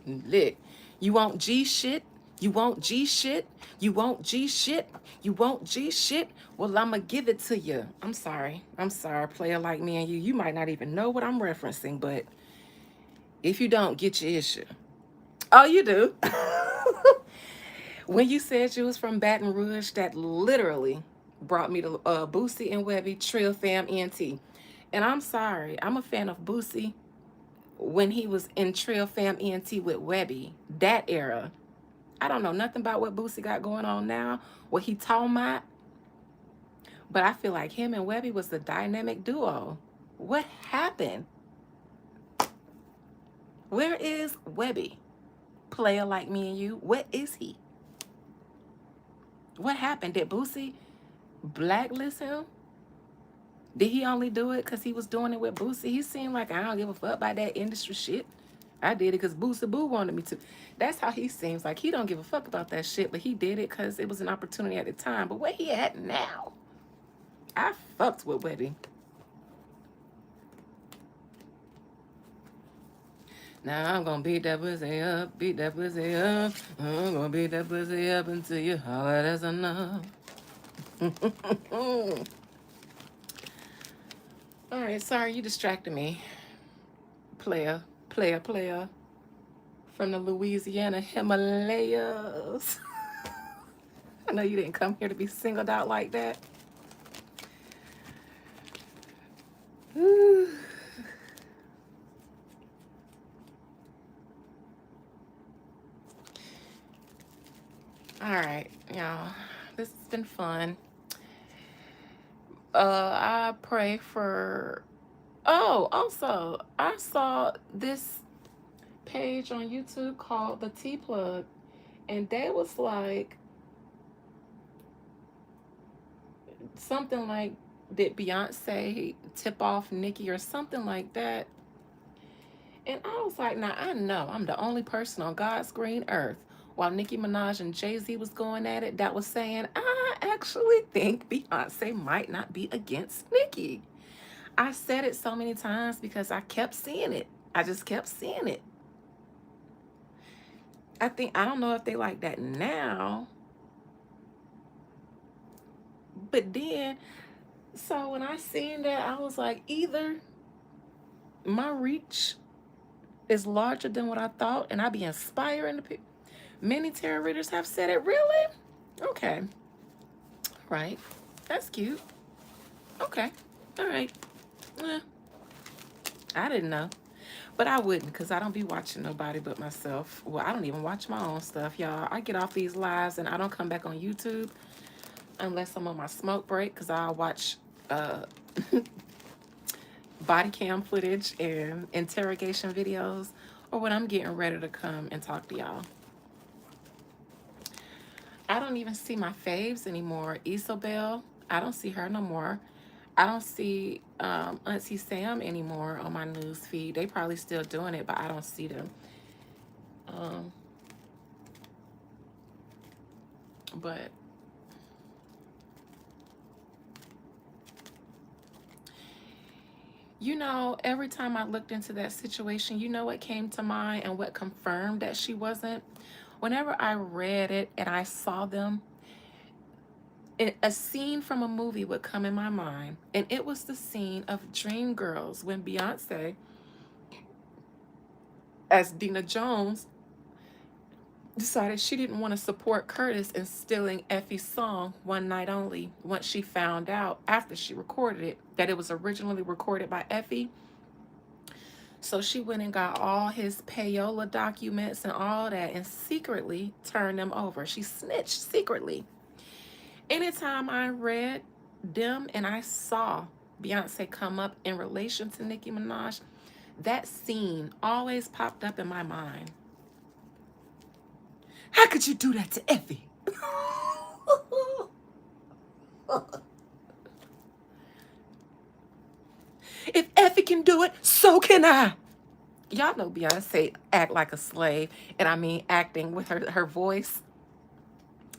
A: Lit. You want G shit? You want G shit? You want G shit? You want G shit? Well, I'ma give it to you. I'm sorry. I'm sorry, player like me and you. You might not even know what I'm referencing, but if you don't, get your issue. Oh, you do. When you said you was from Baton Rouge, that literally brought me to Boosie and Webby, Trill Fam ENT. And I'm sorry, I'm a fan of Boosie when he was in Trill Fam ENT with Webby, that era. I don't know nothing about what Boosie got going on now, what he talking about, but I feel like him and Webby was the dynamic duo. What happened? Where is Webby? Player like me and you, what is he? What happened? Did Boosie blacklist him? Did he only do it because he was doing it with Boosie? He seemed like, I don't give a fuck about that industry shit. I did it because Boosie Boo wanted me to. That's how he seems. Like he don't give a fuck about that shit, but he did it because it was an opportunity at the time. But where he at now? I fucked with Webby. Now I'm gonna beat that pussy up, beat that pussy up. I'm gonna beat that pussy up until you holler that's enough. All right, sorry, you distracted me. Player, player. From the Louisiana Himalayas. I know you didn't come here to be singled out like that. All right, y'all. This has been fun. I pray for. Oh, also, I saw this page on YouTube called the T Plug, and they was like something like, did Beyonce tip off Nicki or something like that? And I was like, now I know I'm the only person on God's green earth while Nicki Minaj and Jay-Z was going at it that was saying, I actually think Beyonce might not be against Nicki. I said it so many times because I kept seeing it. I just kept seeing it. I don't know if they like that now, but then, so when I seen that, I was like, either my reach is larger than what I thought, and I be inspiring the people. Many tarot readers have said it. Really? Okay. Right. That's cute. Okay. All right. Eh, I didn't know. But I wouldn't, because I don't be watching nobody but myself. Well, I don't even watch my own stuff, y'all. I get off these lives and I don't come back on YouTube unless I'm on my smoke break, because I'll watch uh, body cam footage and interrogation videos, or when I'm getting ready to come and talk to y'all. I don't even see my faves anymore. Isobel, I don't see her no more. I don't see Auntie Sam anymore on my news feed. They probably still doing it, but I don't see them. Um, but you know, every time I looked into that situation, you know what came to mind and what confirmed that she wasn't? Whenever I read it and I saw them, a scene from a movie would come in my mind, and it was the scene of Dreamgirls when Beyonce, as Dina Jones, decided she didn't want to support Curtis in stealing Effie's song One Night Only once she found out after she recorded it that it was originally recorded by Effie. So she went and got all his payola documents and all that and secretly turned them over. She snitched secretly. Anytime I read them and I saw Beyonce come up in relation to Nicki Minaj, that scene always popped up in my mind. How could you do that to Effie? If Effie can do it, so can I. Y'all know Beyonce act like a slave, and I mean acting with her voice.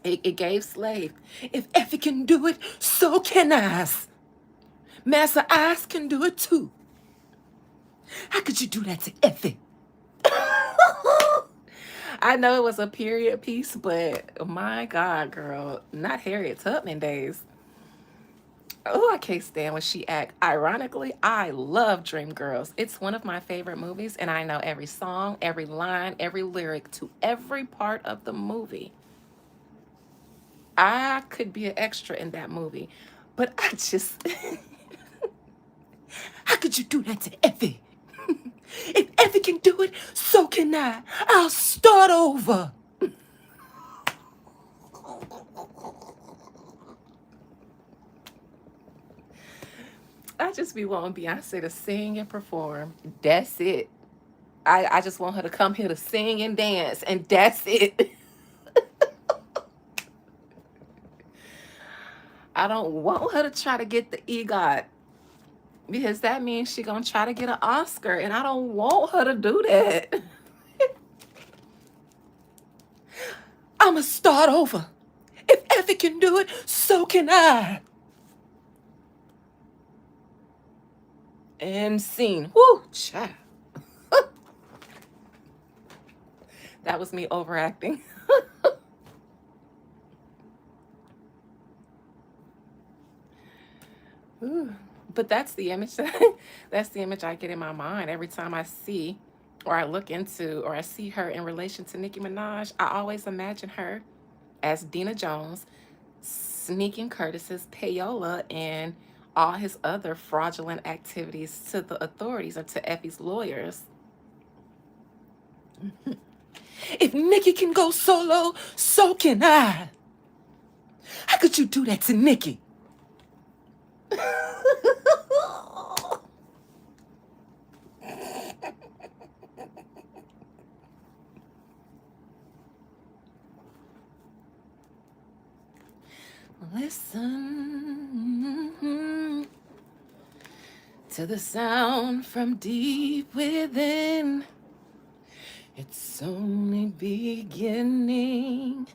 A: It gave slave. If Effie can do it, so can I. Master Ice can do it too. How could you do that to Effie? I know it was a period piece, but my God, girl, not Harriet Tubman days. Oh, I can't stand when she act. Ironically, I love Dreamgirls. It's one of my favorite movies, and I know every song, every line, every lyric to every part of the movie. I could be an extra in that movie, but I just, how could you do that to Effie? If Effie can do it, so can I. I'll start over. I just be wanting Beyonce to sing and perform. That's it. I just want her to come here to sing and dance, and that's it. I don't want her to try to get the EGOT, because that means she gonna try to get an Oscar, and I don't want her to do that. I'ma start over. If Effie can do it, so can I. And scene. Whoo, child. That was me overacting. Ooh. But that's the image that's the image I get in my mind every time I see or I look into or I see her in relation to Nicki Minaj. I always imagine her as Dina Jones sneaking Curtis's payola and all his other fraudulent activities to the authorities or to Effie's lawyers. If Nikki can go solo, so can I. How could you do that to Nikki? Listen to the sound from deep within. It's only beginning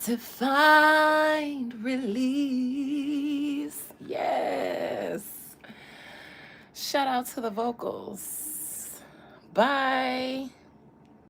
A: to find release. Yes. Shout out to the vocals. Bye.